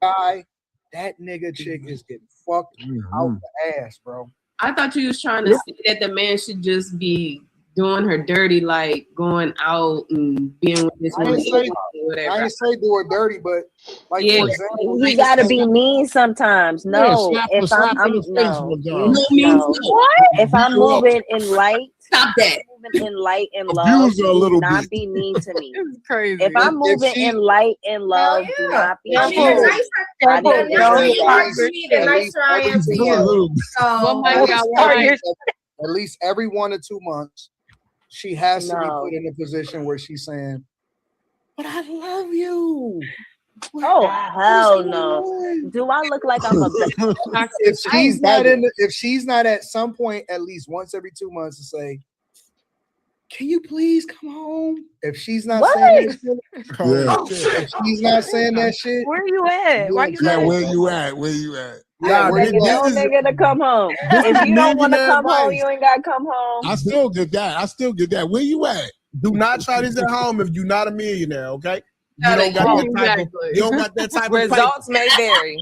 guy, that nigga chick is getting fucked out the ass, bro. I thought you was trying to say that the man should just be doing her dirty, like going out and being with this I woman. didn't say do her dirty, but like Yeah. for example, He gotta be mean sometimes. No, slap her, if slap her I'm in the face no, one time. you, No means no. no. If I'm Beat her up. moving in light, Stop that. moving in light and Abuse love, her a do little not bit. be mean to me. It's crazy. If I'm If moving she- in light and love, do yeah. not be I mean mean, the to me. nicer, I the didn't nicer do you that. are to me, the At least nicer I am to Do a you. little bit. Oh my So, God, at least every 1 or 2 months, she has to be No. put in a position where she's saying, "But I love you." Oh hell no! Do I look like I'm a? If I ain't she's not begging. if she's not at some point at least once every 2 months to say, "Can you please come home?" If she's not saying that shit, if she's not saying that shit, Where you at? Why you Yeah, not? where you at? Where you at? Yeah, where Begging you no at? nigga to come home. This If is you don't want to millionaire come home, advice. you ain't gotta come home. I still get that. I still get that. Where you at? Do not try this at home if you're not a millionaire, okay? You don't got that type of, you don't got that type of Results may vary.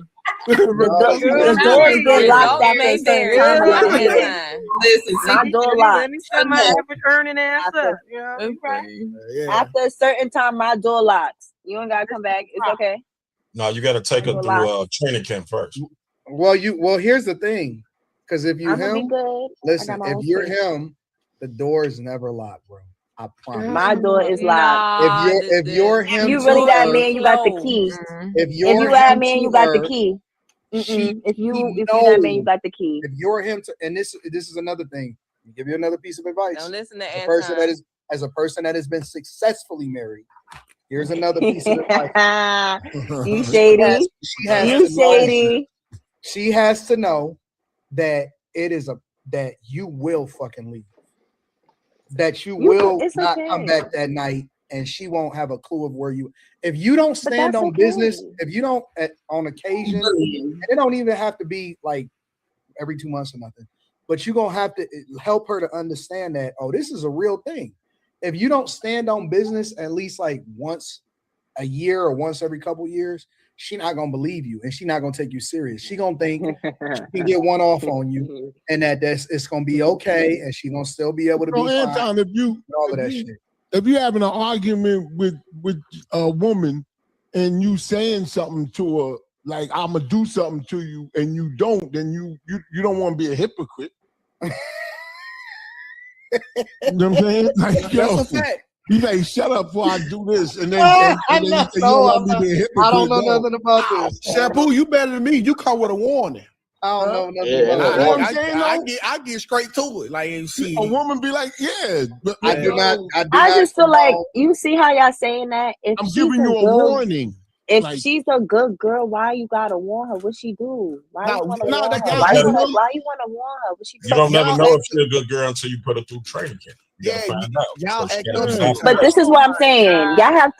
The doors get locked after a certain time. Really? Listen, My door locked. Let me set my average earning ass up. You know, you right. After a certain time, my door locks. You ain't gotta come back. It's okay. No, you got to take her through training camp first. Well, here's the thing, because if you I'm gonna be him, good. listen, I got my if own you're space. him, the door is never locked, bro. I promise. My door is locked. If you're him, you to really that her, man, you got the key. If If you're you that him man, to you got the her, key. she If you that man, you got the key. If you're him to, and this is another thing. I'll give you another piece of advice. Don't listen to As a person that Anton. is as a person that has been successfully married. Here's another piece of advice. You shady. She has You to know- shady. She has to know that that you will fucking leave. That you will it's not okay. come back that night, and she won't have a clue of where you. If you don't stand that's on okay. business, if you don't on occasion, and it don't even have to be like every 2 months or nothing, but you're gonna have to help her to understand that, oh, this is a real thing. If you don't stand on business at least like once a year or once every couple years, she not gonna believe you, and she not gonna take you serious. She gonna think she can get one off on you, and it's gonna be okay, and she gonna still be able to be So, fine. Anton, if you all of that shit. If you're having an argument with a woman and you saying something to her, like I'm gonna do something to you, and you don't, then you don't want to be a hypocrite. You know what I'm saying? Like, yo, That's a fact. you like, shut up before I do this, and then, I and then you don't want me to be a hypocrite. I don't know nothing about this. Shampoo, you better than me. You come with a warning. I don't know nothing about it. I get straight to it. Like, see, A woman be like, yeah, but I do not. I just feel like you see how y'all saying that. If I'm she's giving you a good, warning. If Like- she's a good girl, why you gotta warn her? What she do? Why you wanna warn her? that Why guy- you wanna warn her? What she do? You don't never know if she's a good girl until you put her through training camp. You gotta find out. y'all So she act gotta up stop. But this is what I'm saying. Y'all have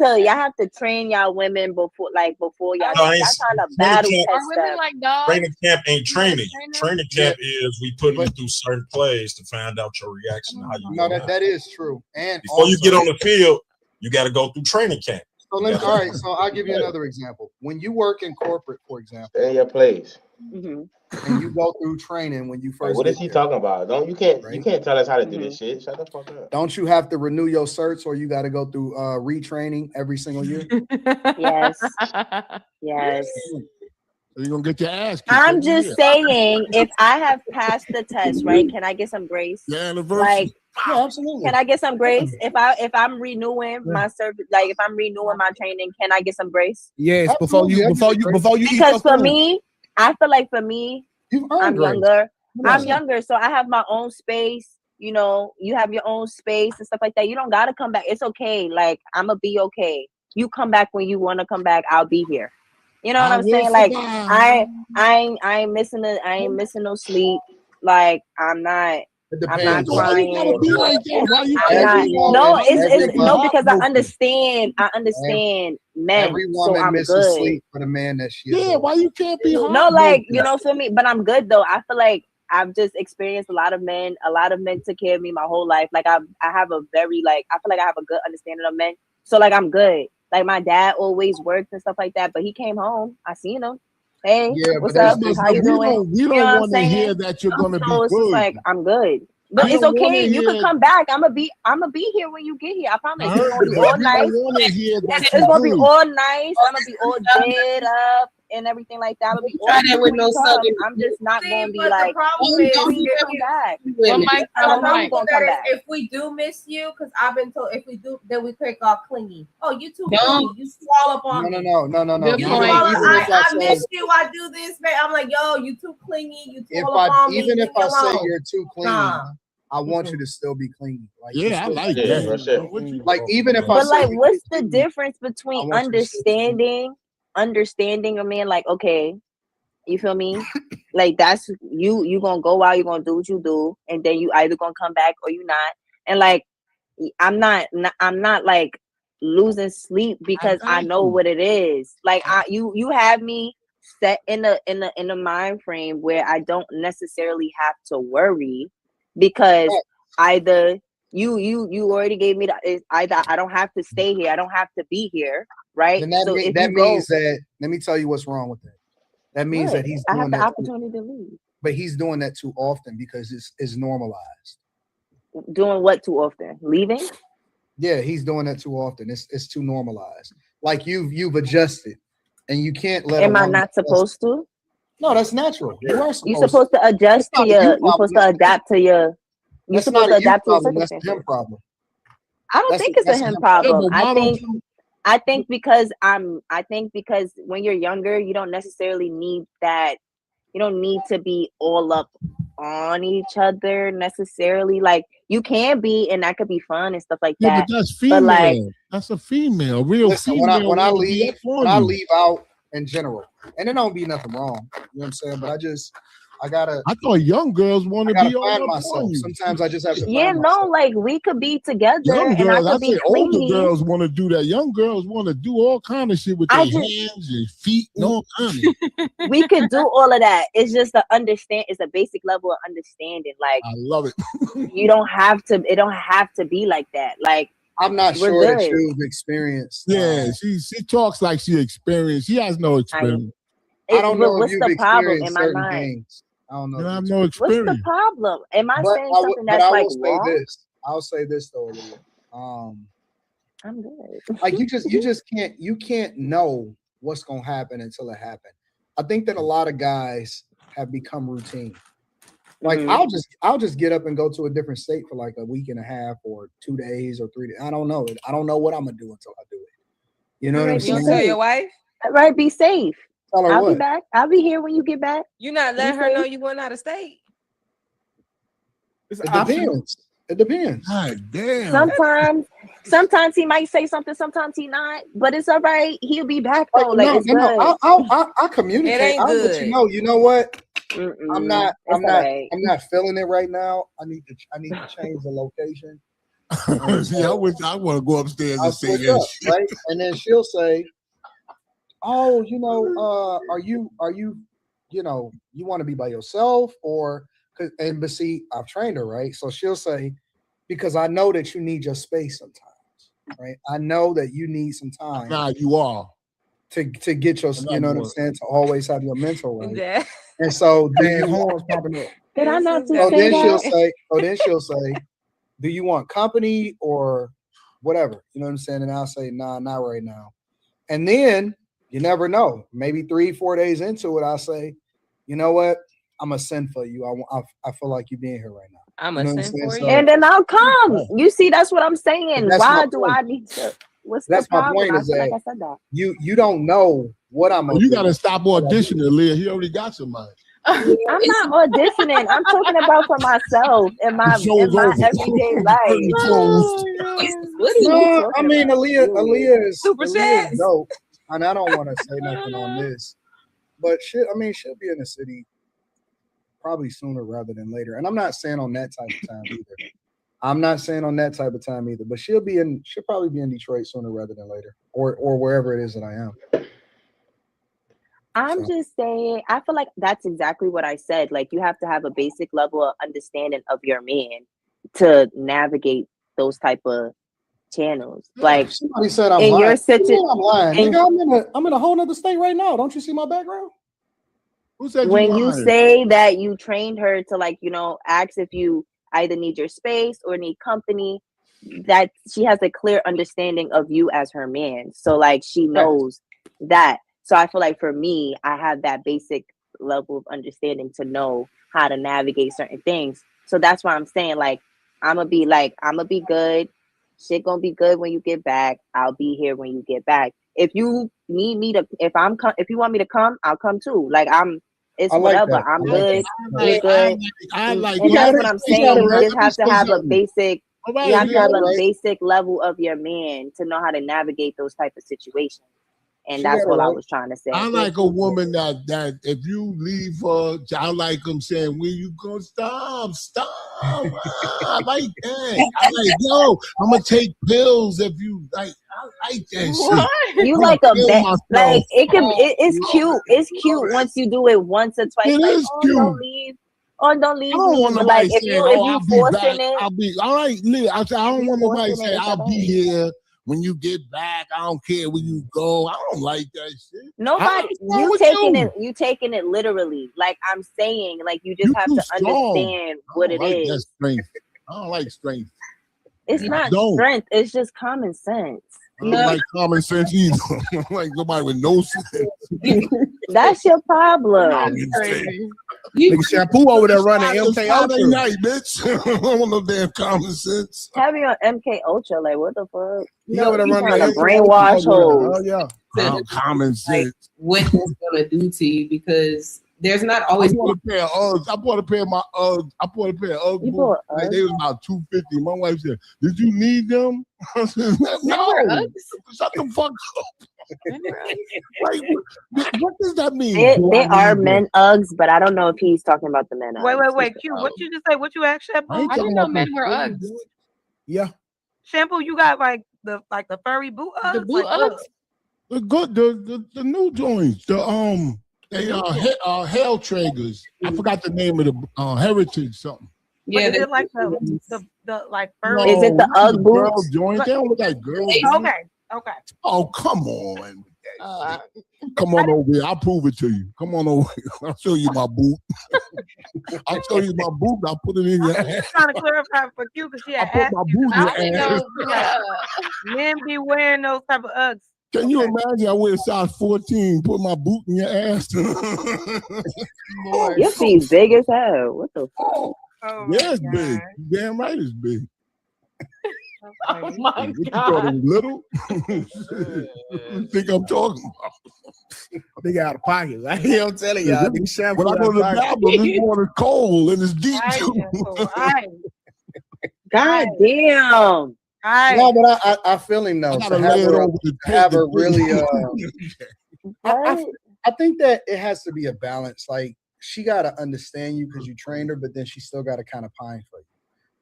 to train y'all women before y'all No, y'all ain't- trying to training battle camp- test Are women them. like dogs? Training camp ain't training. Training camp is we putting you through certain plays to find out your reaction, how you No, go out. that is true. And Before you also- get on the field, you got to go through training camp. So all right. So I'll give you another example. when you work in corporate, for example, stay in your place. Mm-hmm. And you go through training when you first. What is he talking about? You can't tell us how to do Mm-hmm. this shit. Shut the fuck up. Don't you have to renew your certs, or you got to go through retraining every single year? Yes. Yes. You're gonna get your ass kicked. I'm just saying, if I have passed the test, right? Can I get some grace? Yeah, anniversary. Like, yeah, absolutely. Can I get some grace if I'm renewing my service? Like, if I'm renewing my training, can I get some grace? Yes, before you Because for me, I feel like for me, I'm younger. I'm younger, so I have my own space. You know, you have your own space and stuff like that. You don't gotta come back. It's okay. Like, I'ma be okay. You come back when you want to come back. I'll be here. You know what I'm saying? Like, I ain't missing no sleep. Like, I'm not crying. Because I understand men. Every So woman I'm misses good. sleep for the man that she is. Yeah, why you can't be home? No, like, you know, for me, but I'm good though. I feel like I've just experienced a lot of men took care of me my whole life. Like, I have a very, like, I feel like I have a good understanding of men. So, like, I'm good. Like, my dad always worked and stuff like that, but he came home. I seen him. Hey, what's up? How you doing? We don't want to hear that you're gonna be so it's good. just like, I'm good. But it's okay. You can come back. I'm gonna be here when you get here. I promise. It's gonna be all nice. It's gonna be all nice. I'm gonna be all dead up and everything like that. I'm gonna be Try that with no southern. I'm just not gonna be but like, the problem is, come back. If we do miss you, because I've been told if we do, then we pick off clingy. Oh, you too clingy. You swallow up on me. No. I miss you. I do this, man. I'm like, yo, you too clingy. You swallow up on me. Even if I say you're too clingy, Nah. I want you to still be clean. Like, yeah, I like that. Like, even if I But say like, what's the difference between understanding a man? Like, okay, you feel me? Like, that's you gonna go out, you're gonna do what you do, and then you either gonna come back or you not. And like, I'm not like losing sleep because I know what it is. Like, you have me set in a mind frame where I don't necessarily have to worry, because either you already gave me either I don't have to stay here, I don't have to be here, right? And that means that, let me tell you what's wrong with that. That means that he's doing I have the that opportunity to leave. But he's doing that too often because it's normalized. Doing what too often? Leaving? Yeah, he's doing that too often. It's too normalized. Like, you've adjusted, and you can't let. Am I not supposed to? No, that's natural. You are supposed. You're supposed to adjust to your. You're supposed to adapt to your. You're supposed to adapt to your circumstances. That's him problem. I don't think it's a him problem. I think because when you're younger, you don't necessarily need that. You don't need to be all up on each other necessarily. Like, you can be, and that could be fun and stuff like that. Yeah, but that's female. But like, that's a female. Real female. When I leave out in general, and there don't be nothing wrong. You know what I'm saying? But I thought young girls want to be find all myself. Sometimes I just have to. Like, we could be together. Young and girls, I could be older clingy. girls want to do that. Young girls want to do all kind of shit with their hands and feet and all kind of. We could do all of that. It's just it's a basic level of understanding. Like, I love it. You don't have to. It don't have to be like that. Like, I'm not sure that you've experienced. Yeah, she talks like she experienced. She has no experience. I don't know what's if the you've problem experienced in my certain mind? things. I don't know. You have no experience. What's the problem? Am I saying something but that's I like will say wrong? this. I'll say this though, Aaliyah. I'm good. Like, you just can't know what's gonna happen until it happens. I think that a lot of guys have become routine. Like, I'll just get up and go to a different state for like a week and a half or 2 days or 3 days. I don't know. I don't know what I'm gonna do until I do it. You know what I'm saying? You tell your wife? Right, be safe. Tell her I'll what? be back. I'll be here when you get back. You not letting her know you going out of state? It depends. It depends. God damn. Sometimes he might say something, sometimes he not, but it's all right. He'll be back though. Like, it's good. I communicate. It ain't I'll good. let you know. You know what? I'm not feeling it right now. I need to change the location. See, I want to go upstairs and say switch that up, shit. right? And then she'll say, "Oh, are you you want to be by yourself or?" But see, I've trained her, right? So she'll say, "Because I know that you need your space sometimes, right? I know that you need some time." Nah, you are. to get your, you know what I'm saying, to always have your mental right. Yeah. And so Damn, horns popping up. Did I not just so say then that? she'll say, do you want company or whatever? You know what I'm saying? And I'll say, nah, not right now. And then you never know. Maybe 3-4 days into it, I'll say, you know what? I'm gonna send for you. I feel like you being here right now. I'm You know gonna what I'm send saying? for So- you. And then I'll come. You see, that's what I'm saying. That's Why my do point. I need to? What's That's the my problem? point. I Is feel like that I said that. you don't know what I'm gonna You do. gotta stop auditioning, Leah. He already got somebody. I'm not auditioning. I'm talking about for myself in my everyday life. No, I mean Aaliyah is Super chats. dope, and I don't want to say nothing on this, but she'll be in the city probably sooner rather than later. And I'm not saying on that type of time either. But she'll probably be in Detroit sooner rather than later, or wherever it is that I am. I'm just saying, I feel like that's exactly what I said. Like, you have to have a basic level of understanding of your man to navigate those type of channels. Like, Somebody said I'm in lying. your situation, I'm lying. Nigga, I'm in a whole nother state right now. Don't you see my background? Who said when you you lying? say that you trained her to, like, you know, ask if you either need your space or need company, that she has a clear understanding of you as her man. So, like, she knows that. So I feel like for me, I have that basic level of understanding to know how to navigate certain things. So that's why I'm saying, like, I'm gonna be good. Shit gonna be good when you get back. I'll be here when you get back. If you need me to, if you want me to come, I'll come too. Like, it's whatever. that. I'm I like good. that. You're good. I like And that's what I'm saying. You right. just have to have a basic. All right, You have to have a right. basic level of your man to know how to navigate those type of situations. And She that's got it what I right. was trying to say. I like a woman that if you leave her, I like them saying, "Where you go? Stop. I like that. I like, yo, I'm gonna take pills if you like. I like that shit. You I'm like gonna a kill bet? myself. Like, it's Oh, cute. It's cute once you do it once or twice. It Like, is oh, cute. don't leave. Oh, don't leave I don't me. want But nobody like, if saying, you I'll be forcing back. it, I'll be all right, Leah. I said, I don't want nobody forcing say, it, it's I'll be alright. here when you get back. I don't care where you go. I don't like that shit. Nobody, you taking it literally. Like, I'm saying, like, you just You have too to strong. understand what I it don't like is. that strength. I don't like strength. It's I not don't. strength. It's just common sense. I don't like common sense either. I don't like somebody with no sense. That's your problem. Common sense. Nigga Shampoo over there running It's MK Friday Ultra. night, bitch. I don't want no damn common sense. Having on MK Ultra, like, what the fuck? He over there running trying to MK brainwash Ultra. hoes. Oh yeah. Common sense. What it's gonna do to you, because there's not always. I bought a pair of Uggs. I bought a pair of my Uggs. I bought a pair of Uggs. You bought Like, they was about $250. My wife said, "Did you need them?" I said, "No." Shut the fuck up. Like, what does that mean? They are men Uggs, but I don't know if he's talking about the men Uggs. Wait, Q. What you just say? What you asked Shampoo? I didn't know men were Uggs. Yeah. Shampoo, you got like the furry boot Uggs? The boot Like, Uggs? The good, the new joints. They are Hell Traegers. I forgot the name of the Heritage something. Yeah, is it like the like furry? Is it the Ugg Girl boots? joints? They don't look like girls. Okay. Oh, come on. Come on over here. I'll prove it to you. Come on over here. I'll show you my boot. I'll show you my boot. I'll put it in your I'm ass. just trying to clarify for you because she had I'll put asked my you. boot in your ass. Men be wearing those type of Uggs. Can you imagine I wear size 14, put my boot in your ass? Your feet big as hell. What the fuck? Yeah, it's big. Damn right it's big. Oh my What you thought it was little? You think I'm talking about? Big out of pocket. Like, I'm telling y'all, these Shampoo When I go to the bathroom, this water's cold and it's deep too. God damn. No, but I feel him though. I gotta To have lay it her, over the to have tape her and really. Right. I think that it has to be a balance. Like, she got to understand you because you trained her, but then she still got to kind of pine for you.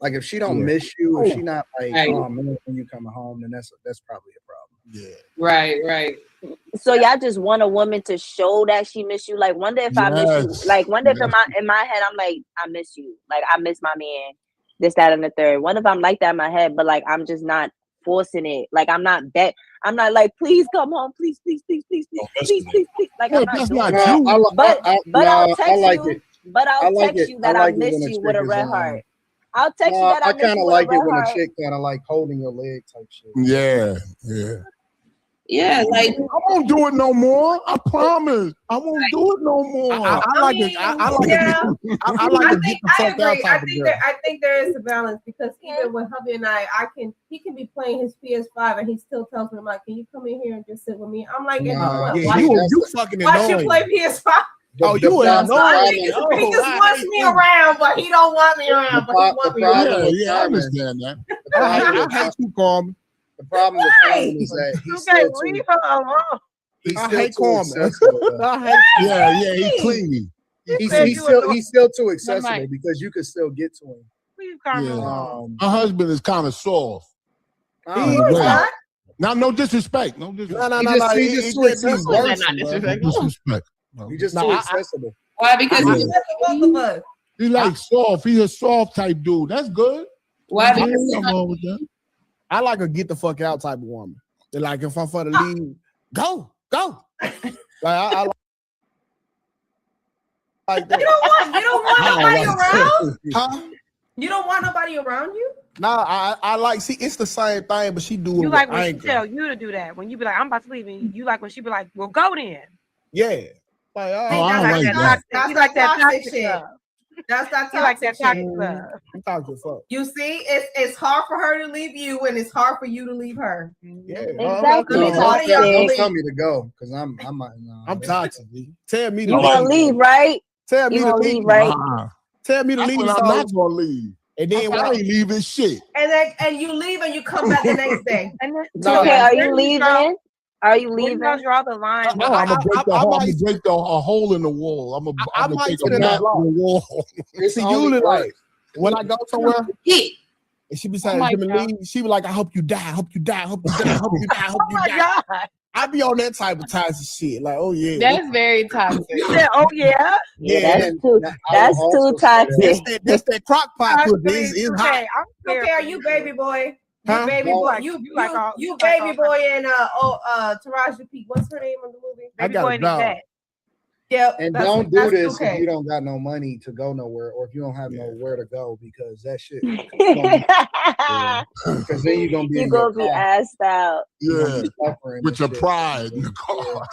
Like, if she don't miss you, if she not like, Right. oh man, when you coming home, then that's probably a problem. Yeah. Right. So y'all just want a woman to show that she miss you. Like, wonder if I miss Yes. you. Like, wonder if in my head I'm like, I miss you. Like, I miss my man. This, that, and the third. What if I'm like that in my head, but like I'm just not forcing it. Like I'm not like, please come home, please. Like I'm not doing that. But I'll text you. But I'll text you that I miss you with a red heart. I'll text you that I miss you with a red heart. I kind of like it when a chick kind of like holding your leg type shit. Yeah, like I won't do it no more. I promise. I won't do it no more. I like it. I like to get the fuck out type of girl. I think there is a balance because even with hubby and he can be playing his PS5 and he still tells me, like, can you come in here and just sit with me? I'm like, you fucking watch you play PS5. Oh, you annoying. He just wants me around, but he don't want me around. But he want me around. Yeah, I understand that. I hate you, Carmen. The problem with Carmen is that he's still leave her alone. I hate Carmen. Yeah, he's clingy. He's still too accessible because you can still get to him. Leave Carmen alone. My husband is kind of soft. Now, no disrespect. No disrespect. He's just too accessible. Disrespect. He's just too accessible. Why? Because both of us. He's like soft. He's a soft type dude. That's good. Why? Because nothing wrong with that. I like a get the fuck out type of woman. They're like, if I'm for the lead, go. Like I like that. You don't want nobody around? Huh? You don't want nobody around you? Nah, I like, see, it's the same thing, but she do it You like with when anger. she tell you to do that. When you be like, I'm about to leave, and you like when she be like, well, go then. Yeah. Like, I don't like that. That's like that toxic shit. stuff. That's that toxic shit. I'm talking fuck. You see, it's hard for her to leave you, and it's hard for you to leave her. Yeah, exactly. Don't tell me to go because I'm toxic. Tell me to you gonna leave, right? Tell me you to gonna leave, leave, right? Tell me to leave. I'm not gonna leave. And then I ain't leaving shit. And you leave and you come back the next day. Okay, are you leaving? Are you leaving? I'll draw the line. No, I'm gonna break a hole in the wall. I'm gonna take a knot in the wall. See, usually like when I go somewhere, and she be saying, she be like, I hope you die, I hope you die, I hope you die, I hope you die, I hope you die. I be on that type of toxic shit. Like, oh yeah. That's very toxic. You said, oh yeah? Yeah, that's too toxic. That's that crock pot pussy. It's hot. Okay, are you baby boy? Huh? Baby boy, you baby boy and Taraji P. What's her name in the movie? I got a dog. Yeah, and don't do this if you don't got no money to go nowhere, or if you don't have nowhere to go, because that shit. Because then you're gonna be assed out. Yeah, with your pride in the car.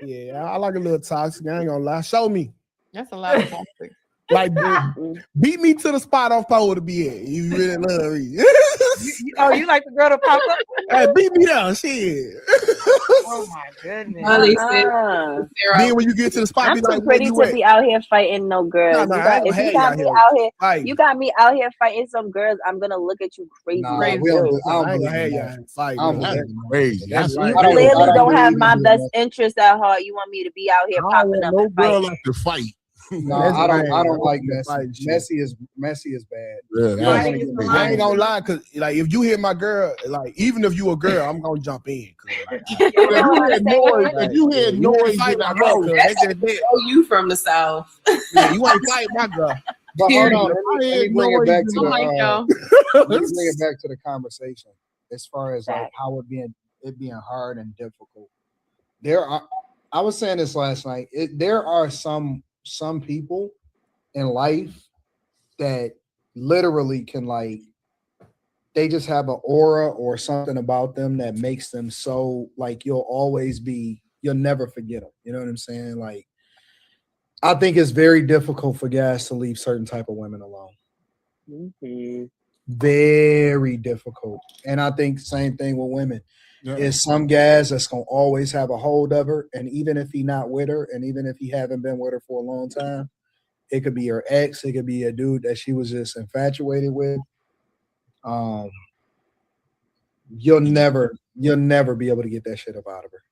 Yeah, I like a little toxic. I ain't gonna lie. Show me. That's a lot of toxic. Like, beat me to the spot I'm supposed to be at. You really love me. You like the girl to pop up? Hey, beat me down, shit. Oh my goodness. Then when you get to the spot, I'm be too like, pretty to be out here fighting no girls. If you got me out here, you got me out here fighting some girls, I'm gonna look at you crazy. I ain't gonna have y'all fight. Crazy. You clearly don't have my best interest at heart. You want me to be out here popping up and girl fighting. like to fight. No, I don't like messy. Messy is bad. Yeah, I ain't gonna lie, cause like if you hit my girl, like even if you a girl, I'm gonna jump in. If you hear noise, fight my girl. You from the South? Yeah, you ain't fight my girl. But hold on, let me bring it back to the conversation as far as like how it being hard and difficult. I was saying this last night. There are some people in life that literally can they just have an aura or something about them that makes them so like you'll never forget them. You know what I'm saying? Like, I think it's very difficult for guys to leave certain type of women alone. Mm-hmm. Very difficult. And I think same thing with women. Yeah. Is some guys that's gonna always have a hold of her, and even if he not with her, and even if he haven't been with her for a long time, it could be her ex, it could be a dude that she was just infatuated with. You'll never be able to get that shit up out of her.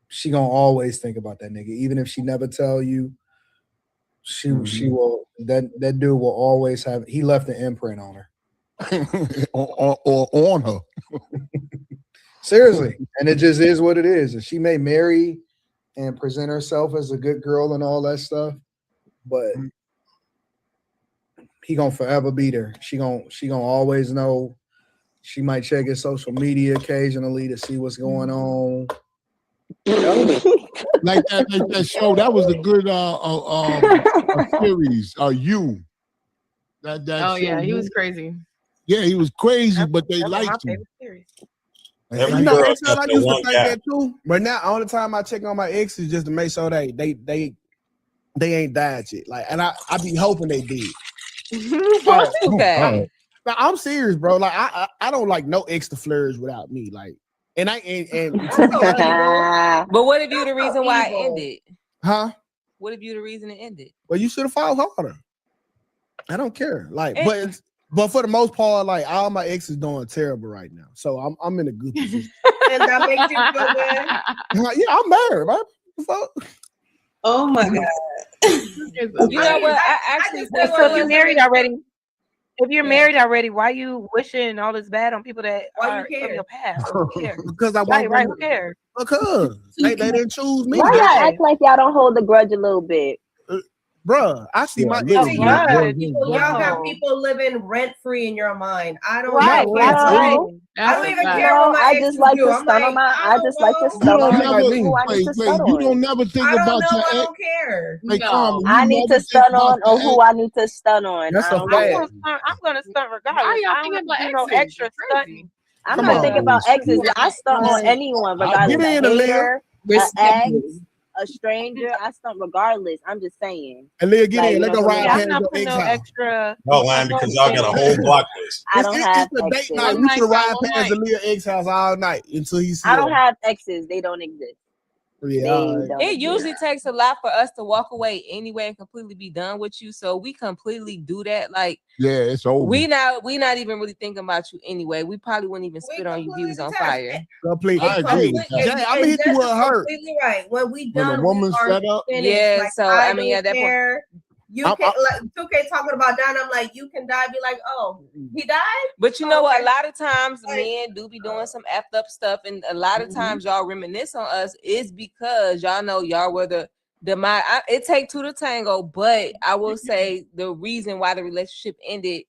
She gonna always think about that nigga, even if she never tell you. She will. That dude will always have. He left an imprint on her. or on her. Seriously. And it just is what it is. And she may marry and present herself as a good girl and all that stuff, but he gonna forever be there. She gonna always know. She might check his social media occasionally to see what's going on. like that show. That was a good series. You. That Oh show, yeah, he You. was crazy. Yeah, he was crazy, but they liked him. You know, I used to think that too. But now, all the time I check on my exes just to make sure they ain't died yet. Like, and I be hoping they did. Okay. Now, I'm serious, bro. Like, I don't like no ex to flourish without me. Like, and but what if you the reason why it ended? Huh? What if you the reason it ended? Well, you should have fought harder. I don't care. Like, but for the most part, like all my exes doing terrible right now. So I'm in a good position. And that makes you feel good? Yeah, I'm married, man. Fuck. Oh my God. You know what? I actually so if you're married already. If you're married already, why you wishing all this bad on people that are from your past? Who cares? Because I want right. Who cares? Because they didn't choose me. Why y'all act like y'all don't hold the grudge a little bit? Bruh, I see my Y'all got people living rent free in your mind. I don't Right, even right. I don't even care No, what my I exes just like do. to I'm stun on my. I just like to stun on who I need to stun on. You don't never think I don't about know. your I ex. don't care. Hey, Carmen, I you need never to stun think on about or your who I need to stun on. That's I a don't fact. I'm gonna stunt regardless. Why y'all I thinking don't about do no exes? extra stunting. I'm Come not on. thinking about exes. I stunt on anyone, regardless. Get in, A Aaliyah. hater, an ex, a stranger. I stunt regardless. I'm just saying. Aaliyah, get Like, in. you Let know, go ride I'm past not your putting ex no house. extra. No, lying because y'all got a whole block list. I don't have It's a date exes. night. We should have ride past Aaliyah ex house all night until he see I don't her. have exes. They don't exist. Yeah, They all right. don't It exist. usually takes a lot for us to walk away anyway and completely be done with you. So we completely do that. Like, Yeah, it's over. we not even really thinking about you anyway. We probably wouldn't even spit on you if you was on fire. Completely. I agree with Jay, that. I'm gonna hit you with a hurt. Completely right. When we When a done, woman's we are fed up? finished. Yeah, Like, so, I I mean, don't at that point- care. You can like 2K talking about dying. I'm like, you can die. Be like, oh, he died. But you know what? Okay. A lot of times men do be doing some effed up stuff, and a lot of times y'all reminisce on us is because y'all know y'all were the it take two to tango, but I will say the reason why the relationship ended,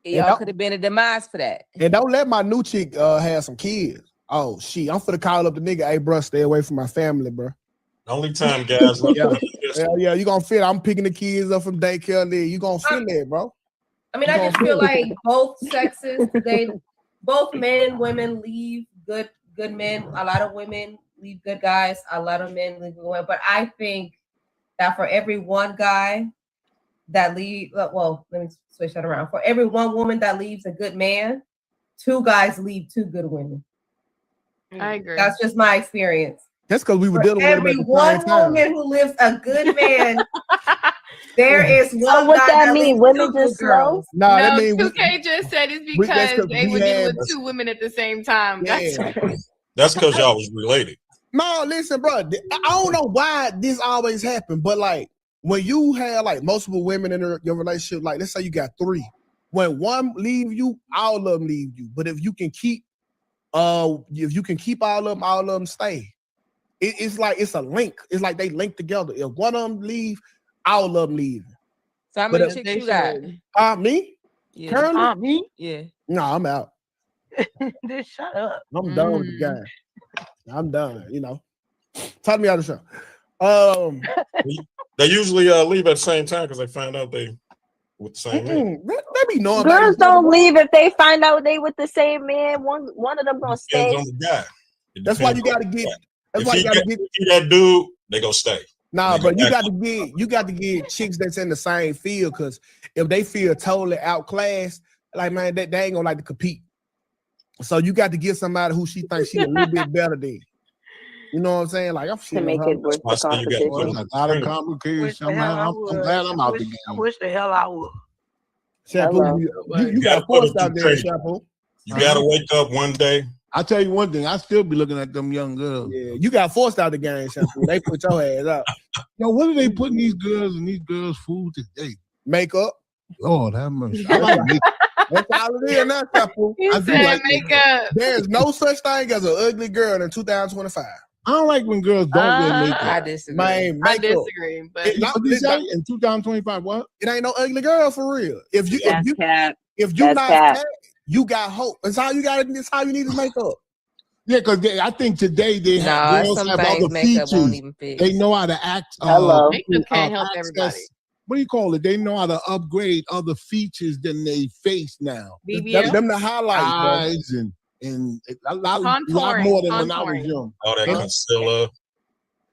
y'all could have been a demise for that. And don't let my new chick have some kids. Oh shit, I'm finna call up the nigga. Hey, bro, stay away from my family, bro. The only time guys look Yeah, you gonna feel. I'm picking the kids up from daycare. You gonna feel that, bro. I mean, I just feel like both sexes, both men and women leave good men. A lot of women leave good guys. A lot of men leave good women. But I think that for every one guy that leave, well, let me switch that around. For every one woman that leaves a good man, 2 guys leave 2 good women. I agree. That's just my experience. That's because we were For dealing with every him at the one same time. woman who lives a good man, there is one So what guy that leaves mean? 2 Women good just slow? girls. Nah, No, that mean 2K just said it's that's because 'cause they we were dealing had- with 2 women at the same time. Yeah. That's because y'all was related. No, listen, bro. I don't know why this always happened, but like when you have like multiple women in your relationship, like let's say you got 3. When one leave you, all of them leave you. But if you can keep all of them stay. It's like it's a link. It's like they link together. If one of them leave, all of them leave. So how many chicks you got? Me? Yeah. Currently? Me? Yeah. No, I'm out. Just shut up. I'm done with the game. I'm done, you know. Talk me out of the show. They usually leave at the same time because they find out they with the same man. They be knowing Girls don't leave if they find out they with the same man. One of them gonna stay. Depends on the guy. That's why you gotta get. That's why you gotta get that dude. They gonna stay. Nah, but you got to get chicks that's in the same field, because if they feel totally outclassed, like man, they ain't gonna like to compete. So you got to get somebody who she thinks she a little bit better than. You know what I'm saying? Like I'm to make it worth the competition. A lot of complications. I'm glad I'm out the game. I wish the hell I would. Shampoo, you got forced out there, Shampoo. You gotta wake up one day. I tell you one thing, I still be looking at them young girls. Yeah, you got forced out the game, Shampoo. They put your ass up. Yo, what are they putting these girls in these girls' food today? Makeup. Lord have mercy. I like makeup. That's all it is now, Shampoo. He I do said like makeup. There's no such thing as an ugly girl in 2025. I don't like when girls don't wear makeup. I disagree. Man, I makeup. disagree, but What did you say? In 2025, what? It ain't no ugly girl for real. If you That's cap. if you That's not cap. fat, you got hope. That's how you got it. That's how you need is makeup. Yeah, because I think today they have Nah, girls some have things other makeup won't features. even fix. They know how to act. Hello. makeup can't help everybody. What do you call it? They know how to upgrade other features than they face now. BBL? Them the highlights, bro. Eyes and a lot Contouring, more than when I was contouring. young. All that concealer.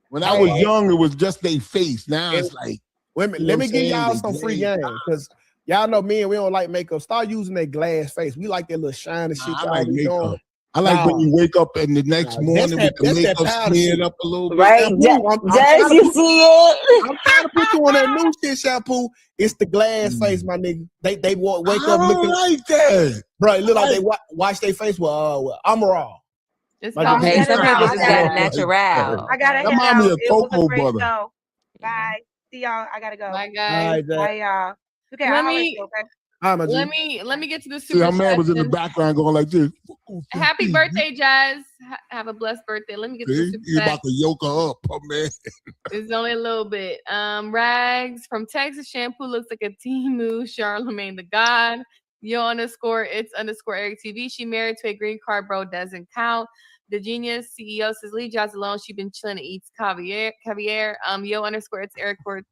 When I was young, it was just their face. Now it's like, Women, you know let what me I'm give saying? y'all They some free glaze game because y'all know me and we don't like makeup. Start using that glass face. We like that little shiny shit. I y'all like be makeup. doing. I like when Nah. you wake up and the next morning with the that's that makeup powder smeared shit. up a little bit. Right, Shampoo, I'm Jazz, trying to you put- see it? I'm trying to put you on that new shit, shampoo. It's the glass face, my nigga. They wake up looking like that. Bro, it look like they wash their face with Amarol. It's Like called the Hey, big some face. people just got natural. I gotta head Remind out. me of It was a cocoa great butter. show. Bye. See y'all. I gotta go. Bye, All guys. right, Jack. Bye, y'all. Okay, Let I'll holler at me- you, okay? Hi, my Let G. me get to the See, super our man was in the chats. background going like this. Happy birthday, Jazz. Have a blessed birthday. Let me get to the See, super he's chat. about to yoke her up, oh man. It's only a little bit. Rags from Texas Shampoo looks like a Temu Charlemagne the God. Yo_it's_ Eric TV. She married to a green card bro, doesn't count. The Genius CEO says leave Jazz alone. She been chilling and eats caviar. Yo_it's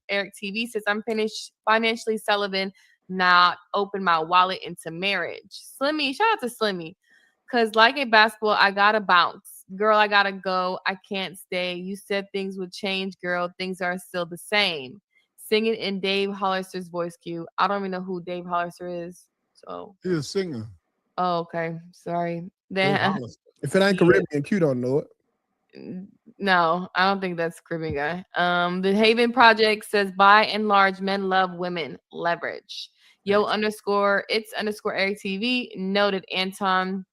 Eric TV says I'm financially celibate, not open my wallet into marriage. Slimmy, shout out to Slimmy. Cause like a basketball, I gotta bounce. Girl, I gotta go. I can't stay. You said things would change, girl. Things are still the same. Singing in Dave Hollister's voice cue. I don't even know who Dave Hollister is. So He's a singer. oh, okay. Sorry. Dave Then Hollister. If it ain't Caribbean, Q don't know it. no, I don't think that's Caribbean guy. The Haven Project says by and large, men love women. Leverage. Yo_it's_ Eric TV. Noted Anton.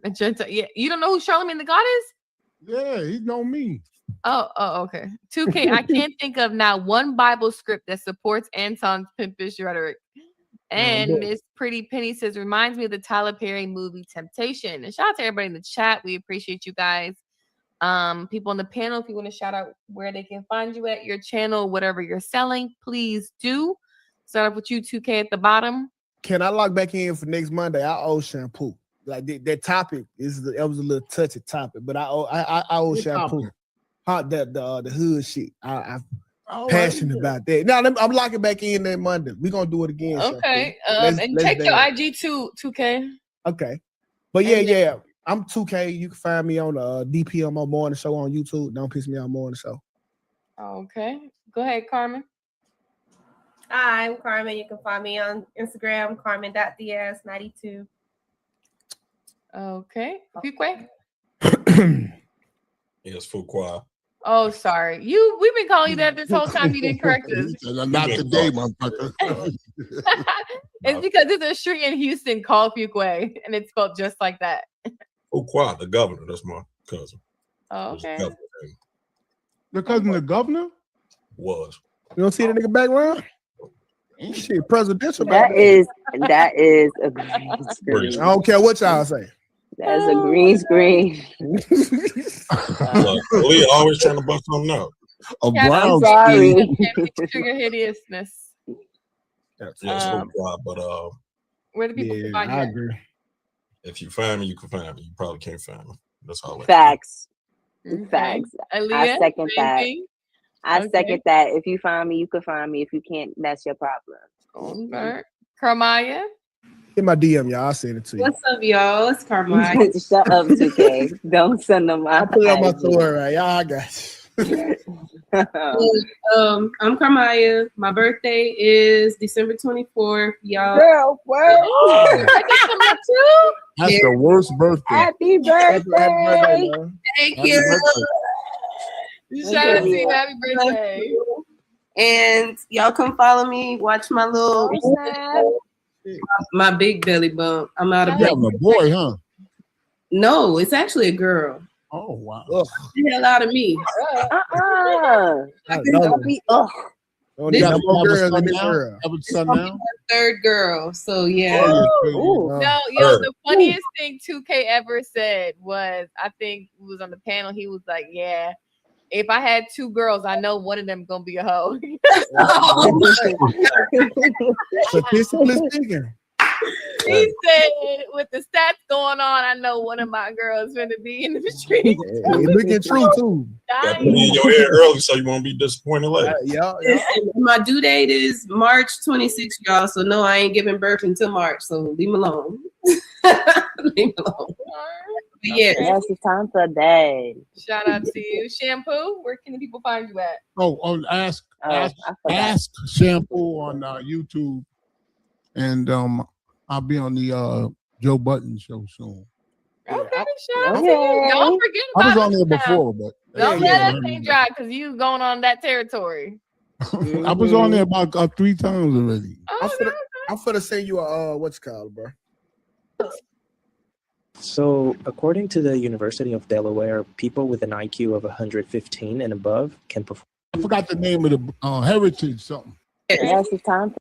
Magenta. Yeah, you don't know who Charlemagne the God is? Yeah, he know me. Oh, okay. 2K. I can't think of not one Bible script that supports Anton's pimpish rhetoric. And No, Miss Pretty Penny says reminds me of the Tyler Perry movie Temptation. And shout out to everybody in the chat. We appreciate you guys. People on the panel, if you want to shout out where they can find you at your channel, whatever you're selling, please do. Start off with you, 2K at the bottom. Can I log back in for next Monday? I owe shampoo. Like that topic it was a little touchy topic, but I owe shampoo. The hood shit. I'm passionate about that. Now I'm locking back in that Monday. We're gonna do it again. Okay. Shampoo. And let's check your dance. IG too, 2K. Okay. But yeah. I'm 2K. You can find me on the DPMO Morning Show on YouTube. Don't piss me off morning show. Okay. Go ahead, Carmen. Hi, I'm Carmen. You can find me on Instagram, Carmen.Diaz92. Okay. Fuquay? Yes, Fuqua. Oh, sorry. We've been calling you that this whole time. You didn't correct us. Not today, motherfucker. It's because there's a street in Houston called Fuquay, and it's spelled just like that. Fuqua, the governor. That's my cousin. Oh, okay. Your cousin, the governor? Was. You don't see the nigga background? Shit, presidential. That is a green screen. I don't care what y'all say. That's a green screen. Leah always trying to bust something out. A Yeah, brown sorry. skin. Trigger hideousness. Yes, Fuqua, but Where do people find you? I at? agree. if you find me, you can find me. You probably can't find me. That's all. Facts. Okay. Facts. Aaliyah, I second same that. thing? I Okay. second that. If you find me, you can find me. If you can't, that's your problem. Okay. Carmaya? Hit my DM, y'all. I'll send it to you. What's up, y'all? It's Carmine. Shut up, 2K. Don't send them my I'll put it on my IG. story, right? Y'all, I got you. I'm Carmaya. My birthday is December 24th, y'all. Girl, what? I got some up too. That's the worst birthday. Happy birthday. Thank Happy you. birthday. Shout out to you. Happy birthday. And y'all come follow me. Watch my little my big belly bump. I'm out of You bed. having a boy, huh? No, it's actually a girl. Oh, wow. Get the hell out of me. Don't be You got a son now? Have a son now? Third girl. So yeah. No, yo, the funniest thing 2K ever said was, I think it was on the panel. He was like, "Yeah, if I had 2 girls, I know one of them gonna be a hoe." Statistically speaking. He said, "With the stats going on, I know one of my girls gonna be in the street." Looking true too. Got to be in your head early so you won't be disappointed later. And my due date is March 26th, y'all. So no, I ain't giving birth until March. So leave me alone. Leave me alone. Yeah, Yes, it's time for bed. Shout out to you, Shampoo. Where can the people find you at? Oh, on Ask Shampoo on YouTube, and I'll be on the Joe Budden show soon. Okay, shout out to you. Don't forget I about was on us there now. Before, but Don't let us hang dry because you going on that territory. I was on there about 3 times already. I'm finna send you a what's it called, bro. So, according to the University of Delaware, people with an IQ of 115 and above can perform. I forgot the name of the heritage something. Yes, it's time.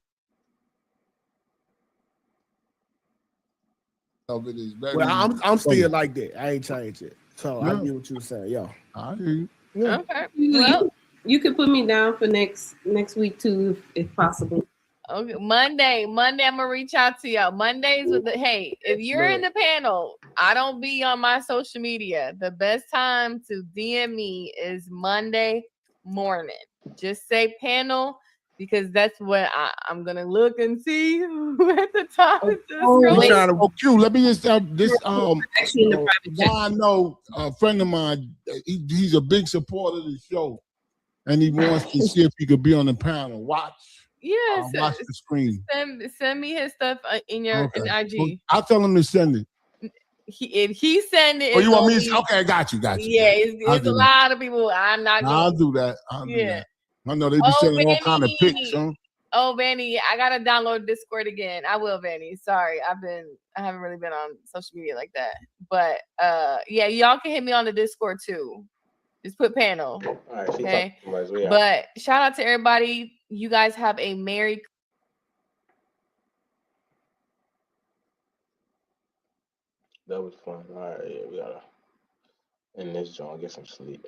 Well, I'm still like that. I ain't changed it. So I get what you were saying, yo. I hear you. Yeah. Okay. Well, you could put me down for next week too, if possible. Okay, Monday, I'm gonna reach out to y'all. Mondays with the hey, if you're in the panel, I don't be on my social media. The best time to DM me is Monday morning. Just say panel because that's what I'm gonna look and see who at the top. Q, let me just this guy I know, a friend of mine, he's a big supporter of the show, and he wants to see if he could be on the panel. Watch the screen. Send me his stuff in your in IG. Well, I'll tell him to send it. If he send it, Oh, you want me to? Okay, I got you. Yeah, it's a lot of people. I'm not. I'll do that. I know they be sending all kind of pics, huh? Oh, Vanny, I gotta download Discord again. I will, Vanny. Sorry, I haven't really been on social media like that. But yeah, y'all can hit me on the Discord too. Just put panel. All right, Okay. Yeah. But shout out to everybody. You guys have a merry. That was fun. All right, yeah, we gotta end this joint, get some sleep.